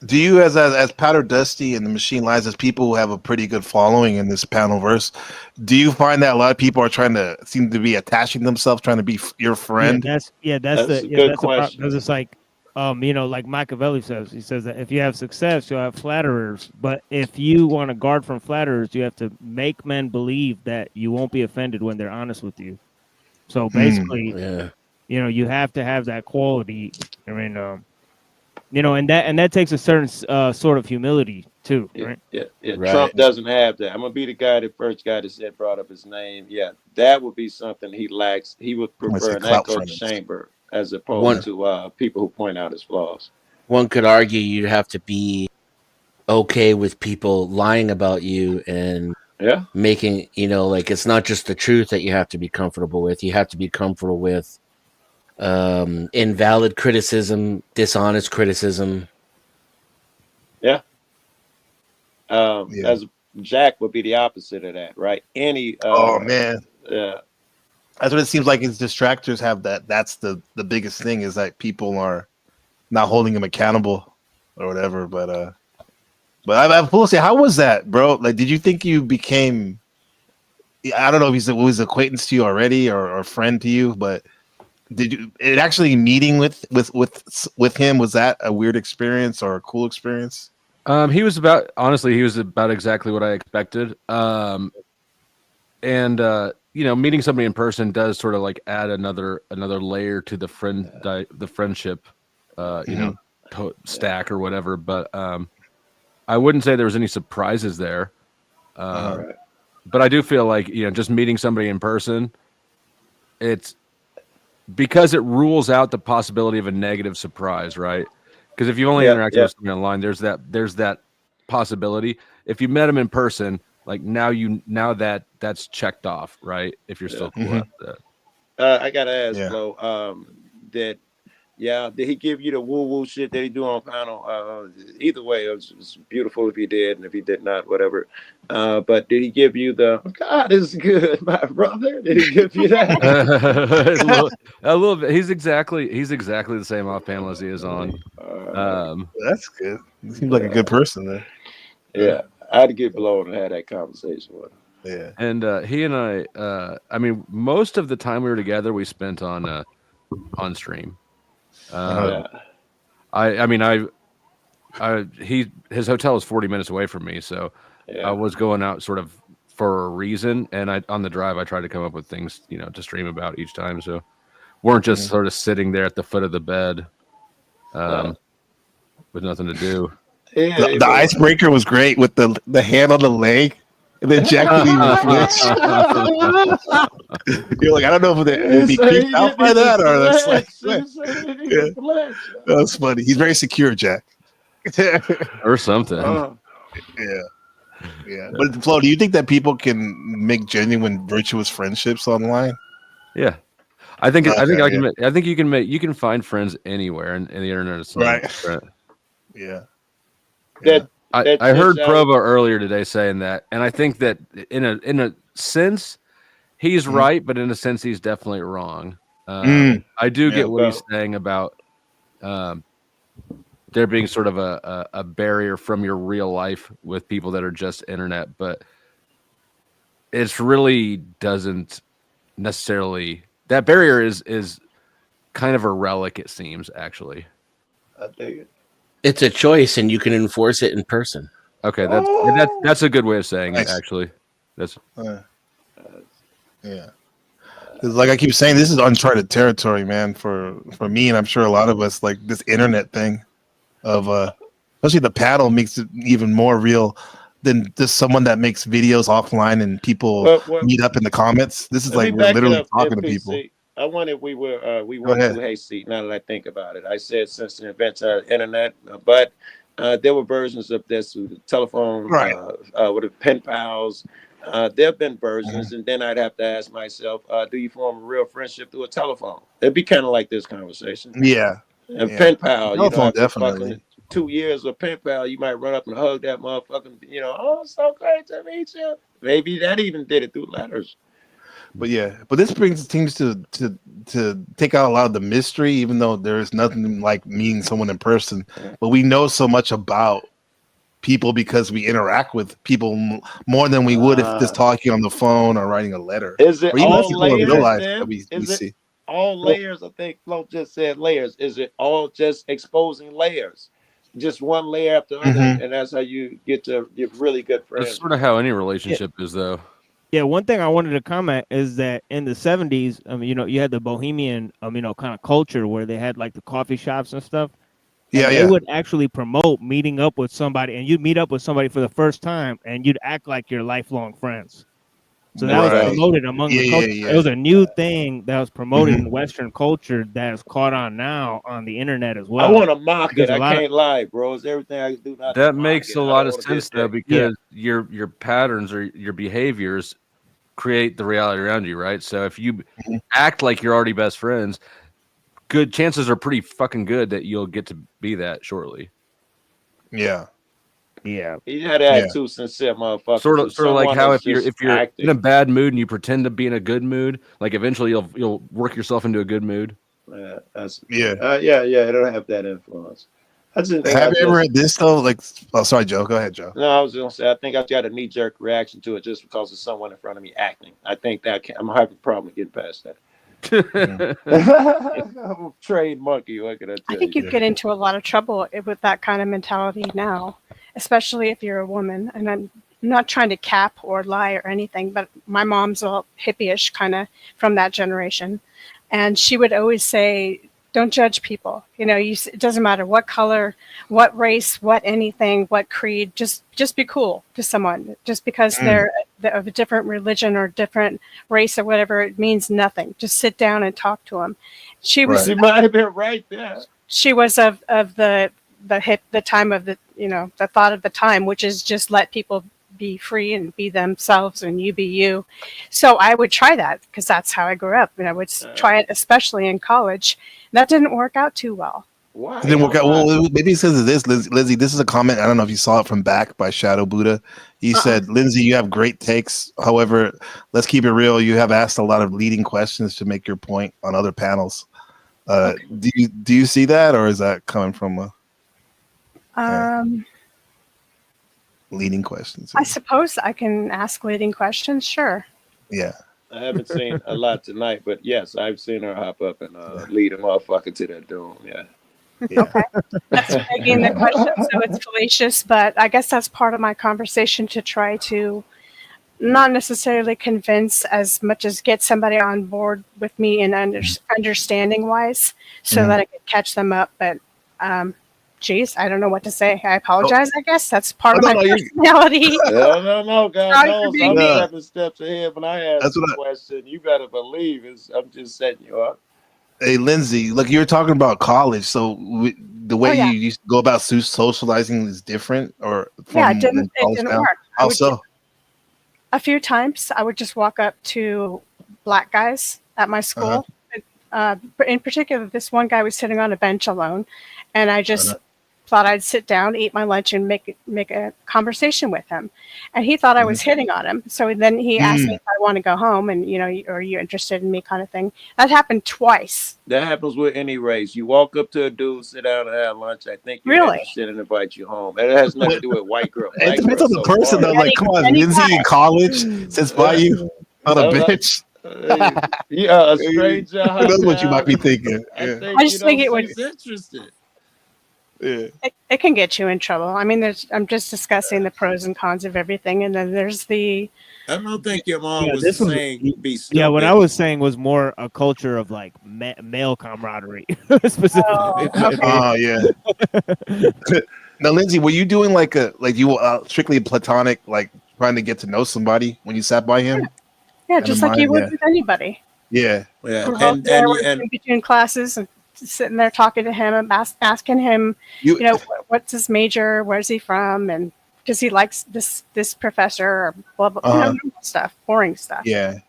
Do you as Powder Dusty and the Machine Lies, as people who have a pretty good following in this panel verse, do you find that a lot of people are seem to be attaching themselves, trying to be your friend? That's a good question. Because it's like, like Machiavelli says, he says that if you have success, you'll have flatterers. But if you want to guard from flatterers, you have to make men believe that you won't be offended when they're honest with you. So basically, you have to have that quality. I mean, and that takes a certain sort of humility too, right? Yeah. Right. Trump doesn't have that. I'm gonna be the first guy that brought up his name. Yeah, that would be something he lacks. He would prefer an echo chamber as opposed to people who point out his flaws. One could argue you'd have to be okay with people lying about you and Yeah. Making, like it's not just the truth that you have to be comfortable with. You have to be comfortable with invalid criticism, dishonest criticism. Yeah. As Jack would be the opposite of that, right? Oh man. Yeah. That's what it seems like. His distractors have that. That's the biggest thing, is that people are not holding him accountable or whatever. But I will say, how was that, bro? Like, did you think you became? I don't know if he was acquaintance to you already or friend to you, but did you actually meeting with him? Was that a weird experience or a cool experience? He was about exactly what I expected. Meeting somebody in person does sort of like add another layer to the friendship, stack or whatever. But I wouldn't say there was any surprises there. But I do feel like, just meeting somebody in person, it's because it rules out the possibility of a negative surprise, right? Because if you only interacted with somebody online, there's that possibility. If you met them in person, like now that's checked off, right? If you're still cool after that. I gotta ask, Flo, did he give you the woo shit that he do on panel? Either way, it was beautiful if he did, and if he did not, whatever. But did he give you the God is good, my brother? Did he give you that? a little bit. He's exactly the same off panel as he is on. That's good. He seems like a good person then. Yeah, I had to get blown and have that conversation with him. Yeah, and he and I mean, most of the time we were together, we spent on stream. His hotel is 40 minutes away from me, so I was going out sort of for a reason, and on the drive I tried to come up with things to stream about each time, so weren't just sort of sitting there at the foot of the bed with nothing to do. The icebreaker was great with the hand on the leg. And then Jack didn't even flinch. You're like, I don't know if he creeped out by that or that's like, that's funny. He's very secure, Jack. Or something. Yeah. But Flo, do you think that people can make genuine, virtuous friendships online? Yeah, I think you can find friends anywhere in the internet. It's right. Yeah. That I heard Provo earlier today saying that, and I think that in a sense he's right, but in a sense he's definitely wrong. I do get what he's saying about there being sort of a barrier from your real life with people that are just internet, but it's really doesn't necessarily. That barrier is kind of a relic, it seems, actually. I think it. It's a choice, and you can enforce it in person. Okay, that's a good way of saying it. Actually, that's yeah. Like I keep saying, this is uncharted territory, man. For me, and I'm sure a lot of us, like this internet thing, of especially the panel makes it even more real than just someone that makes videos offline and people meet up in the comments. This is like we're literally talking to people. I wanted we went through hayseed. Now that I think about it, I said since the invention of the internet, but there were versions of this with the telephone, with the pen pals. There have been versions, and then I'd have to ask myself, do you form a real friendship through a telephone? It'd be kind of like this conversation. Yeah. And pen pal, telephone, definitely. 2 years of pen pal, you might run up and hug that motherfucker. Oh, it's so great to meet you. Maybe that even did it through letters. But this seems to take out a lot of the mystery, even though there's nothing like meeting someone in person. But we know so much about people because we interact with people more than we would if just talking on the phone or writing a letter. Is it all layers? All layers? I think Flo just said layers. Is it all just exposing layers? Just one layer after other, and that's how you get to your really good friends. That's sort of how any relationship is, though. Yeah, one thing I wanted to comment is that in the 70s, you had the bohemian, kind of culture where they had like the coffee shops and stuff. And they would actually promote meeting up with somebody, and you'd meet up with somebody for the first time, and you'd act like you're lifelong friends. So that was promoted among the culture. It was a new thing that was promoted in Western culture that is caught on now on the internet as well. I want to mock it. I can't lie, bro. It's everything I do not. That makes a lot of sense though, because Yeah. your patterns or your behaviors create the reality around you, right? So if you act like you're already best friends, good chances are pretty fucking good that you'll get to be that shortly. Yeah. Yeah. You had to act too sincere, motherfucker. Sort of like how if you're in a bad mood and you pretend to be in a good mood, like eventually you'll work yourself into a good mood. Yeah, Yeah. It'll have that influence. That's the thing. Have you ever had this though? Like, oh, sorry, Joe. Go ahead, Joe. No, I was gonna say I think I've got a knee-jerk reaction to it just because of someone in front of me acting. I think that I'm having a problem getting past that. I'm a trained monkey. What can I tell I think you get into a lot of trouble with that kind of mentality now, especially if you're a woman. And I'm not trying to cap or lie or anything, but my mom's all hippie-ish kind of from that generation. And she would always say, don't judge people. You know, it doesn't matter what color, what race, what anything, what creed, just be cool to someone. Just because they're of a different religion or different race or whatever, it means nothing. Just sit down and talk to them. She might have been right there. She was of the time of the, the thought of the time, which is just let people be free and be themselves and you be you. So I would try that because that's how I grew up. And I would try it, especially in college. That didn't work out too well. Why? It didn't work out. Well, maybe it says this, Lindsay. This is a comment. I don't know if you saw it from Back by Shadow Buddha. He said, Lindsay, you have great takes. However, let's keep it real. You have asked a lot of leading questions to make your point on other panels. Do you see that, or is that coming from leading questions? I suppose I can ask leading questions. Sure. Yeah. I haven't seen a lot tonight, but yes, I've seen her hop up and lead a motherfucker to that doom. Yeah. Okay. That's begging the question, so it's fallacious, but I guess that's part of my conversation to try to not necessarily convince as much as get somebody on board with me in understanding wise so that I could catch them up. But geez, I don't know what to say. I apologize. I guess that's part of my personality. No. God Sorry knows for being I'm me. 7 steps ahead when I ask the question. You better believe I'm just setting you up. Hey, Lindsay, look, you were talking about college. So the way you used to go about socializing is different, or it didn't work. How so? A few times I would just walk up to black guys at my school. In particular, this one guy was sitting on a bench alone, and I just thought I'd sit down, eat my lunch, and make a conversation with him. And he thought I was hitting on him. So then he asked me if I want to go home and, are you interested in me kind of thing. That happened twice. That happens with any race. You walk up to a dude, sit down and have lunch. I think you're interested and invite you home. And it has nothing to do with white girl. It depends on the person, though. Like, come on, Lindsay in college sits by you on a bench. Yeah, a stranger. Who knows what you might be thinking? I just think it was interested. Yeah. It can get you in trouble. I mean, I'm just discussing the pros and cons of everything, and then there's the. I don't think your mom was saying be stupid. Yeah, what I was saying was more a culture of like male camaraderie, specifically. Oh yeah. Now, Lindsay, were you doing like you strictly platonic, like trying to get to know somebody when you sat by him? Yeah, just like you would with anybody. Yeah. And in between classes and sitting there talking to him and asking him, what's his major, where's he from, and does he like this professor, or blah blah stuff, boring stuff. Yeah,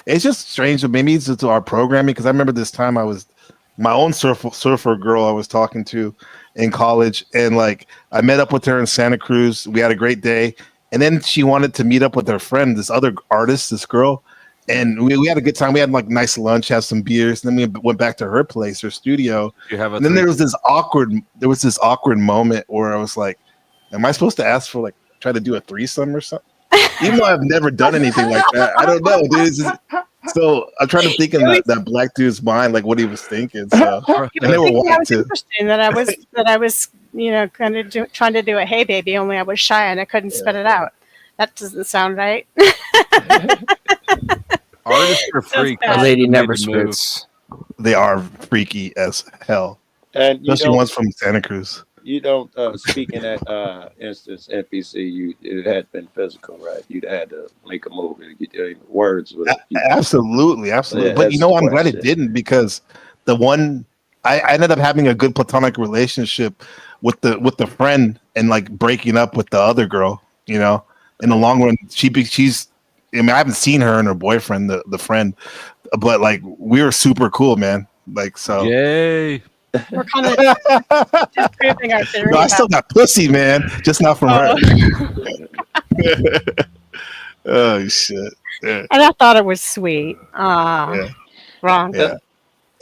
it's just strange. Maybe it's to our programming, because I remember this time I was my own surfer girl I was talking to in college, and like I met up with her in Santa Cruz. We had a great day, and then she wanted to meet up with her friend, this other artist, this girl. And we had a good time. We had like nice lunch, had some beers, and then we went back to her place, her studio. And then there was this awkward moment where I was like, "Am I supposed to ask for try to do a threesome or something?" Even though I've never done anything like that, I don't know, dude. So I'm trying to think in that black dude's mind, like what he was thinking. So and they were white too. Interesting that I was kind of trying to do a hey baby, only I was shy and I couldn't spit it out. That doesn't sound right. Artists are freaks. A lady never spits. They are freaky as hell. And especially ones from Santa Cruz. You don't speak in that instance, NPC. It had been physical, right? You'd had to make a move. Words would have. Absolutely. Yeah, But that's the I'm glad it question. didn't, because the one I ended up having a good platonic relationship with the friend, and like breaking up with the other girl. In the long run, she's. I mean, I haven't seen her and her boyfriend, the friend, but like we were super cool, man. Like so. Yay! We're kind of disproving our theory. No, I still got pussy, man. Just not from her. Oh shit! Yeah. And I thought it was sweet. Wrong. Yeah.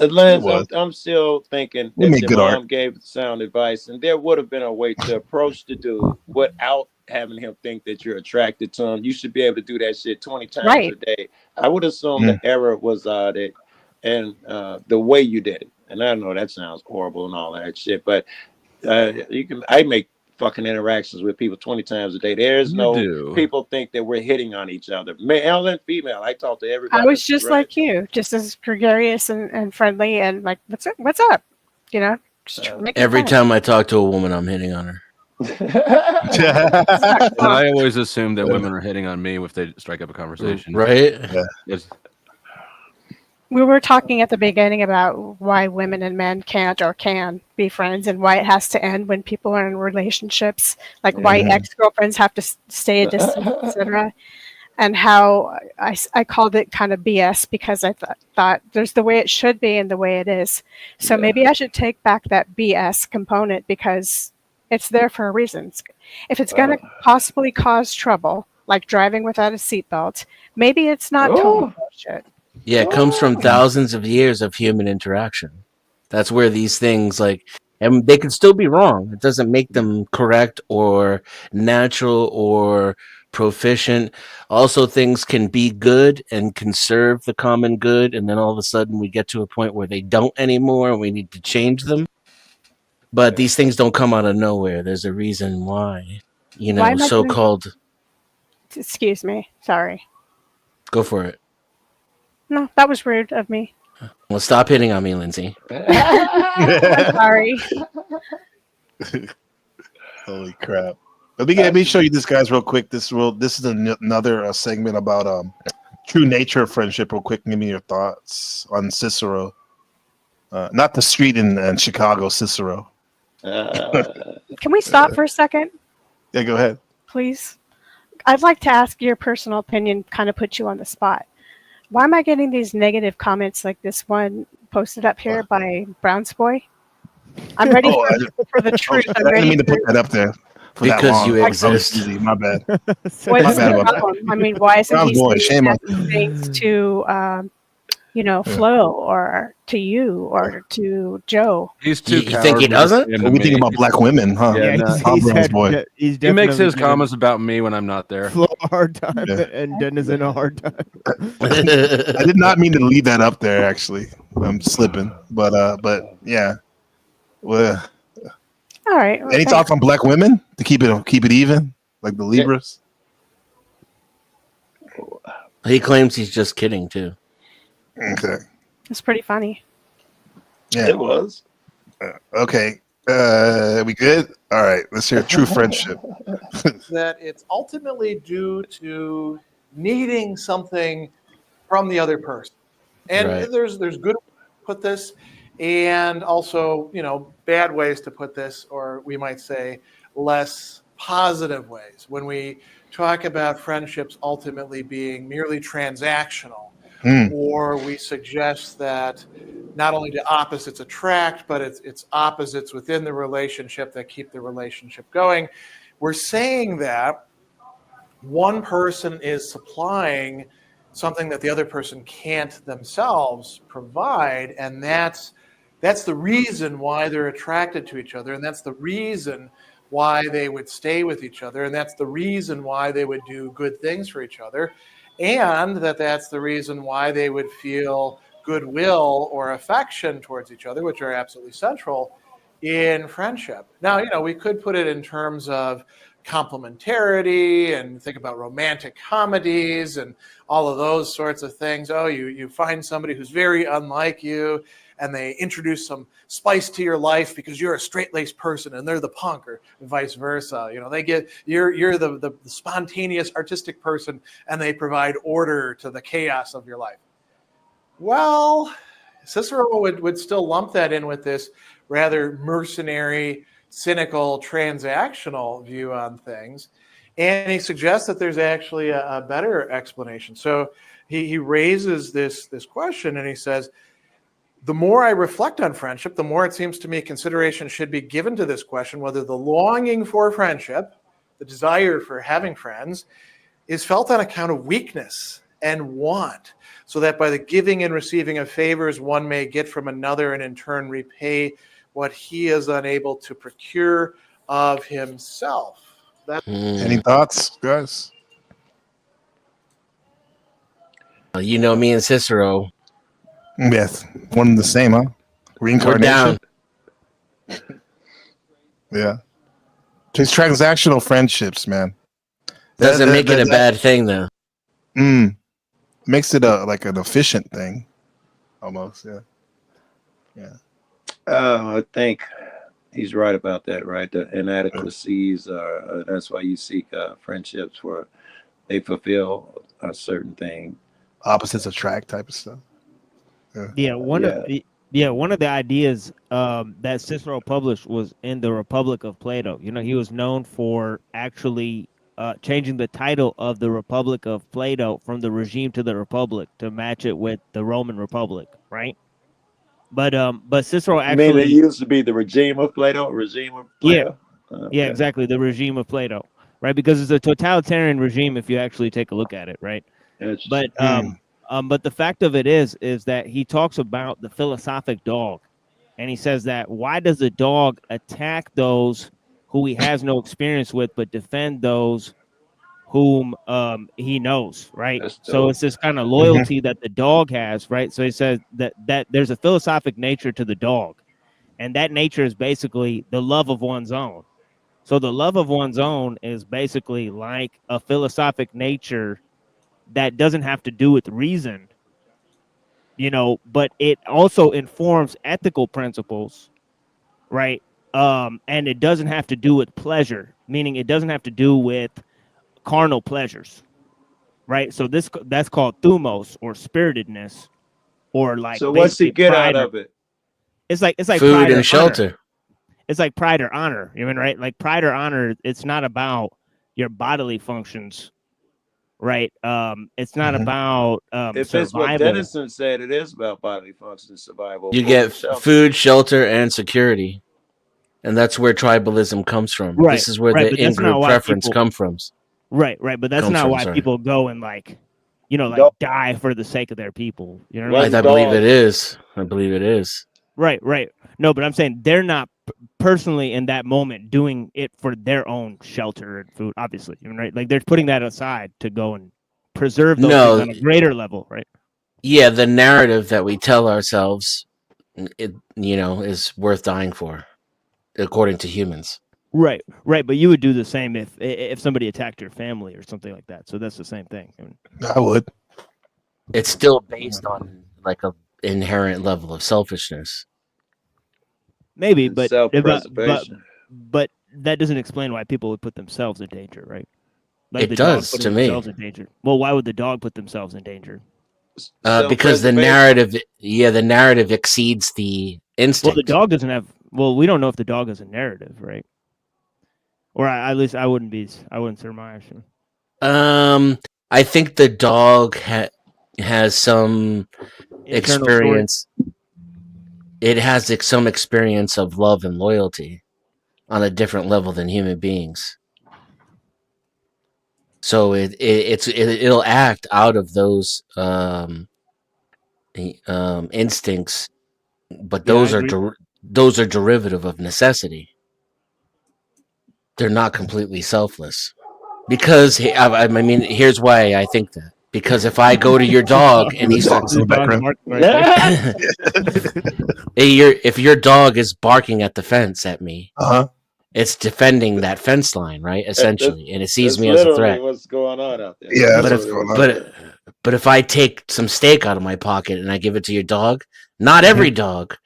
Lance, It was. I'm still thinking We that made your good art. mom gave sound advice, and there would have been a way to approach the dude without having him think that you're attracted to him. You should be able to do that shit 20 times Right. a day. I would assume the error was that, and the way you did it. And I know that sounds horrible and all that shit, but I make fucking interactions with people 20 times a day. There's people think that we're hitting on each other, male and female. I talk to everybody. I was just like you, just as gregarious and friendly, and like, what's up? Just Every time I talk to a woman, I'm hitting on her. And I always assume that women are hitting on me if they strike up a conversation. Right? We were talking at the beginning about why women and men can't or can be friends, and why it has to end when people are in relationships, like why ex-girlfriends have to stay a distance, etc. And how I called it kind of BS, because I thought there's the way it should be and the way it is. So maybe I should take back that BS component, because it's there for a reason. If it's going to possibly cause trouble, like driving without a seatbelt, maybe it's not total bullshit. Yeah, it comes from thousands of years of human interaction. That's where these things, and they can still be wrong. It doesn't make them correct or natural or proficient. Also, things can be good and can serve the common good, and then all of a sudden we get to a point where they don't anymore and we need to change them. But these things don't come out of nowhere. There's a reason why, Why am I so-called... Excuse me. Sorry. Go for it. No, that was rude of me. Well, stop hitting on me, Lindsay. I'm sorry. Holy crap! Let me show you this, guys, real quick. This is another segment about true nature of friendship. Real quick, give me your thoughts on Cicero, not the street in Chicago, Cicero. Can we stop for a second? Yeah, go ahead. Please. I'd like to ask your personal opinion, kind of put you on the spot. Why am I getting these negative comments like this one posted up here by Brown's Boy? I'm ready for the truth. I didn't mean to put that up there. Because you exist. My bad. What's the problem? I mean, why isn't he saying things to, Flo, or to you, or to Joe? He's too. You think he doesn't? What we think about black women, huh? Yeah, he makes his comments about me when I'm not there. Flo a hard time, and Dennis in a hard time. I did not mean to leave that up there. Actually, I'm slipping, but yeah. Well, all right. Any thoughts on black women to keep it even, like the Libras? He claims he's just kidding too. Okay. It's pretty funny. Yeah, it was. Okay. We good? All right. Let's hear true friendship. That it's ultimately due to needing something from the other person, and there's good ways to put this, and also bad ways to put this, or we might say less positive ways, when we talk about friendships ultimately being merely transactional. Or we suggest that not only do opposites attract, but it's opposites within the relationship that keep the relationship going. We're saying that one person is supplying something that the other person can't themselves provide, and that's the reason why they're attracted to each other, and that's the reason why they would stay with each other, and that's the reason why they would do good things for each other. And that's the reason why they would feel goodwill or affection towards each other, which are absolutely central in friendship. Now, we could put it in terms of complementarity and think about romantic comedies and all of those sorts of things. Oh, you find somebody who's very unlike you, and they introduce some spice to your life because you're a straight-laced person and they're the punk, or vice versa. You know, they get you're the spontaneous artistic person and they provide order to the chaos of your life. Well, Cicero would still lump that in with this rather mercenary, cynical, transactional view on things. And he suggests that there's actually a better explanation. So he raises this question and he says, the more I reflect on friendship, the more it seems to me consideration should be given to this question, whether the longing for friendship, the desire for having friends, is felt on account of weakness and want, so that by the giving and receiving of favors one may get from another and in turn repay what he is unable to procure of himself. Any thoughts, guys? You know me and Cicero. Yes, one and the same, huh? Reincarnation. Yeah, it's transactional friendships, man. Doesn't make it a bad thing, though. Makes it like an efficient thing, almost. Yeah. I think he's right about that, right? The inadequacies are that's why you seek friendships where they fulfill a certain thing. Opposites attract type of stuff. One of the ideas that Cicero published was in the Republic of Plato. You know, he was known for actually changing the title of the Republic of Plato from the regime to the Republic to match it with the Roman Republic, right? But Cicero actually. I mean, it used to be the regime of Plato. Yeah, exactly, the regime of Plato, right? Because it's a totalitarian regime if you actually take a look at it, right? But the fact of it is that he talks about the philosophic dog, and he says that why does the dog attack those who he has no experience with, but defend those whom he knows, right? So it's this kind of loyalty that the dog has, right? So he says that there's a philosophic nature to the dog, and that nature is basically the love of one's own. So the love of one's own is basically like a philosophic nature that doesn't have to do with reason, you know, but it also informs ethical principles, right? And it doesn't have to do with pleasure, meaning it doesn't have to do with carnal pleasures, right? So that's called thumos, or spiritedness, or like. So what's he get out of it? It's like food and shelter. Honor. It's like pride or honor, you mean, right? Like pride or honor, it's not about your bodily functions, right? It's not about if survival. it's what Peterson said, it is about bodily function and survival. You get food, shelter, and security, and that's where tribalism comes from. Right, this is where right, the in-group preference comes from. Right, but that's not why people go and like, you know, like die for the sake of their people. You know, I believe it is. I believe it is. Right. No, but I'm saying they're not personally in that moment doing it for their own shelter and food, obviously, right? Like they're putting that aside to go and preserve those things on a greater level, right? Yeah, the narrative that we tell ourselves, is worth dying for, according to humans. Right. But you would do the same if somebody attacked your family or something like that. So that's the same thing. I would. It's still based on like a inherent level of selfishness. Maybe, but self-preservation. But that doesn't explain why people would put themselves in danger, right? Like it does to me. In danger. Well, why would the dog put themselves in danger? Because the narrative exceeds the instinct. Well, the dog doesn't have. Well, we don't know if the dog has a narrative, right? Or at least I wouldn't surmise. I think the dog has some experience. It has some experience of love and loyalty on a different level than human beings. So it'll act out of those instincts, but those are derivative of necessity. They're not completely selfless. Because I mean, here's why I think that. Because if I go to your dog and he starts if your dog is barking at the fence at me, it's defending that fence line, right? Essentially, and it sees me as a threat. What's going on out there? Yeah, but if I take some steak out of my pocket and I give it to your dog, Not every dog,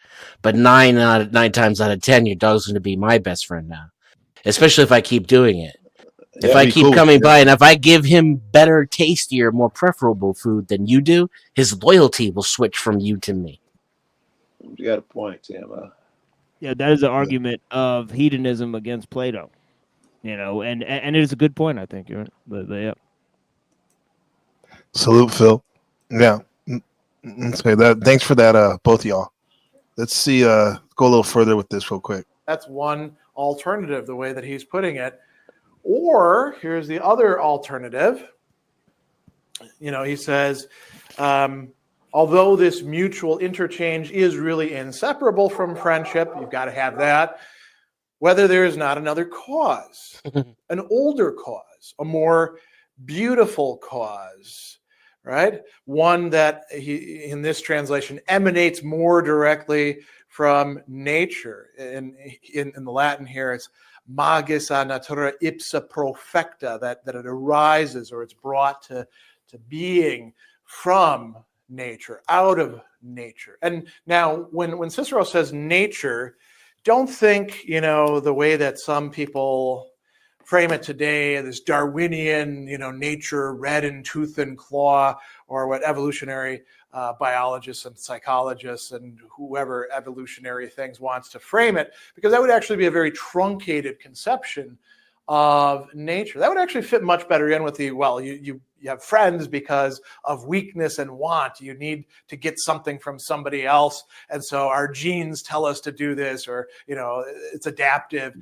but 9 times out of 10, your dog's going to be my best friend now. Especially if I keep doing it. If I keep coming by and if I give him better, tastier, more preferable food than you do, his loyalty will switch from you to me. You got a point, Tim. Yeah, that is an argument of hedonism against Plato. And it is a good point, I think. But yeah. Salute, Phil. Yeah. Okay, thanks for that, both of y'all. Let's see, go a little further with this real quick. That's one alternative, the way that he's putting it. Or here's the other alternative. He says, although this mutual interchange is really inseparable from friendship, you've got to have that, whether there is not another cause, an older cause, a more beautiful cause, right? One that in this translation emanates more directly from nature. In the Latin here, it's magis a natura ipsa profecta, that it arises or it's brought to being from nature, out of nature. And now when Cicero says nature, don't think, the way that some people frame it today, this Darwinian, nature red in tooth and claw, or what evolutionary biologists and psychologists and whoever evolutionary things wants to frame it, because that would actually be a very truncated conception of nature. That would actually fit much better in with you have friends because of weakness and want. You need to get something from somebody else, and so our genes tell us to do this, or it's adaptive.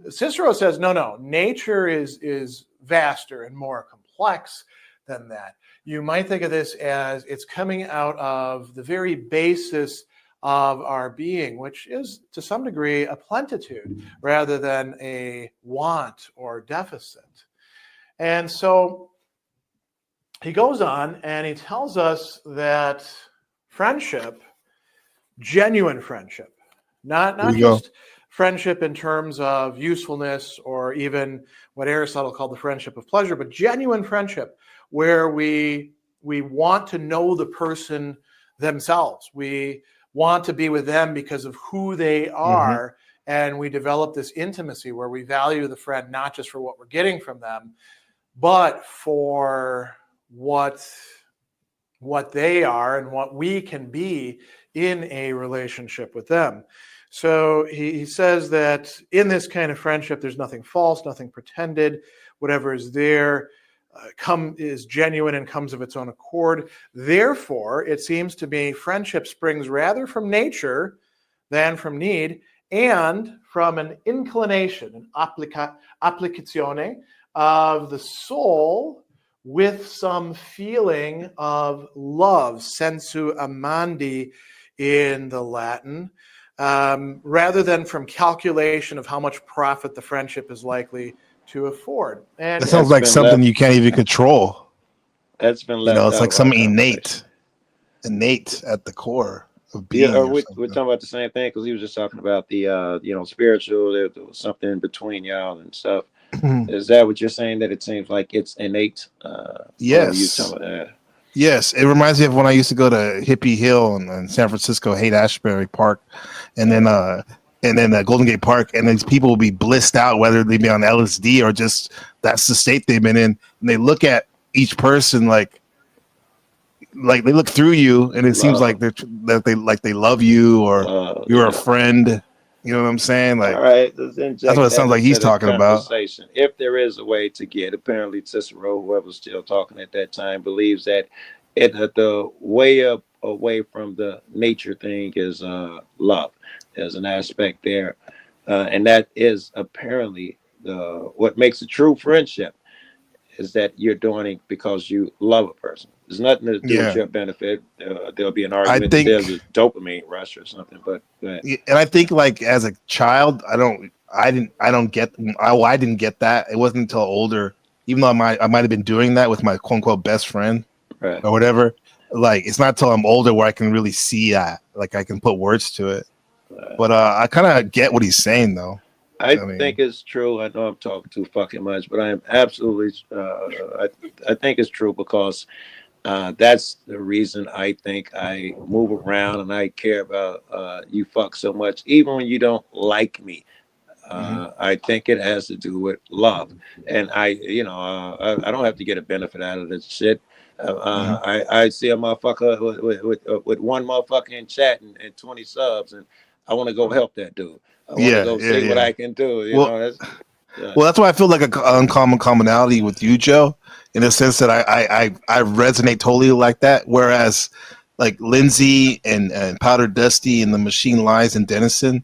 Cicero says no, nature is vaster and more complex than that. You might think of this as it's coming out of the very basis of our being, which is to some degree a plenitude rather than a want or deficit. And so he goes on and he tells us that friendship, genuine friendship, not just friendship in terms of usefulness or even what Aristotle called the friendship of pleasure, but genuine friendship where we want to know the person themselves. We want to be with them because of who they are, and we develop this intimacy where we value the friend not just for what we're getting from them, but for what they are and what we can be in a relationship with them. So he says that in this kind of friendship, there's nothing false, nothing pretended. Whatever is there is genuine and comes of its own accord. Therefore, it seems to me friendship springs rather from nature than from need, and from an inclination, an applicazione of the soul with some feeling of love, sensu amandi in the Latin, rather than from calculation of how much profit the friendship is likely to afford. And that sounds like something you can't even control. That's been left it's out like something innate at the core of being. Yeah, we're talking about the same thing, because he was just talking about the spiritual. There was something in between y'all and stuff. Is that what you're saying? That it seems like it's innate? Yes. Yes, it reminds me of when I used to go to Hippie Hill in San Francisco, Haight-Ashbury Park, and then Golden Gate Park, and these people will be blissed out, whether they be on LSD or just that's the state they've been in, and they look at each person like they look through you, and it seems like they love you, or you're a friend. You know what I'm saying? Like, all right, that's what it sounds like he's talking about. If there is a way to get, apparently Cicero, whoever's still talking at that time, believes that the way up away from the nature thing is love. There's an aspect there, and that is apparently what makes a true friendship, is that you're doing it because you love a person. There's nothing to do with your benefit. There'll be an argument that there's a dopamine rush or something, but and I think, like, as a child, I didn't get that. It wasn't until older, even though I might have been doing that with my quote unquote best friend or whatever. Like, it's not until I'm older where I can really see that, like, I can put words to it. But I kind of get what he's saying, though. I think it's true. I know I'm talking too fucking much, but I am absolutely. I think it's true, because That's the reason I think I move around and I care about you fuck so much, even when you don't like me. I think it has to do with love, and I don't have to get a benefit out of this shit. I see a motherfucker with one motherfucker in chat and 20 subs, and I want to go help that dude. I want to go see what I can do. Well, That's well, that's why I feel like an uncommon commonality with you, Joe, in the sense that I resonate totally like that. Whereas, like Lindsay and Powder Dusty and the Machine Lies and Dennison,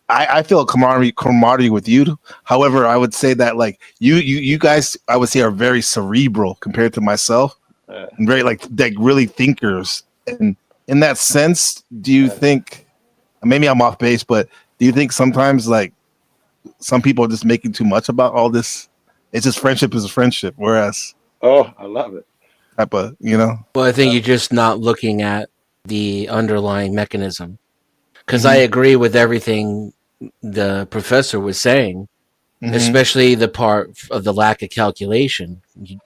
I feel a camaraderie with you. However, I would say that like you guys, I would say, are very cerebral compared to myself, and very like really thinkers. And in that sense, do you think, maybe I'm off base, but do you think sometimes like some people are just making too much about all this? It's just friendship is a friendship, whereas I love it. Type of, Well, I think you're just not looking at the underlying mechanism. Because I agree with everything the professor was saying, especially the part of the lack of calculation.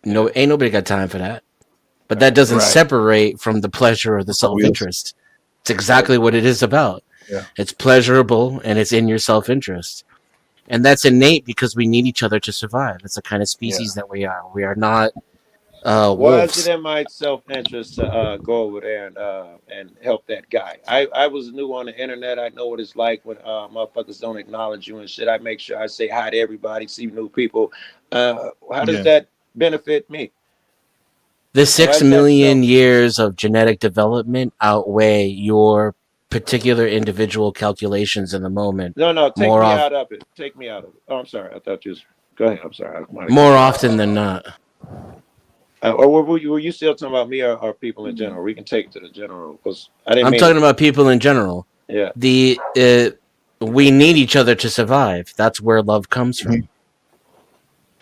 Ain't nobody got time for that. But that doesn't separate from the pleasure or the self-interest. It's exactly what it is about. Yeah. It's pleasurable and it's in your self-interest. And that's innate because we need each other to survive. It's the kind of species that we are. We are not Why wolves. is it in my self-interest to go over there and help that guy? I was new on the internet. I know what it's like when motherfuckers don't acknowledge you and shit. I make sure I say hi to everybody, see new people. How does that benefit me? The 6 million years of genetic development outweigh your particular individual calculations in the moment. No, take me out of it. Take me out of it. Oh, I'm sorry. I thought you was. Go ahead. I'm sorry. More often than not. Or were you still talking about me or people in general? We can take it to the general because I didn't. I'm talking about people in general. Yeah. We need each other to survive. That's where love comes from.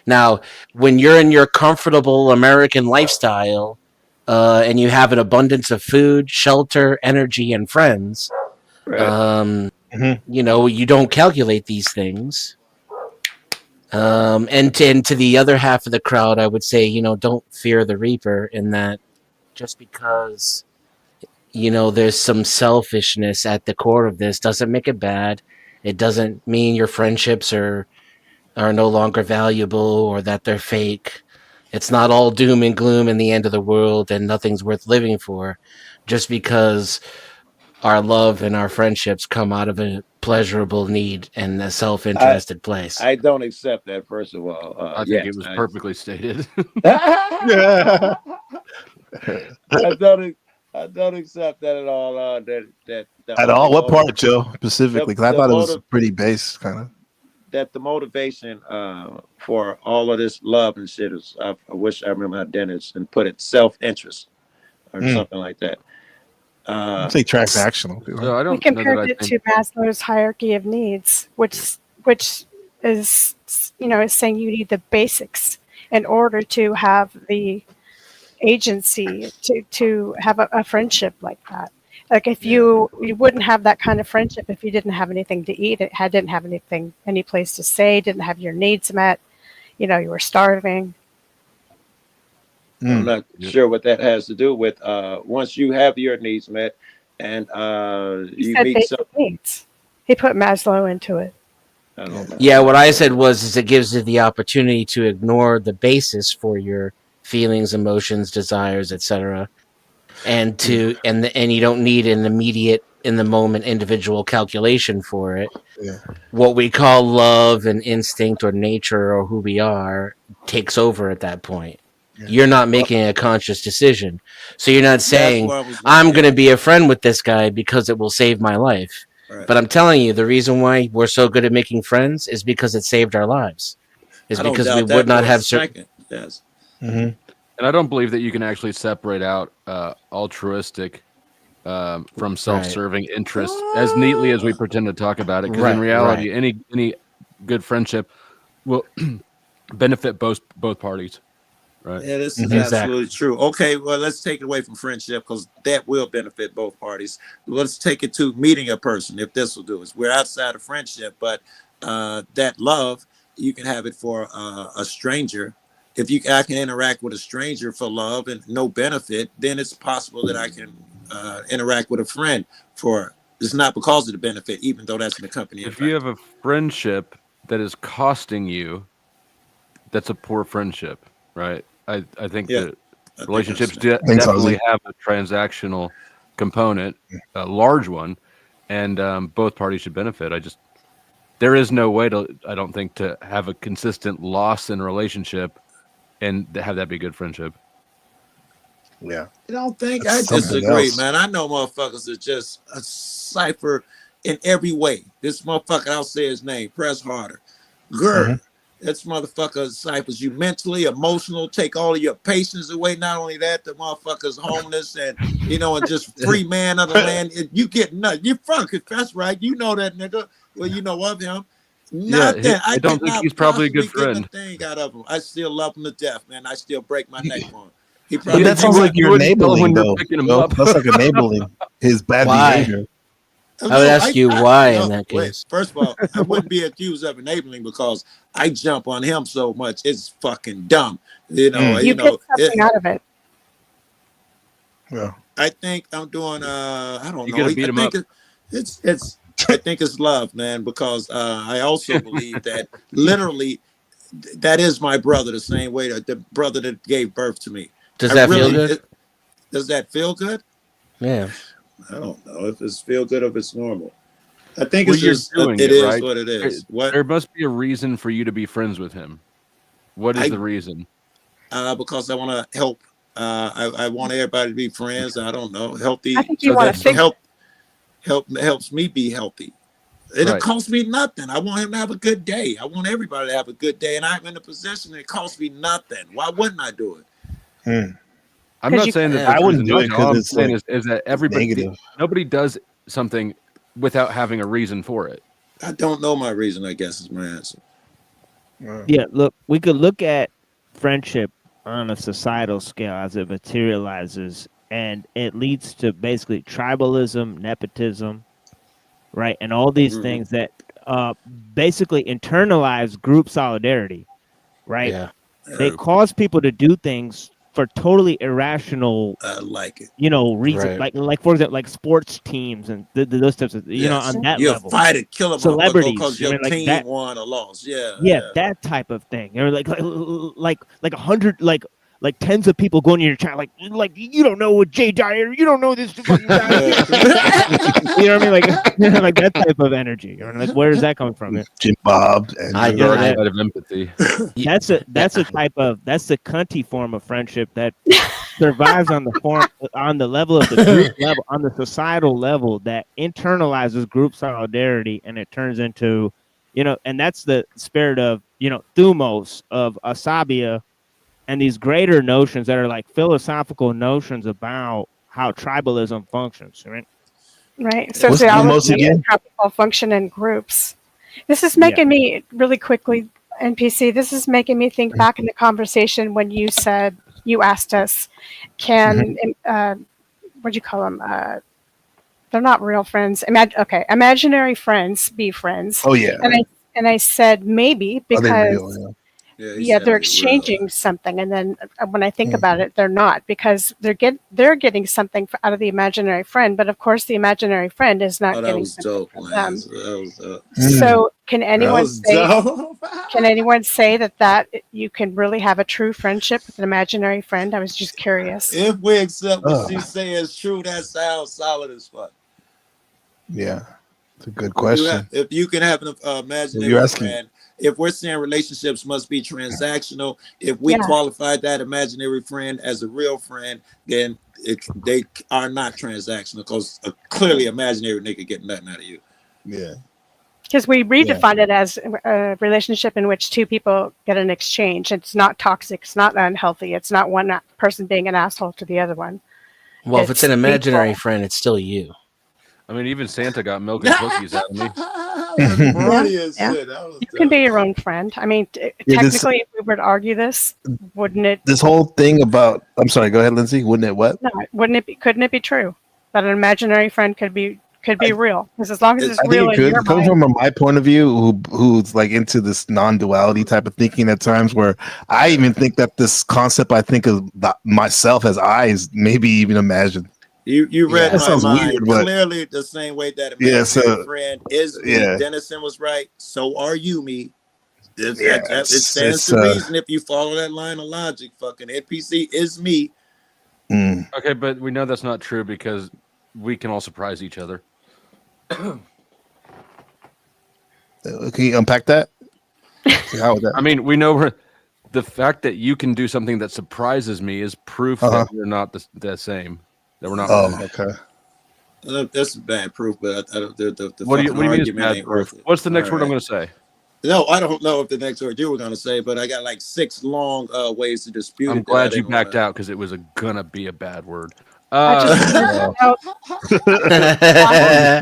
Now, when you're in your comfortable American lifestyle, and you have an abundance of food, shelter, energy, and friends, you don't calculate these things. And to the other half of the crowd, I would say, don't fear the reaper, in that just because there's some selfishness at the core of this doesn't make it bad. It doesn't mean your friendships are no longer valuable or that they're fake. It's not all doom and gloom in the end of the world and nothing's worth living for, just because our love and our friendships come out of a pleasurable need and a self-interested place. I don't accept that, first of all. I think it was perfectly stated. I don't accept that at all. At all? What part, Joe, specifically? Because I thought it was pretty base, kind of. That the motivation for all of this love and shit is, I wish I remember how Dennis and put it, self-interest or something like that. Say transactional. So we compared it to Maslow's hierarchy of needs, which is is saying you need the basics in order to have the agency to have a friendship like that. Like if you wouldn't have that kind of friendship if you didn't have anything to eat, didn't have any place to stay, didn't have your needs met, you were starving. I'm not sure what that has to do with once you have your needs met and you meet some needs. He put Maslow into it. Yeah, what I said was it gives you the opportunity to ignore the basis for your feelings, emotions, desires, etc. And you don't need an immediate, in the moment, individual calculation for it. Yeah. What we call love and instinct or nature or who we are takes over at that point. Yeah. You're not making a conscious decision. So you're not saying, I'm going to be a friend with this guy because it will save my life. Right. But I'm telling you, the reason why we're so good at making friends is because it saved our lives. Is because we would not have certain. Yes. Mm-hmm. And I don't believe that you can actually separate out altruistic from self-serving interest as neatly as we pretend to talk about it. Because in reality, any good friendship will benefit both parties. Right. Yeah, this is absolutely true. Okay, well, let's take it away from friendship because that will benefit both parties. Let's take it to meeting a person, if this will do it. We're outside of friendship, but that love, you can have it for a stranger if I can interact with a stranger for love and no benefit, then it's possible that I can interact with a friend for. It's not because of the benefit, even though that's an accompanying If you have a friendship that is costing you, that's a poor friendship, right? I think that relationships definitely have a transactional component, a large one, and both parties should benefit. There is no way I don't think, to have a consistent loss in a relationship and have that be good friendship. Yeah. I don't think That's I something disagree, else. man. I know motherfuckers that just a cipher in every way. This motherfucker, I'll say his name, press harder. Girl, this motherfucker ciphers you mentally, emotional, take all of your patience away. Not only that, the motherfucker's homeless and, and just free man of the land. You get nothing. You fucking, that's right. You know that nigga. Well, you know of him. Nothing. I don't think he's probably a good friend. A thing out of him. I still love him to death, man. I still break my neck for him. But that sounds like you're enabling, though. That's like enabling his bad behavior. I would ask you why in that case. First of all, I wouldn't be accused of enabling because I jump on him so much. It's fucking dumb. You get something out of it. Yeah. I think I'm doing. I don't You know. gotta beat him up. I think it's love, man, because I also believe that literally that is my brother, the same way that the brother that gave birth to me. Does that feel good? Does that feel good? Yeah. I don't know if it's feel good or if it's normal. I think Well, it's just it is right? What it is. There must be a reason for you to be friends with him. What is the reason? Because I want to help. I want everybody to be friends. I don't know, healthy. I think you want to helps me be healthy. It costs me nothing. I want him to have a good day. I want everybody to have a good day, and I'm in a position that costs me nothing. Why wouldn't I do it? I'm not saying that I wouldn't do it all I'm because saying it's is that nobody does something without having a reason for it. I don't know my reason, I guess, is my answer. Yeah, look, we could look at friendship on a societal scale as it materializes, and it leads to basically tribalism, nepotism, right? And all these things that basically internalize group solidarity, right? Yeah. They cause people to do things for totally irrational, like it, reason, like for example, like sports teams and those types of, on that you'll level, fight and kill a celebrities, because your like team that, won or lost. that type of thing, or like 100, like tens of people going to your channel, like you don't know what Jay Dyer, you don't know this fucking guy. You know what I mean? Like that type of energy. Or like, where is that coming from? Jim Bob and out of empathy. That's a type of, that's the cunty form of friendship that survives on the level of the group level, on the societal level, that internalizes group solidarity, and it turns into, and that's the spirit of, thumos, of Asabia, and these greater notions that are like philosophical notions about how tribalism functions, right? Right. Sociology and how people function in groups. This is making me really quickly, NPC, this is making me think back in the conversation when you asked us, can, what'd you call them? They're not real friends. Imaginary friends be friends. Oh, yeah. And I said maybe because they're exchanging something, and then when I think about it, they're not, because they're getting something out of the imaginary friend, but of course the imaginary friend is not getting something from them. So can anyone say that you can really have a true friendship with an imaginary friend? I was just curious. If we accept what she says is true, that sounds solid as fuck. Yeah, it's a good question. If you can have an imaginary friend, if we're saying relationships must be transactional, if we qualify that imaginary friend as a real friend, then they are not transactional, because clearly imaginary nigga get nothing out of you. Yeah. Because we redefine it as a relationship in which two people get an exchange. It's not toxic. It's not unhealthy. It's not one person being an asshole to the other one. Well, if it's an imaginary friend, it's still you. I mean, even Santa got milk and cookies out of me. You can be your own friend. I mean, technically, if we were to argue this, wouldn't it? This whole thing about, I'm sorry, go ahead, Lindsay. Wouldn't it what? No, couldn't it be true that an imaginary friend could could be real, because as long as it's I think real it in your could come mind. from my point of view, who's like into this non-duality type of thinking at times. Where I even think that this concept, I think of myself as I, is maybe even imagined. You read That my sounds mind weird, but clearly. The same way that yeah. imaginary So friend is me. yeah, Dennison was right. So are you, me. yeah. It stands It's to reason if you follow that line of logic. Fucking NPC is me. Okay, but we know that's not true because we can all surprise each other. Can you unpack that? How would that? I mean, we know the fact that you can do something that surprises me is proof that we're not the same. That we're not. Okay. That's bad proof, but I don't. The What do you fucking mean it's argument bad ain't proof? worth it. What's the next All word I'm right. going to say? No, I don't know if the next word you were going to say, but I got like 6 long ways to dispute I'm it. glad you backed out because it was gonna be a bad word. I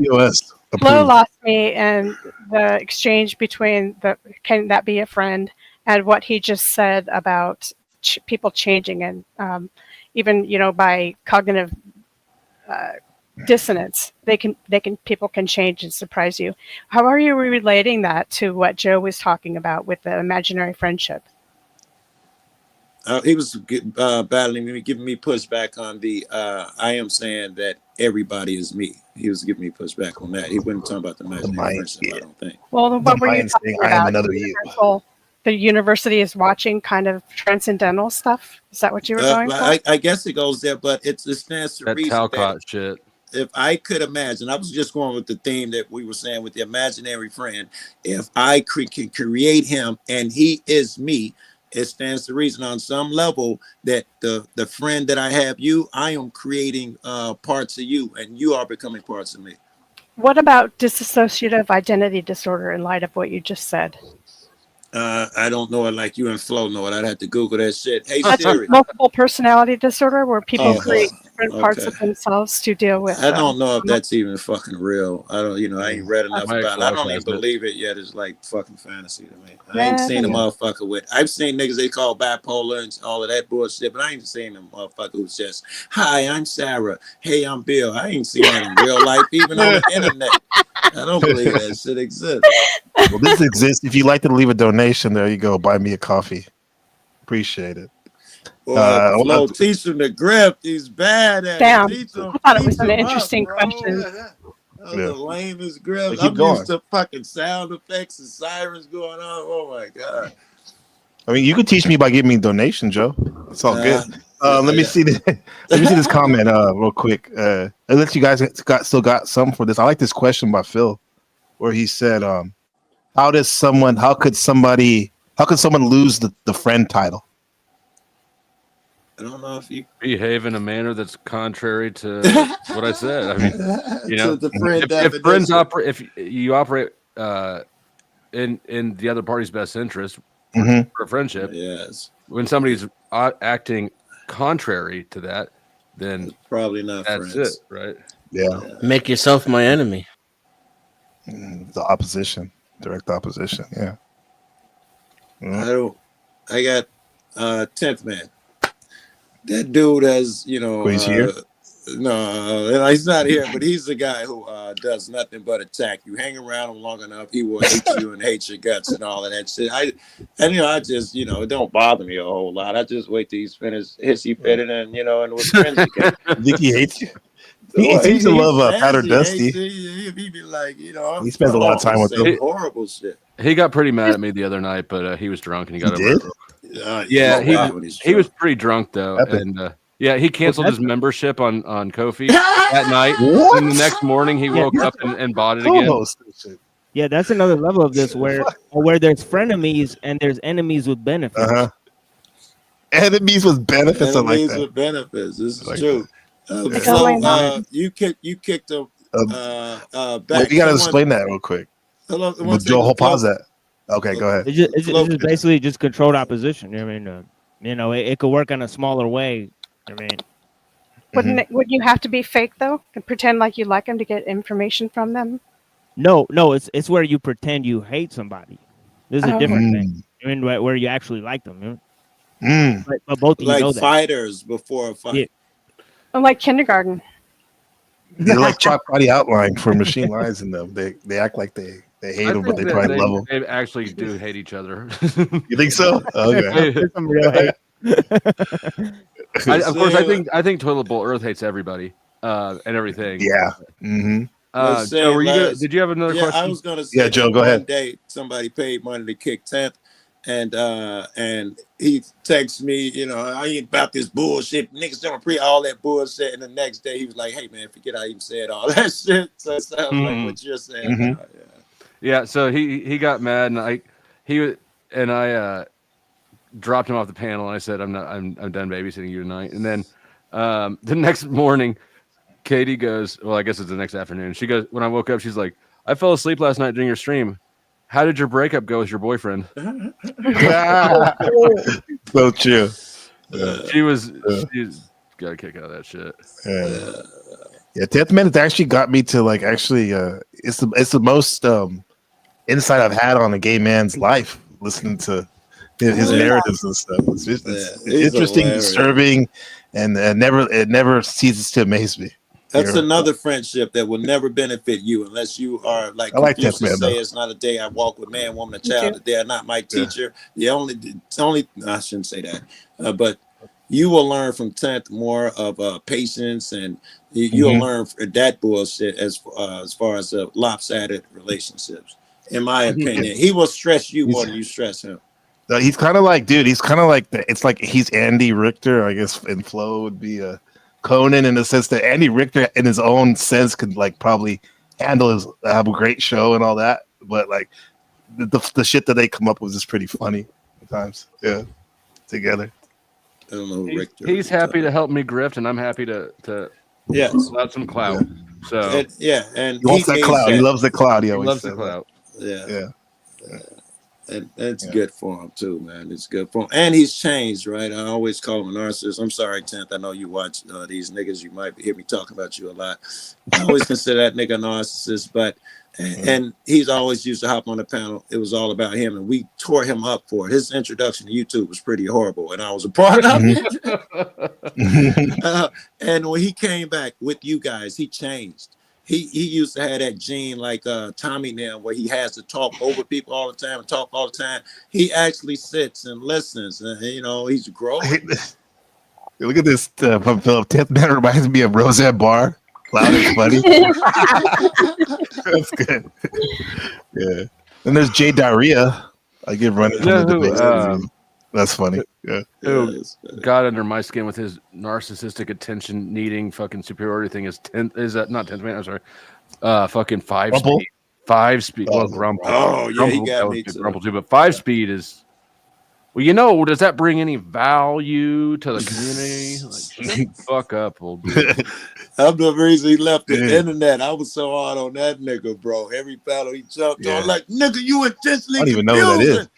just Flo lost me in the exchange between the can that be a friend and what he just said about people changing and even by cognitive dissonance people can change and surprise you. How are you relating that to what Joe was talking about with the imaginary friendship? He was battling me, giving me pushback on the I am saying that everybody is me. He was giving me pushback on that. He wasn't talking about the imaginary friendship, I don't think. Well, then what were you talking I am about? another you. The university is watching kind of transcendental stuff. Is that what you were going for? I guess it goes there, but it stands to That reason Talcott that shit. if I could imagine, I was just going with the theme that we were saying with the imaginary friend. If I can create him and he is me, it stands to reason on some level that the friend that I have you, I am creating parts of you, and you are becoming parts of me. What about dissociative identity disorder in light of what you just said? I don't know it like you and Flo know it. I'd have to Google that shit. Hey That's Siri. multiple personality disorder where people create different parts okay. of themselves to deal with. I don't know if that's even fucking real. I don't, I ain't read enough My about it. I don't ex-wife even has it. believe it yet. It's like fucking fantasy to me. I ain't seen a motherfucker with. I've seen niggas they call bipolar and all of that bullshit, but I ain't seen a motherfucker who's just, hi, I'm Sarah. Hey, I'm Bill. I ain't seen that in real life, even on the internet. I don't believe that shit exists. Well, this exists. If you'd like to leave a donation, there you go. Buy me a coffee. Appreciate it. Flo, teach him the grip. He's bad at Damn. it. Teach him, I thought it was teach an him interesting up, question. That was the lamest grip. But keep I'm going. used to fucking sound effects and sirens going on. Oh my god. I mean, you could teach me by giving me a donation, Joe. It's all good. Let me see this comment real quick. Unless you guys still got some for this. I like this question by Phil, where he said, how could someone lose the friend title? I don't know if you behave in a manner that's contrary to what I said. I mean, to the friend if friends definition. if you operate in the other party's best interest for a friendship, yes. When somebody's acting contrary to that, then it's probably not that's friends. it, right? Yeah. Make yourself my enemy. The opposition, direct opposition. Yeah. I got 10th man. That dude has, He's here? no, he's not here, but he's the guy who does nothing but attack you. Hang around him long enough, he will hate you and hate your guts and all of that shit. I just, it don't bother me a whole lot. I just wait till he's finished hissy fitted and and we're friends again. Think he hates you? He seems to love Powder Dusty. He be like, he spends a lot of time with him. Horrible shit. He got pretty mad at me the other night, but he was drunk and he got over did? it. Yeah, he was pretty drunk though, and he canceled his membership on Ko-fi that night. And the next morning he woke up and bought it again. Yeah, that's another level of this where there's frenemies and there's enemies with benefits. Enemies with benefits. Enemies I like that. with benefits. This is like true. You kicked him back. You got to explain that real quick. Joel, pause that. Okay, go ahead. It's just basically just controlled opposition. I mean, it could work in a smaller way. I mean, wouldn't you have to be fake though and pretend like you like them to get information from them? No, it's where you pretend you hate somebody. This is a different thing. I mean, where you actually like them. But both of you know that. Fighters before a fight. Like kindergarten. They're like chalk body outline for machine lines in them. They act like they hate them, but they probably love them. They actually do hate each other. You think so? Okay. There's some real hate. Of course, I think Toilet Bowl Earth hates everybody and everything. Yeah. Mm-hmm. Joe, were you did you have another question? I was going to say, Joe, go ahead. One day somebody paid money to kick 10th, and he texts me, I ain't about this bullshit. Niggas don't pre all that bullshit. And the next day he was like, hey man, forget I even said all that shit. So it sounds like what you're saying. Now, Yeah. So he got mad, and I dropped him off the panel, and I said, I'm done babysitting you tonight. And then the next morning, Katie goes, well, I guess it's the next afternoon. She goes, when I woke up, she's like, I fell asleep last night during your stream. How did your breakup go with your boyfriend? So true. She's got a kick out of that shit. Yeah, 10th Minute actually got me to it's the most insight I've had on a gay man's life, listening to his narratives and stuff. It's interesting, disturbing, and it never ceases to amaze me. That's another friendship that will never benefit you unless you are like Confucius say, it's not a day I walk with man, woman, a child, that they are not my teacher. It's only I shouldn't say that, but you will learn from 10th more of patience, and you'll learn that bullshit as far as lopsided relationships. In my opinion, he will stress you more than you stress him. He's kind of like, dude. He's kind of like it's like he's Andy Richter, I guess. And Flo would be Conan in the sense that Andy Richter, in his own sense, could like probably have a great show and all that. But like the shit that they come up with is pretty funny at times. Yeah, together. I don't know. Richter. He's happy to help me grift, and I'm happy to let some clout. So and he wants that clout. He loves the clout. He always loves the clout. Yeah. And it's good for him too, man. It's good for him, and he's changed, right? I always call him a narcissist. I'm sorry, 10th. I know you watch these niggas. You might hear me talking about you a lot. I always consider that nigga a narcissist, but and he's always used to hop on the panel. It was all about him, and we tore him up for it. His introduction to YouTube was pretty horrible, and I was a part of it. And when he came back with you guys, he changed. He used to have that gene like Tommy now, where he has to talk over people all the time and talk all the time. He actually sits and listens, and he's growing. Look at this from Philip. 10th Man reminds me of Roseanne Barr. Loud and funny. That's good. Yeah. And there's Jay Diarrhea. I get running from the debate. That's funny. Yeah. Who got under my skin with his narcissistic attention needing fucking superiority thing is 10th. Is that not 10th Man? I'm sorry. Fucking 5-speed. 5-speed. Well, Grumple. Oh, yeah, Grumple, he got me too. Grumple too, but 5-speed is. Well, does that bring any value to the community? Like, shut the fuck up, old dude. I'm the reason he left the internet. I was so hard on that nigga, bro. Every battle he jumped on, like, nigga, you intentionally. I don't even know who that is.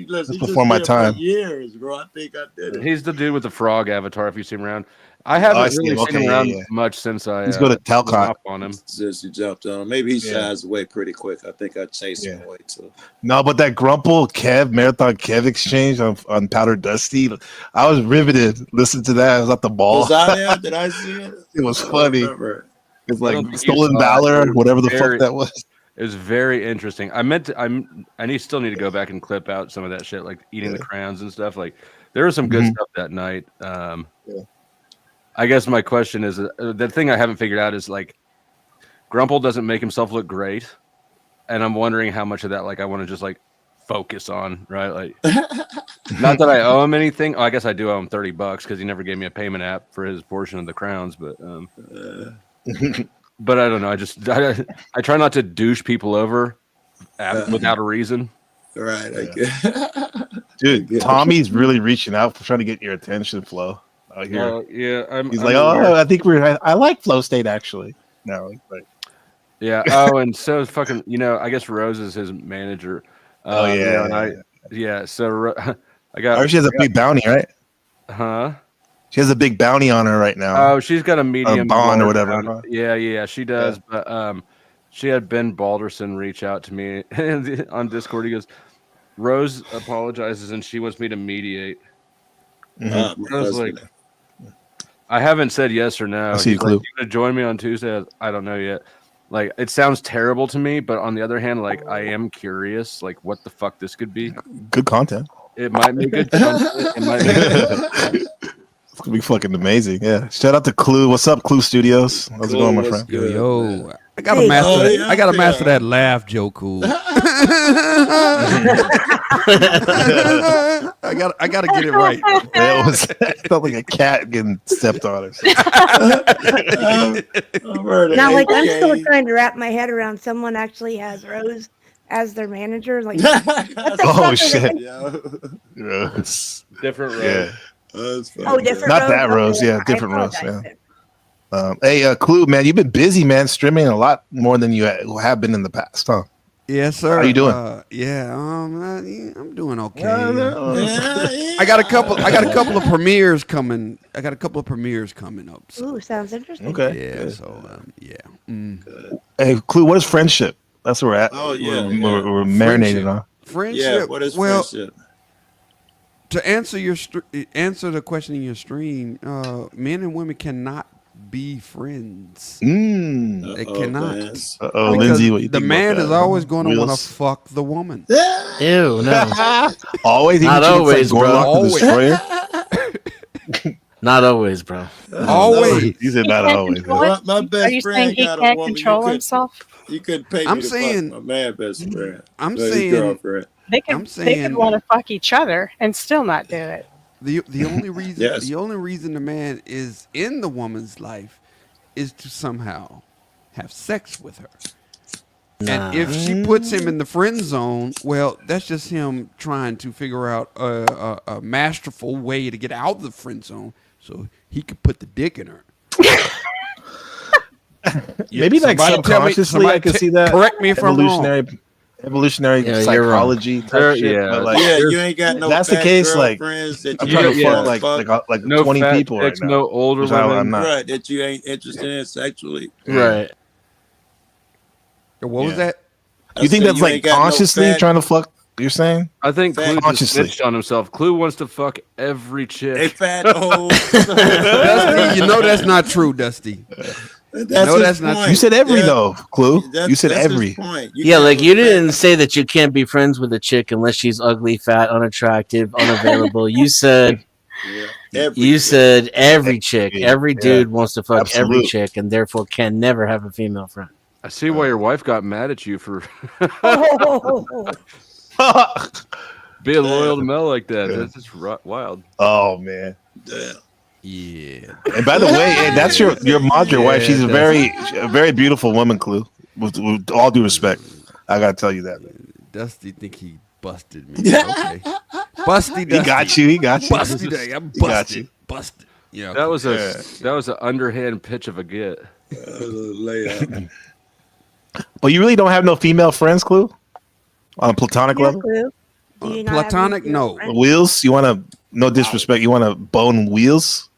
That's before my time. Years, bro. I think I did it. He's the dude with the frog avatar. If you see him around, I haven't really seen him around much since I. He's going to Talcott on him. Since you jumped on him, maybe he shies away pretty quick. I think I chased him away too. No, but that Grumple Marathon Kev exchange on Powder Dusty, I was riveted. Listen to that. I was at the ball. Was I there? Did I see it? It was funny. It's like Stolen Valor, whatever the fuck that was. It was very interesting. I still need to go back and clip out some of that shit, like eating the crowns and stuff. Like there was some good stuff that night. I guess my question is the thing I haven't figured out is like Grumple doesn't make himself look great, and I'm wondering how much of that like I want to just like focus on, right? Like not that I owe him anything. Oh, I guess I do owe him $30 because he never gave me a payment app for his portion of the crowns, but but I don't know. I try not to douche people over without a reason. Right. Dude, Tommy's really reaching out for trying to get your attention, Flo. Out here. He's like, I think I like Flow State actually. No, like, yeah. Oh, and so fucking, I guess Rose is his manager. So I got. Oh, she has a big bounty, right? Huh? She has a big bounty on her right now. Oh, she's got a medium bond or whatever. Yeah, she does. Yeah. But she had Ben Balderson reach out to me on Discord. He goes, Rose apologizes and she wants me to mediate. Mm-hmm. I was like, I haven't said yes or no. I see He's Clue. like, you gonna join me on Tuesday? I don't know yet. Like, it sounds terrible to me, but on the other hand, like, I am curious, like, what the fuck this could be. Good content. It might make good content. It might make It's gonna be fucking amazing. Yeah. Shout out to Clue. What's up, Clue Studios? How's it going, my friend? Yo. I gotta master that. I gotta master that laugh, Joe Cool. I gotta get it right. It was felt like a cat getting stepped on or something. Now, like, I'm still trying to wrap my head around someone actually has Rose as their manager. Like, what the Oh fuck shit. Yes. Different Rose. Yeah. Oh, different Not Rose? that Rose. Okay, Yeah, I different Rose. apologize Yeah. then. Hey, Clue, man, you've been busy, man, streaming a lot more than you have been in the past, huh? Yes, sir. How you doing? I'm doing okay. I got a couple of premieres coming. Up. So. Ooh, sounds interesting. Okay. Yeah. So yeah. Hey, Clue, what is friendship? That's where we're at. Oh, yeah, We're marinating on. Friendship. Yeah, what is friendship? To answer the question in your stream, men and women cannot be friends. They cannot. Because Lindsay, what you the think man about is that? always going to want to Wheels? fuck the woman. Ew, no. Always? Not Even always, like bro. Gorlock the Destroyer? Not always, bro. Always. You said not always. My Are best you friend saying he got a can't woman. control himself? You couldn't pay me I'm to saying- fuck my man best friend. I'm His saying- girlfriend. They could want to fuck each other and still not do it. The only reason Yes. the only reason the man is in the woman's life is to somehow have sex with her. And if she puts him in the friend zone, well, that's just him trying to figure out a masterful way to get out of the friend zone so he could put the dick in her. Maybe like subconsciously, I can see that. Correct me if I'm wrong. Evolutionary Yeah, you're psychology wrong. type shit. Yeah. But like, You ain't got no. that's the fat case. Like, girlfriends that I'm you trying to ain't fuck wanna like No 20 fat people right chicks, now. no older Which I'm women. not. right that you ain't interested in sexually. Right. What was that? You think said that's you like ain't got no consciously fat- trying to fuck? You're saying? I think Clue just Consciously. snitched on himself. Clue wants to fuck every A chick. fat old. Dusty, you know that's not true, Dusty. That's not true. You said every Yeah. though, Clue. You said That's his every. point. Yeah, can't like look you fat. didn't say that you can't be friends with a chick unless she's ugly, fat, unattractive, unavailable. You said Every said every chick, Yeah. every dude wants to fuck every Absolute. chick and therefore can never have a female friend. I see why your wife got mad at you for being loyal to Mel like that. Yeah. That's just wild. Oh man. Yeah. And by the way, hey, that's your Madre wife. She's a very beautiful woman, Clue. With all due respect, I gotta tell you that. Dusty think he busted me. Okay. Busty Dusty. He got you. He got you. Busty Day. I'm He got busted. you. Busted. Yeah. That was an underhand pitch of a get. Layup. But you really don't have no female friends, Clue? On a platonic Yeah, level? Clue. Do you not have Platonic, any no. friends? Wheels? You want to? No disrespect. You want to bone Wheels?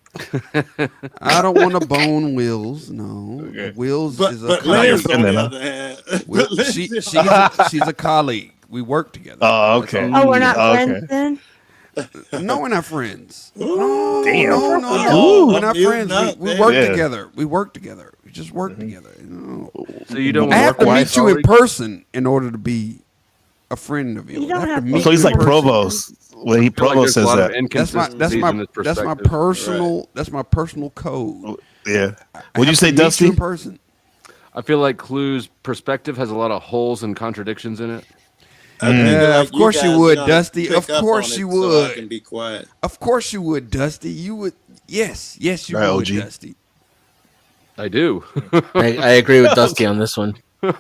I don't want to bone Wills. No, Wills is a But colleague. Liz, on then, the huh? other hand, Will- Liz she, is- she's a colleague. We work together. Oh, okay. Oh, we're not Okay. friends then? No, we're not friends. Ooh, Damn. No, we're not You're friends. not, We man. work Yeah. together. We work together. We just work together. You know? So you don't I have work to wife meet you in already? person in order to be a friend of yours. You don't I have to meet So he's you in like person. Provost. When he I feel like Provost there's a says lot of that. That's my personal code. Yeah. I Would you have say to meet you Dusty? in person? I feel like Clue's perspective has a lot of holes and contradictions in it. I think Yeah, like of course you guys would, gotta Dusty. pick Of up course on you it so I would. can be quiet. Of course you would, Dusty. You would. Yes, you Right, would, OG. Dusty. I do. I agree with Dusty on this one. Clue,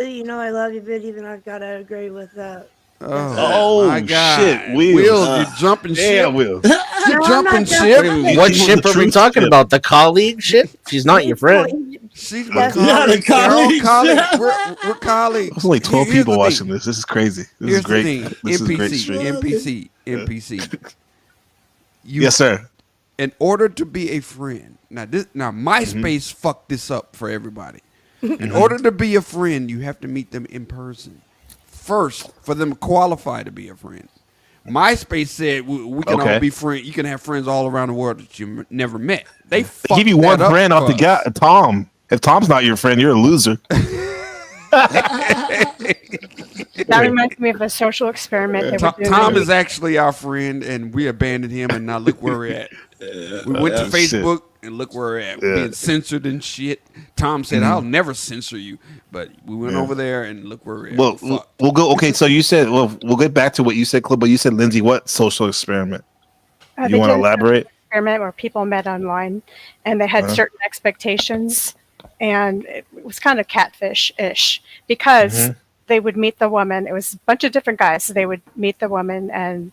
you know I love you, but even I've got to agree with that. Oh, my God. shit, Wheels. Wheels, you jumping Yeah, ship. Wheels. You No, I'm jumping not ship. jumping. What ship are we talking about? The colleague ship? She's not your friend. She's That's my not colleague. a colleague. We're all colleagues. We're colleagues. There's only 12 Here's people the watching thing. this. This is crazy. This Here's is great. the thing. This is a great NPC. stream. NPC. Yes, sir. In order to be a friend, now MySpace fucked this up for everybody. In order to be a friend, you have to meet them in person first for them to qualify to be a friend. MySpace said we can all be friends. You can have friends all around the world that you never met. They give you one friend off the guy, Tom. If Tom's not your friend, you're a loser. That reminds me of a social experiment they were doing. Tom is actually our friend, and we abandoned him, and now look where we're at. We went to Facebook, and look where we're at. We're being censored and shit. Tom said, "I'll never censor you," but we went over there, and look where we're at. Well, we'll go. Okay, so you said, we'll get back to what you said, Clip, but you said, Lindsay, what social experiment? You want to elaborate? Experiment where people met online, and they had certain expectations, and it was kind of catfish-ish because they would meet the woman. It was a bunch of different guys. So they would meet the woman, and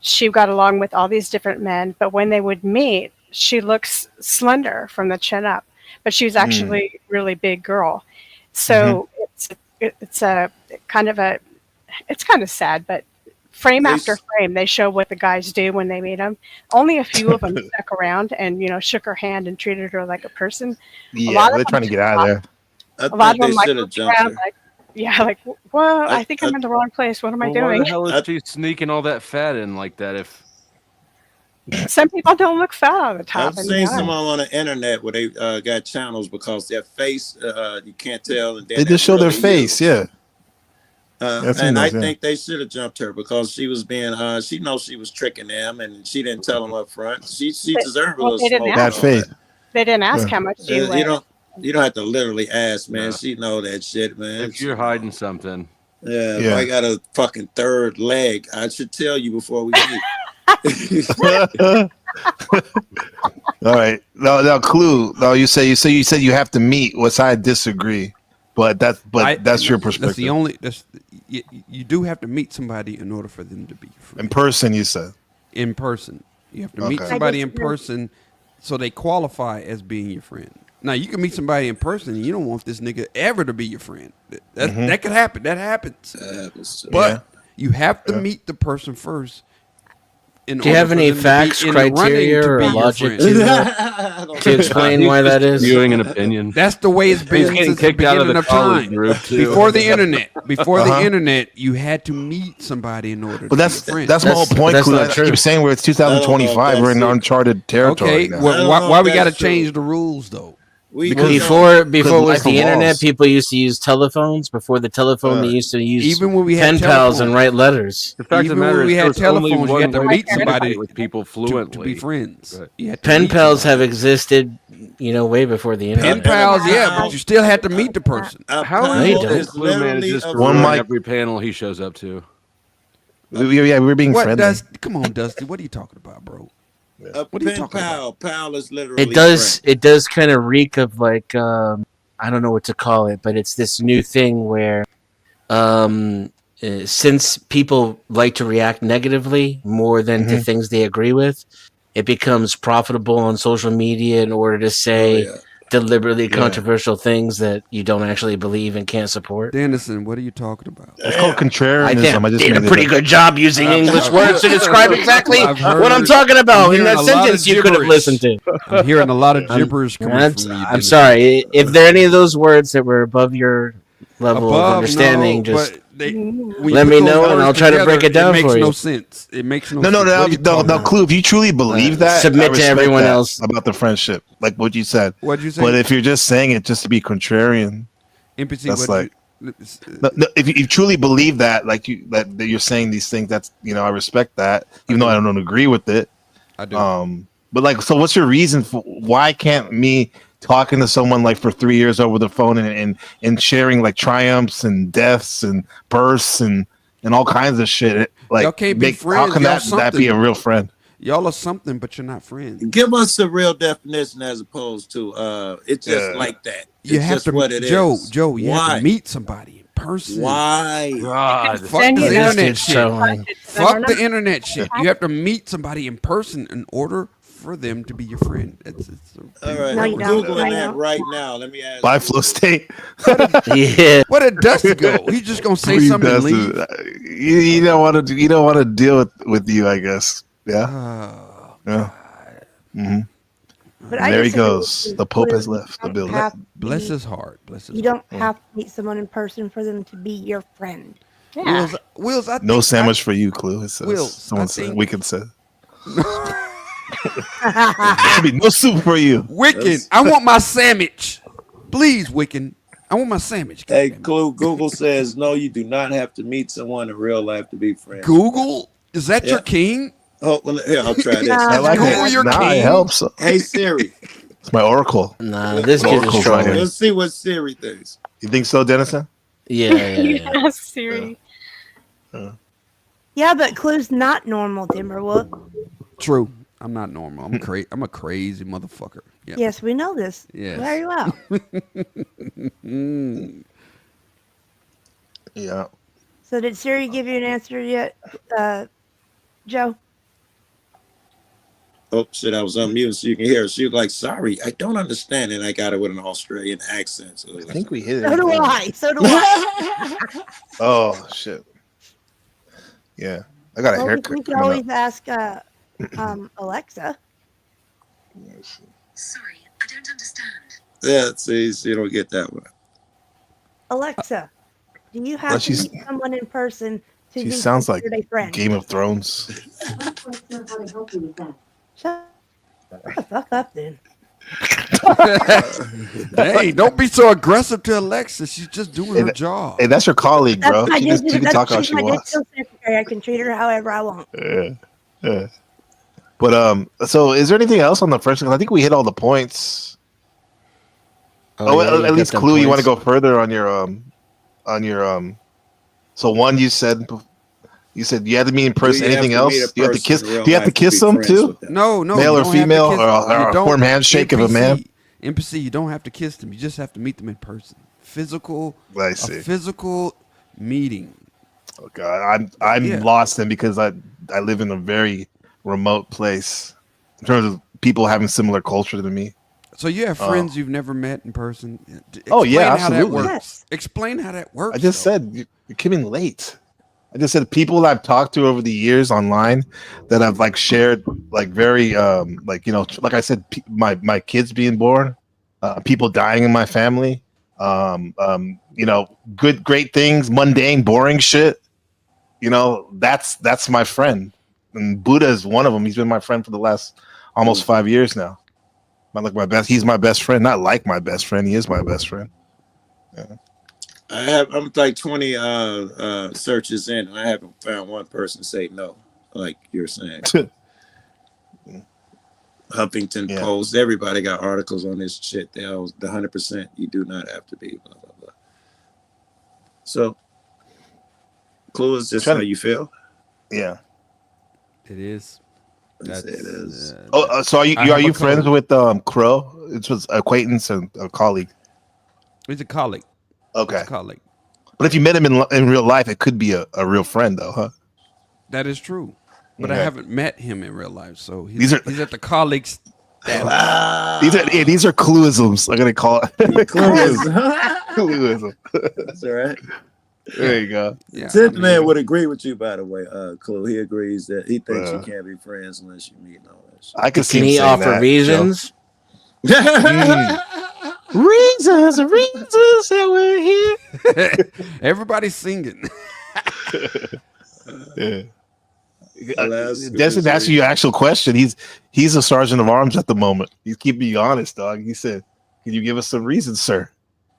she got along with all these different men. But when they would meet, she looks slender from the chin up, but she was actually a really big girl. So it's kind of sad, but frame after frame, they show what the guys do when they meet them. Only a few of them stuck around and, shook her hand and treated her like a person. Yeah, they're trying to get out of there. A lot of them looked around well, I think I'm in the wrong place. What am I doing? Why the hell is she sneaking all that fat in like that? If some people don't look fat on the top. I've seen someone on the internet where they got channels because their face you can't tell, and they just show their face. Yeah. And I think they should have jumped her because she was being she knows she was tricking them, and she didn't tell them up front. She deserved a little smoke. Bad faith. They didn't ask how much you weigh. You don't have to literally ask, man. She know that shit, man. if you're hiding something, if I got a fucking third leg, I should tell you before we meet. All right. No, Clue. No, you said you have to meet, which I disagree. But that's your perspective. That's you do have to meet somebody in order for them to be your friend. In person, you said. In person. You have to meet somebody in person so they qualify as being your friend. Now, you can meet somebody in person and you don't want this nigga ever to be your friend. That could happen. That happens. But you have to meet the person first. Do you have any facts, criteria, or logic to explain why that is? Viewing an opinion. That's the way it's been since the beginning of time. Before the internet, the internet, you had to meet somebody in order to be a friend. That's my whole point, Clue. I keep saying it's 2025. We're in uncharted territory. Okay, why we got to change the rules, though? Before it was the internet, people used to use telephones. Before the telephone, they used to use even when we had pen pals and write letters. The fact of the matter is, we had telephones, you had to meet somebody with people fluently to be friends. Pen pals have existed, way before the internet. Pen pals, but you still had to meet the person. How is Clue Man just every panel he shows up to? We're being friendly. Come on, Dusty. What are you talking about, bro? A pen pal. Pal is literally. It does kind of reek of like I don't know what to call it, but it's this new thing where since people like to react negatively more than to things they agree with, it becomes profitable on social media in order to say deliberately controversial things that you don't actually believe and can't support. Dennison, what are you talking about? It's called contrarianism. I did a pretty good job using English words to describe exactly what I'm talking about in that sentence you could have listened to. I'm hearing a lot of gibberish coming from you. I'm sorry. If there are any of those words that were above your level of understanding, just let me know and I'll try to break it down for you. It makes no sense. It makes no sense. No, Clue, if you truly believe that, submit to everyone else about the friendship, like what you said. What'd you say? But if you're just saying it just to be contrarian, empathy, that's like if you truly believe that, like that you're saying these things, that's I respect that, even though I don't agree with it. I do. But so what's your reason for why can't me talking to someone like for 3 years over the phone and sharing like triumphs and deaths and births and all kinds of shit, like y'all can't be friends. How can that be a real friend? Y'all are something, but you're not friends. Give us a real definition as opposed to it's just like that. You have to, what it is. Joe, you have to meet somebody in person. Why? God, fuck the internet shit. Fuck the internet shit. You have to meet somebody in person in order for them to be your friend. All right, I'm Googling that right now. Let me ask. By Flow State. Where did Dusty go? He's just gonna say something and leave. You don't want to. You don't want to deal with you, I guess. Yeah. But there he goes. The Pope has left the building. Bless his heart. Bless his You don't have to meet someone in person for them to be your friend. Yeah. Wills, I No think sandwich for you, Clue. It says. Wills, Someone I said. think- Wicked said. There'll be no soup for you. Wicked, I want my sandwich. Please, Wicked. I want my sandwich. Hey, Clue, Google says, no, you do not have to meet someone in real life to be friends. Google? Is that your king? Oh, well, here, I'll try this. I like Google it. your Nah, king? it helps. Hey, Siri. It's my oracle. Nah, this kid is Oracle's trolling. right here. Let's see what Siri thinks. You think so, Dennison? Yeah. Yes, Siri. Yeah, but Clue's not normal, Timberwolf. True. I'm not normal. I'm a crazy motherfucker. Yep. Yes, we know this Yes. very well. Yeah. So did Siri give you an answer yet, Joe? Oh, shit, I was on mute so you can hear her. She was like, sorry, I don't understand. And I got it with an Australian accent. So I think we hit it. So do I. So do I. Oh, shit. Yeah. I got a Well, haircut. we can coming always up. ask Alexa. Sorry, I don't understand. Yeah, see, so you don't get that one. Alexa, do you have Well, to meet someone in person to She be sounds like considered a friend? Game of Thrones. Shut the fuck up, then. Hey, don't be so aggressive to Alexa. She's just doing her job. Hey, that's your colleague, bro. That's my She can talk how she's she my wants. digital secretary. I can treat her however I want. Yeah. But so is there anything else on the first? I think we hit all the points. Oh, yeah, you at least got them Clue. You want to points. go further on your. So one, you said you had to meet in person. Do you have Anything to else? meet a Do you have to person kiss? in Do real you have to life to kiss be them friends too? with them? No, Male you or don't have to female, kiss- or you a don't- warm handshake of a man? NPC, you don't have to kiss them. You just have to meet them in person. I see. A physical meeting. Oh God, I'm Yeah. lost then because I live in a very remote place in terms of people having similar culture to me. So you have friends you've never met in person. Oh, yeah, Explain how that absolutely. works. Explain how that works. I just said you're coming late. I just said people I've talked to over the years online that I've like shared like very like like I said my kids being born, people dying in my family, great things, mundane, boring shit. That's my friend. And Buddha is one of them. He's been my friend for the last almost 5 years now. He's my best friend. Not like my best friend. He is my best friend. Yeah. I'm like 20 searches in, and I haven't found one person say no, like you're saying. Huffington Post, everybody got articles on this shit. They all the 100%. You do not have to be blah blah blah. So, Clue is just how you feel. Yeah, it is. It is. So are you friends with Crow? It was acquaintance and a colleague. He's a colleague. Okay. He's a colleague. But if you met him in real life, it could be a real friend, though, huh? That is true. But I Okay. haven't met him in real life, so he's, These are- he's at the colleague status. These are cluisms. I'm gonna call it cluism. That's all right. There you go. Yeah, Tenth man would agree with you, by the way, Clue. He agrees that he thinks you can't be friends unless you meet and all that shit. I could see Can him he saying offer that, reasons? Reasons that we're here. Everybody's singing. Yeah. Destin asked you an actual question. He's a sergeant of arms at the moment. He's keeping you honest, dog. He said, "Can you give us some reasons, sir?"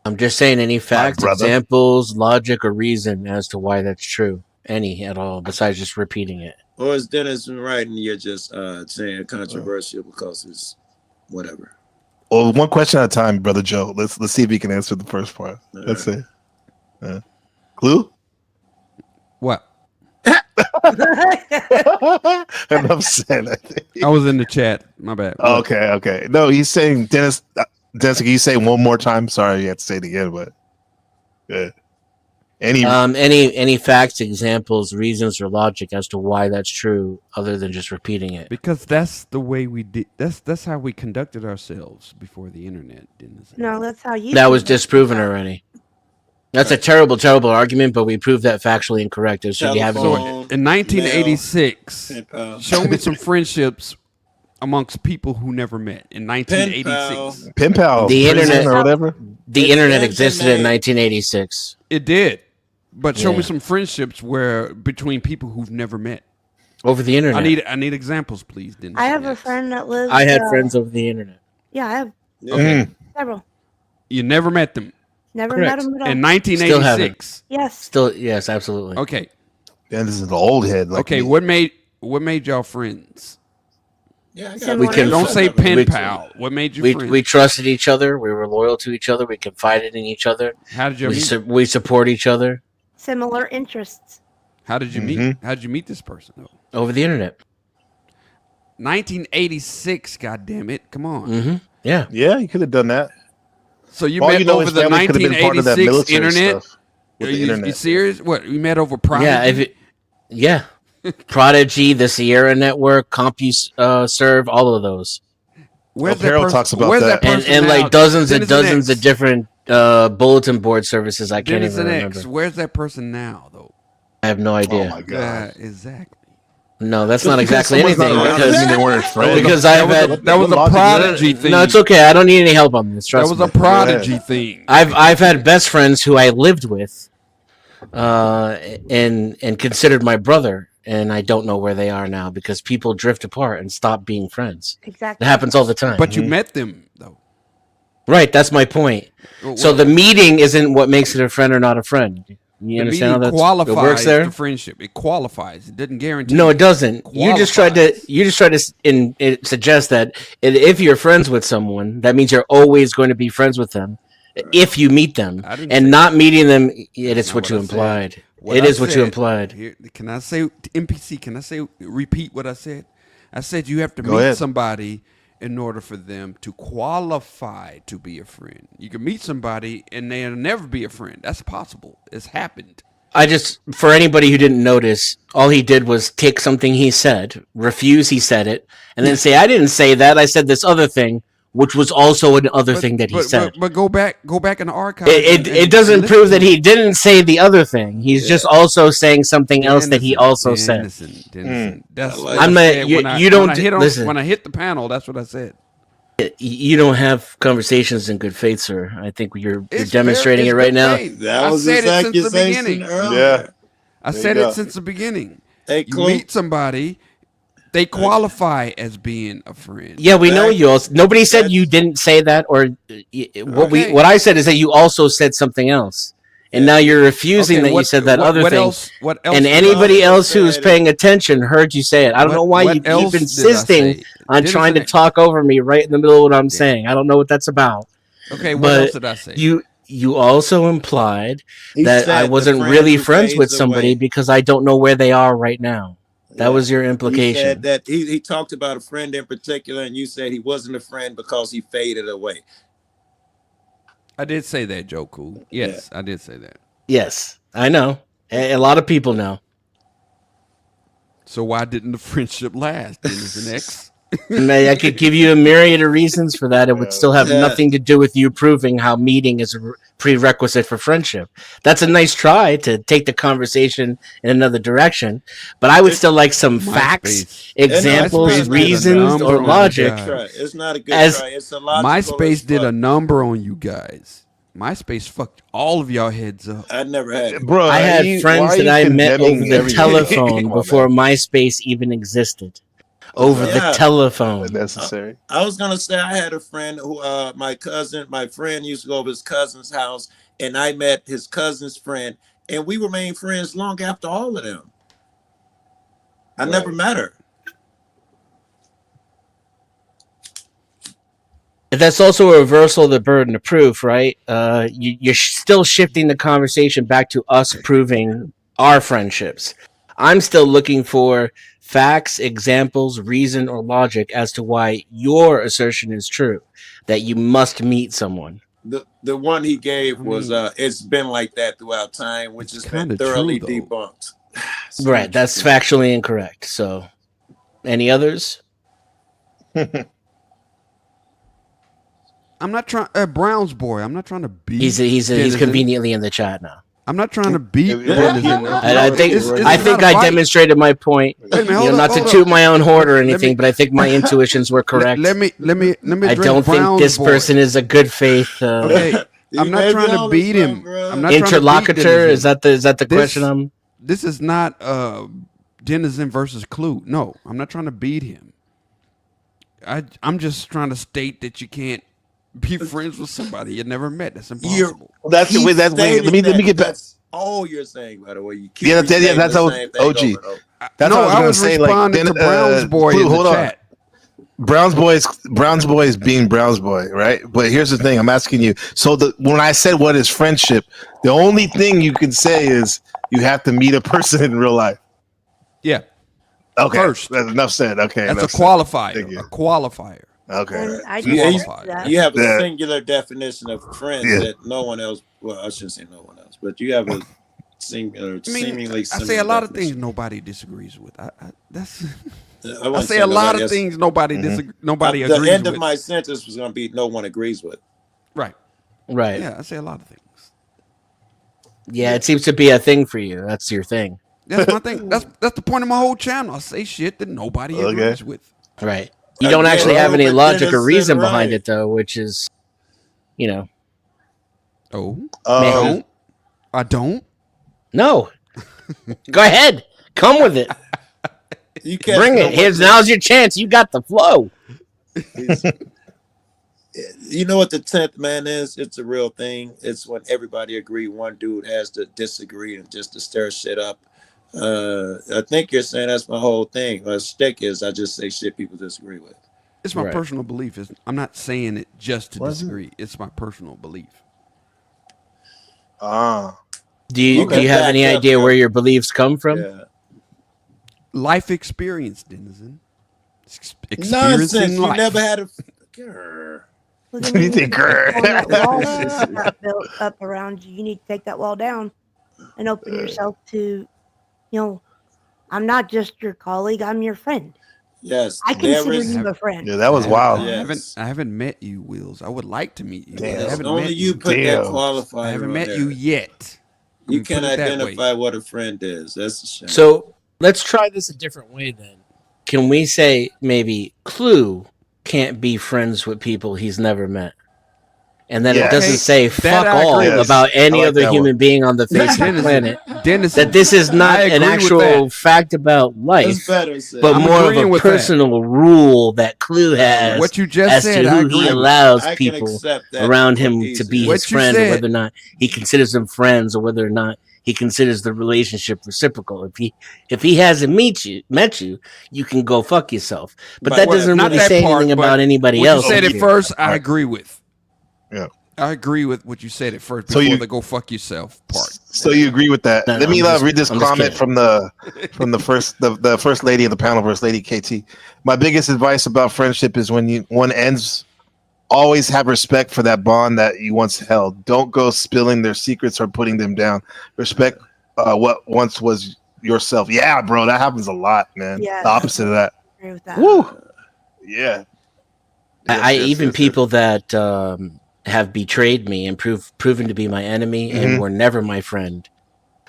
I'm just saying any facts, brother. examples, logic, or reason as to why that's true. Any at all, besides just repeating it. Or is Dennis right and you're just saying controversial because it's whatever? Well, one question at a time, brother Joe. Let's see if he can answer the first part. Let's see. Clue? What? Enough said. I think. I was in the chat. My bad. Oh, okay. No, he's saying Dennis. Dennis, can you say it one more time? Sorry, you have to say it again, but yeah. Any facts, examples, reasons, or logic as to why that's true, other than just repeating it. Because that's the way we did. That's how we conducted ourselves before the internet. No, that's how you. That was disproven already. That's a terrible, terrible argument, but we proved that factually incorrect. So you have So in 1986, show me some friendships amongst people who never met in 1986. Pen pal, the internet or whatever. The internet existed in 1986. It did. But show me some friendships where between people who've never met over the internet. I need examples, please. Dennis. I have a friend that lives. I had friends over the internet. Yeah, I have Okay. several. You never met them. Never met them at all. In 1986. Yes. Still, yes, absolutely. Okay. Yeah, this is the old head. Like okay, me. what made y'all friends? Yeah, we can don't say pen pal. What made you friends? We trusted each other. We were loyal to each other. We confided in each other. How did you meet? We support each other. Similar interests. How did you meet? How did you meet this person? Over the internet. 1986. God damn it! Come on. Mm-hmm. Yeah. Yeah, you could have done that. So you met over the 1986 internet? With the internet. You serious? What? You met over Prodigy? Yeah. Prodigy, the Sierra Network, CompuServe, all of those. Where's Carol talks about that. And like dozens and dozens of different bulletin board services. I can't even remember. Where's that person now, though? I have no idea. Oh my god! Exactly. No, that's not exactly anything because they weren't friends. Because I've had that was a Prodigy thing. No, it's okay. I don't need any help on this. Trust me. That was a Prodigy thing. I've had best friends who I lived with, and considered my brother, and I don't know where they are now because people drift apart and stop being friends. Exactly. It happens all the time. But you met them though. Right, that's my point. So the meeting isn't what makes it a friend or not a friend. You understand how that works there? The friendship. It qualifies. It doesn't guarantee. No, it doesn't. You just tried to suggest that if you're friends with someone, that means you're always going to be friends with them if you meet them, and not meeting them. It is what you implied. It is what you implied. Can I say NPC? Can I repeat what I said? I said you have to meet somebody in order for them to qualify to be a friend. You can meet somebody and they'll never be a friend. That's possible. It's happened. For anybody who didn't notice, all he did was take something he said, refuse he said it, and then say, I didn't say that, I said this other thing, which was also another thing that he said. But go back in the archives. It doesn't prove that he didn't say the other thing. He's just also saying something else that he also said. That's I'm not. You don't listen. When I hit the panel, that's what I said. You don't have conversations in good faith, sir. I think you're demonstrating it right now. That was his accusation earlier. Yeah, I said it since the beginning. You meet somebody. They qualify as being a friend. Yeah, we know you all. Nobody said you didn't say that, or what I said is that you also said something else, and now you're refusing that you said that other thing. What else? And anybody else who's paying attention heard you say it. I don't know why you keep insisting on trying to talk over me right in the middle of what I'm saying. I don't know what that's about. Okay, what else did I say? You also implied that I wasn't really friends with somebody because I don't know where they are right now. That was your implication. He said that he talked about a friend in particular, and you said he wasn't a friend because he faded away. I did say that, Joe Cool. Yes, I did say that. Yes, I know. A lot of people know. So why didn't the friendship last? Dennis and X? I could give you a myriad of reasons for that. It would still have nothing to do with you proving how meeting is a prerequisite for friendship. That's a nice try to take the conversation in another direction, but I would still like some facts, examples, reasons, or logic. It's not a good try. It's a logical. MySpace did a number on you guys. MySpace fucked all of y'all heads up. I never had it. Bro, I had friends that I met over the telephone before MySpace even existed. Over the telephone. Necessary. I was gonna say I had a friend who my friend used to go over his cousin's house, and I met his cousin's friend, and we remained friends long after all of them. I never met her. That's also a reversal of the burden of proof, right? You're still shifting the conversation back to us proving our friendships. I'm still looking for facts, examples, reason, or logic as to why your assertion is true, that you must meet someone. The one he gave was it's been like that throughout time, which has been thoroughly debunked. Right, that's factually incorrect. So, any others? I'm not trying. Brown's boy. I'm not trying to be. He's conveniently in the chat now. I'm not trying to beat. I think I demonstrated my point. Not to toot my own horn or anything, but I think my intuitions were correct. Let me. I don't think this person is a good faith. Okay. I'm not trying to beat him. I'm not Interlocutor, is that the question? This is not Denizen versus Clue. No, I'm not trying to beat him. I'm just trying to state that you can't be friends with somebody you never met. That's impossible. Let me get back. That's all you're saying, by the way. You keep That's the same thing OG. over and over. That's what I was going to say. Responding to Brown's boy in the chat. Brown's boy is being Brown's boy, right? But here's the thing: I'm asking you. So when I said what is friendship, the only thing you can say is you have to meet a person in real life. Yeah. Okay. First, that's enough said. Okay. That's a qualifier. A qualifier. Okay. You have a singular definition of friends that no one else. Well, I shouldn't say no one else, but you have a singular, seemingly. I say a lot of things nobody disagrees with. I say a lot of things nobody nobody agrees with. The end of my sentence was going to be no one agrees with. Right. Right. Yeah, I say a lot of things. Yeah, it seems to be a thing for you. That's your thing. That's my thing. That's the point of my whole channel. I say shit that nobody agrees with. Right. You don't actually have any logic or reason behind it, though, which is, I don't. No. Go ahead. Come with it. You can't bring it. Now's your chance. You got the flow. You know what the 10th man is? It's a real thing. It's when everybody agree. One dude has to disagree and just to stir shit up. I think you're saying that's my whole thing. My stick is I just say shit people disagree with. It's my personal belief. I'm not saying it just to disagree. It's my personal belief. Do you have any idea where your beliefs come from? Yeah. Life experience, Denizen. Nonsense. You never had a. You think, got built up around you. You need to take that wall down and open yourself to, I'm not just your colleague. I'm your friend. Yes, I consider you a friend. Yeah, that was wild. I haven't met you, Wills. I would like to meet you. Damn. I haven't Only met you put that qualifier. I haven't on met there. you yet. You can identify what a friend is. That's a shame. So let's try this a different way then. Can we say maybe Clue can't be friends with people he's never met? And then it doesn't say fuck all about any other human being on the face of the planet. That this is not an actual fact about life, but more of a personal rule that Clue has what you just as said, to who he allows I people around him to be his friend, or whether or not he considers them friends, or whether or not he considers the relationship reciprocal. If he hasn't met you, you can go fuck yourself. But that doesn't really say anything about anybody else. You said it first. I agree with. Yeah. I agree with what you said at first before the go fuck yourself part. So you agree with that? No, Let me read this comment kidding. from the first lady of the panel, First Lady KT. My biggest advice about friendship is when one ends, always have respect for that bond that you once held. Don't go spilling their secrets or putting them down. Respect what once was yourself. Yeah, bro, that happens a lot, man. Yeah. The opposite of that. I agree with that. Woo. Yeah. People that have betrayed me and proven to be my enemy and were never my friend,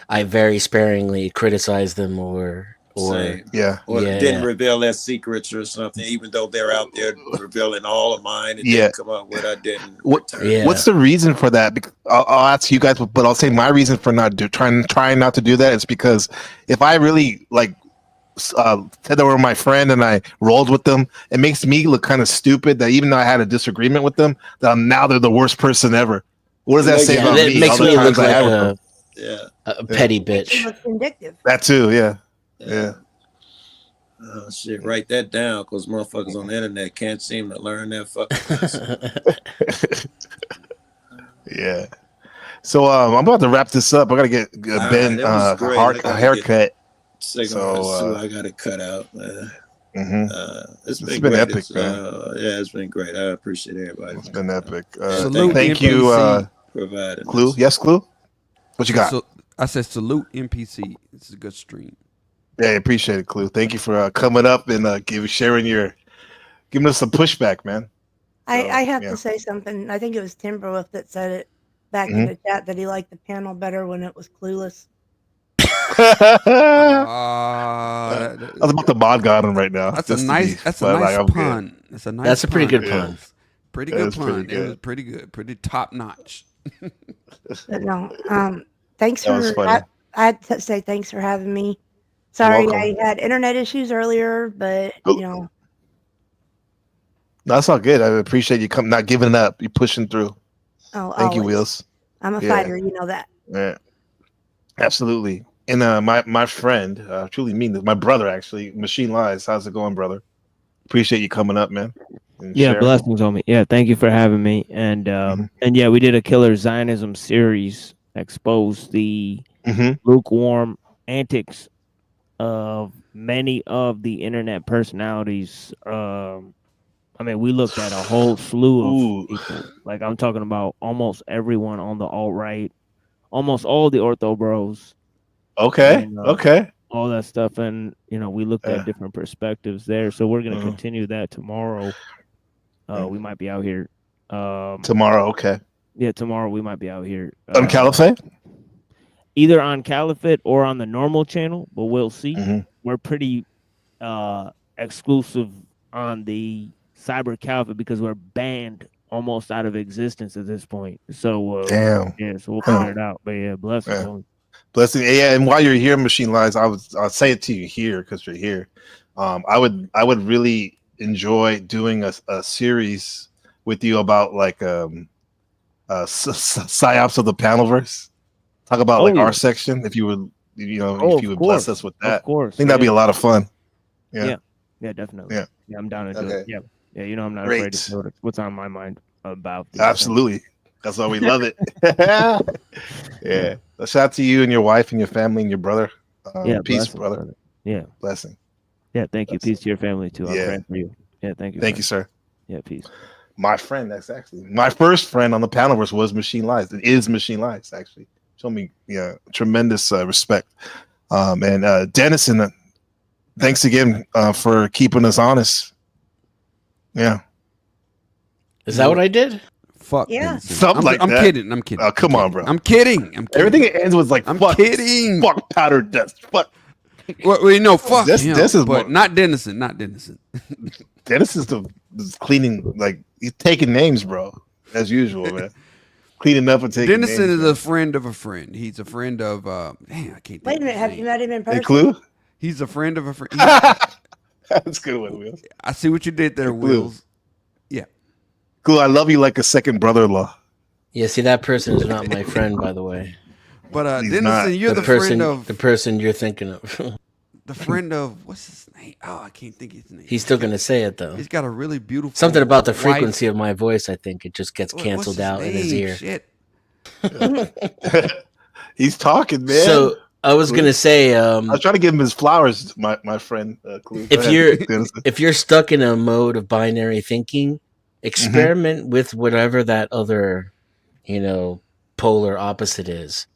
I very sparingly criticize them or didn't reveal their secrets or something, even though they're out there revealing all of mine and didn't come up with I didn't. What's the reason for that? I'll ask you guys, but I'll say my reason for trying not to do that is because if I really said they were my friend and I rolled with them, it makes me look kind of stupid that even though I had a disagreement with them, that now they're the worst person ever. What does that say about me? It makes me look like a petty bitch. It's vindictive. That too, yeah. Oh shit! Write that down, because motherfuckers on the internet can't seem to learn that fucking. Yeah. So I'm about to wrap this up. I gotta get Ben a haircut. So I got it cut out, man. It's been great. Epic, man. It's been great. I appreciate everybody. It's been epic. Thank you, providing Clue. this. Yes, Clue. What you got? I said salute NPC. It's a good stream. Yeah, I appreciate it, Clue. Thank you for coming up and giving us some pushback, man. I have to say something. I think it was Timberwolf that said it back in the chat that he liked the panel better when it was clueless. I was about to mod god him right now. That's a nice pun. That's a pretty good pun. Pretty good pun. It was pretty good. Pretty top notch. But no, thanks That was for. funny. I had to say thanks for having me. You're Sorry, welcome. I had internet issues earlier, but Cool. you know, That's all good. I appreciate you not giving up. You pushing through. oh, Thank you, always. Wheels. I'm a Yeah. fighter. You know that. Yeah. Absolutely. And my friend, truly mean this, my brother actually, Machine Lies. How's it going, brother? Appreciate you coming up, man. And Yeah, sharing. blessings on me. Yeah, thank you for having me. And yeah, we did a killer Zionism series, exposed the lukewarm antics of many of the internet personalities. I mean, we looked at a whole slew of people. Like I'm talking about almost everyone on the alt right, almost all the ortho bros. Okay. And, Okay. all that stuff, and we looked at different perspectives there. So we're gonna continue that tomorrow. We might be out here. Tomorrow, okay. Yeah, tomorrow we might be out here. On Caliphate? Either on Caliphate or on the normal channel, but we'll see. We're pretty exclusive on the Cyber Caliphate because we're banned almost out of existence at this point. So damn. Yeah, so we'll figure it out. But yeah, blessings. Yeah. Blessing. Yeah, and while you're here, Machine Lies, I'll say it to you here because you're here. I would really enjoy doing a series with you about like psyops of the panelverse. Talk about like our section, if you would, if you would bless us with that. Of course. I think that'd be a lot of fun. Yeah, definitely. Yeah, I'm down to do it. Yeah, I'm not afraid to say what's on my mind about this. Absolutely. That's why we love it. Yeah. Shout out to you and your wife and your family and your brother. Peace, brother. Yeah. Blessing. Yeah, thank you. Peace to your family too. I'm praying for you. Yeah, thank you. Thank you, sir. Yeah, peace. My friend, that's actually my first friend on the panelverse was Machine Lies. It is Machine Lies, actually. Show me tremendous respect. And Dennison, thanks again for keeping us honest. Yeah. Is that what I did? Fuck. Yeah. Something like I'm that. kidding. I'm kidding. Oh, come on, bro. I'm kidding. Everything it ends with like, I'm fuck, kidding. Fuck powder dust. Fuck. Well, no, fuck this, him. This is but more, not Dennison. Not Dennison. Dennis is is cleaning, like he's taking names, bro, as usual, man. Cleaning up and taking Dennison names. is a friend of a friend. He's a friend of. I can't. Think Wait a minute. Have you met him in person? Hey, Clue? He's a friend of a friend. That's a good one, Wheels. I see what you did there, Wheels. Yeah. Clue, I love you like a second brother-in-law. Yeah, see, that person is not my friend, by the way. But Dennison, you're the person, friend of the person you're thinking of. the friend of what's his name? Oh, I can't think his name. He's still gonna say it though. He's got a really beautiful something about the wife. frequency of my voice. I think it just gets canceled out in his ear. Shit. He's talking, man. So I was gonna say, I was trying to give him his flowers, my friend. Clue. If you're stuck in a mode of binary thinking, experiment with whatever that other, polar opposite is.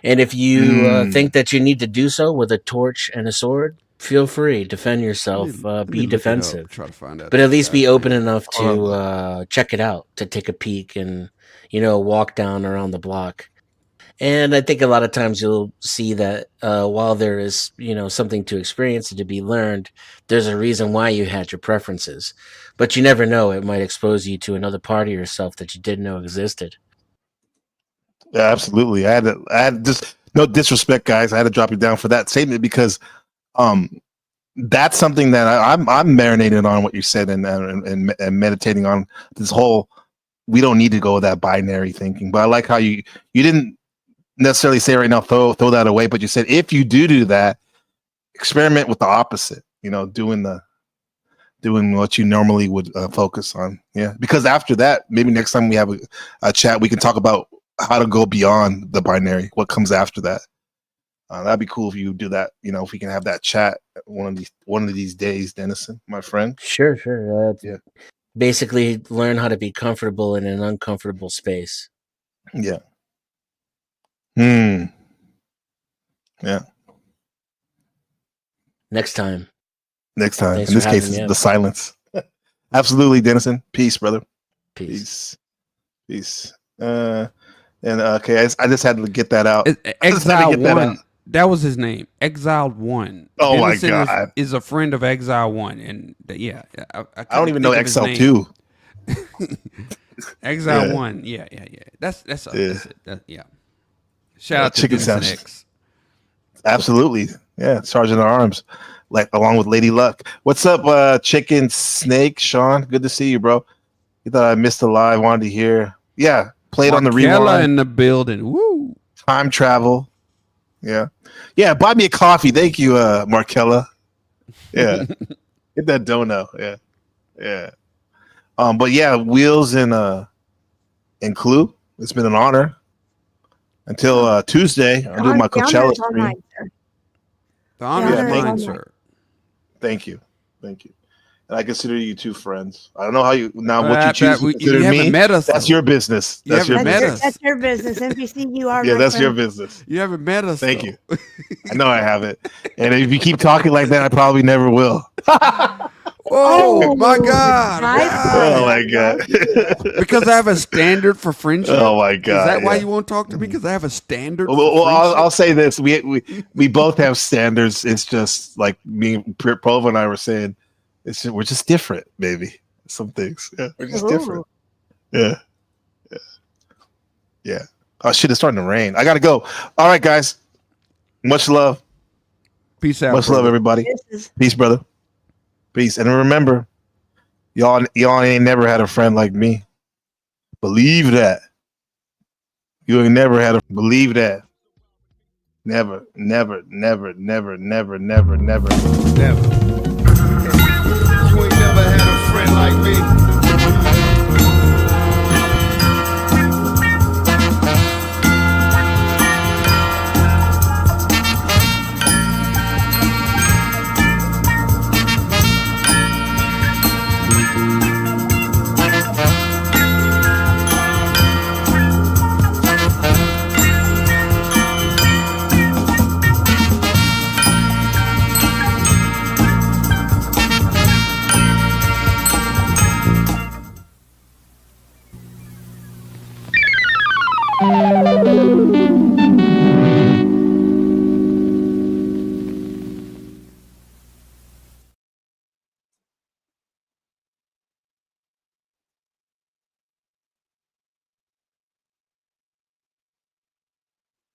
And if you think that you need to do so with a torch and a sword, feel free, defend yourself, be defensive. Try to find out. But at least be open enough to check it out, to take a peek and, walk down around the block. And I think a lot of times you'll see that while there is, something to experience and to be learned, there's a reason why you had your preferences. But you never know. It might expose you to another part of yourself that you didn't know existed. Yeah, absolutely. I had just no disrespect, guys. I had to drop you down for that statement because that's something that I'm marinated on what you said and meditating on this whole. We don't need to go with that binary thinking, but I like how you didn't necessarily say right now throw that away, but you said if you do that, experiment with the opposite. Doing what you normally would focus on. Yeah, because after that, maybe next time we have a chat, we can talk about how to go beyond the binary. What comes after that? That'd be cool if you do that. If we can have that chat one of these days, Dennison, my friend. Sure. Yeah. Basically, learn how to be comfortable in an uncomfortable space. Yeah. Yeah. Next time. Thanks in this case, it's the silence. Absolutely, Dennison. Peace, brother. Peace. And okay, I just had to get that out. Exiled One. That was his name. Exiled One. Oh Dennison my God. is a friend of Exile One, and yeah, I don't even know Exile 2. Exile 1. Yeah. That's it. Yeah. Shout out to Chicken Peterson sandwich. X. Absolutely. Yeah, Sergeant at Arms, like along with Lady Luck. What's up, Chicken Snake? Sean, good to see you, bro. You thought I missed a live, wanted to hear. Yeah, played on the Markella rewind. in the building. Woo. Time travel. Yeah. Buy me a coffee. Thank you, Markella. Yeah. Get that dono. Yeah. But yeah, Wheels and Clue. It's been an honor. Until Tuesday, I'm doing my Coachella stream. The honor is mine, you. sir. Thank you. And I consider you two friends. I don't know how you what you choose to consider you me. haven't met us, that's though. your business. You haven't met us. That's your business. NPC, you are. Yeah, my that's friend. your business. You haven't met us. Thank you. I know I haven't. And if you keep talking like that, I probably never will. Oh my God! Oh my God! Because I have a standard for friendship. Oh my God! Is that why you won't talk to me? Because I have a standard. Well, I'll say this: we both have standards. It's just like me, Prova, and I were saying. We're just different, maybe. Some things. Yeah, we're just different. Yeah. Oh shit! It's starting to rain. I gotta go. All right, guys. Much love. Peace out. Much love, everybody. Peace, brother. Peace. And remember, y'all ain't never had a friend like me. Believe that. You ain't never had a believe that. Never. You ain't never had a friend like me.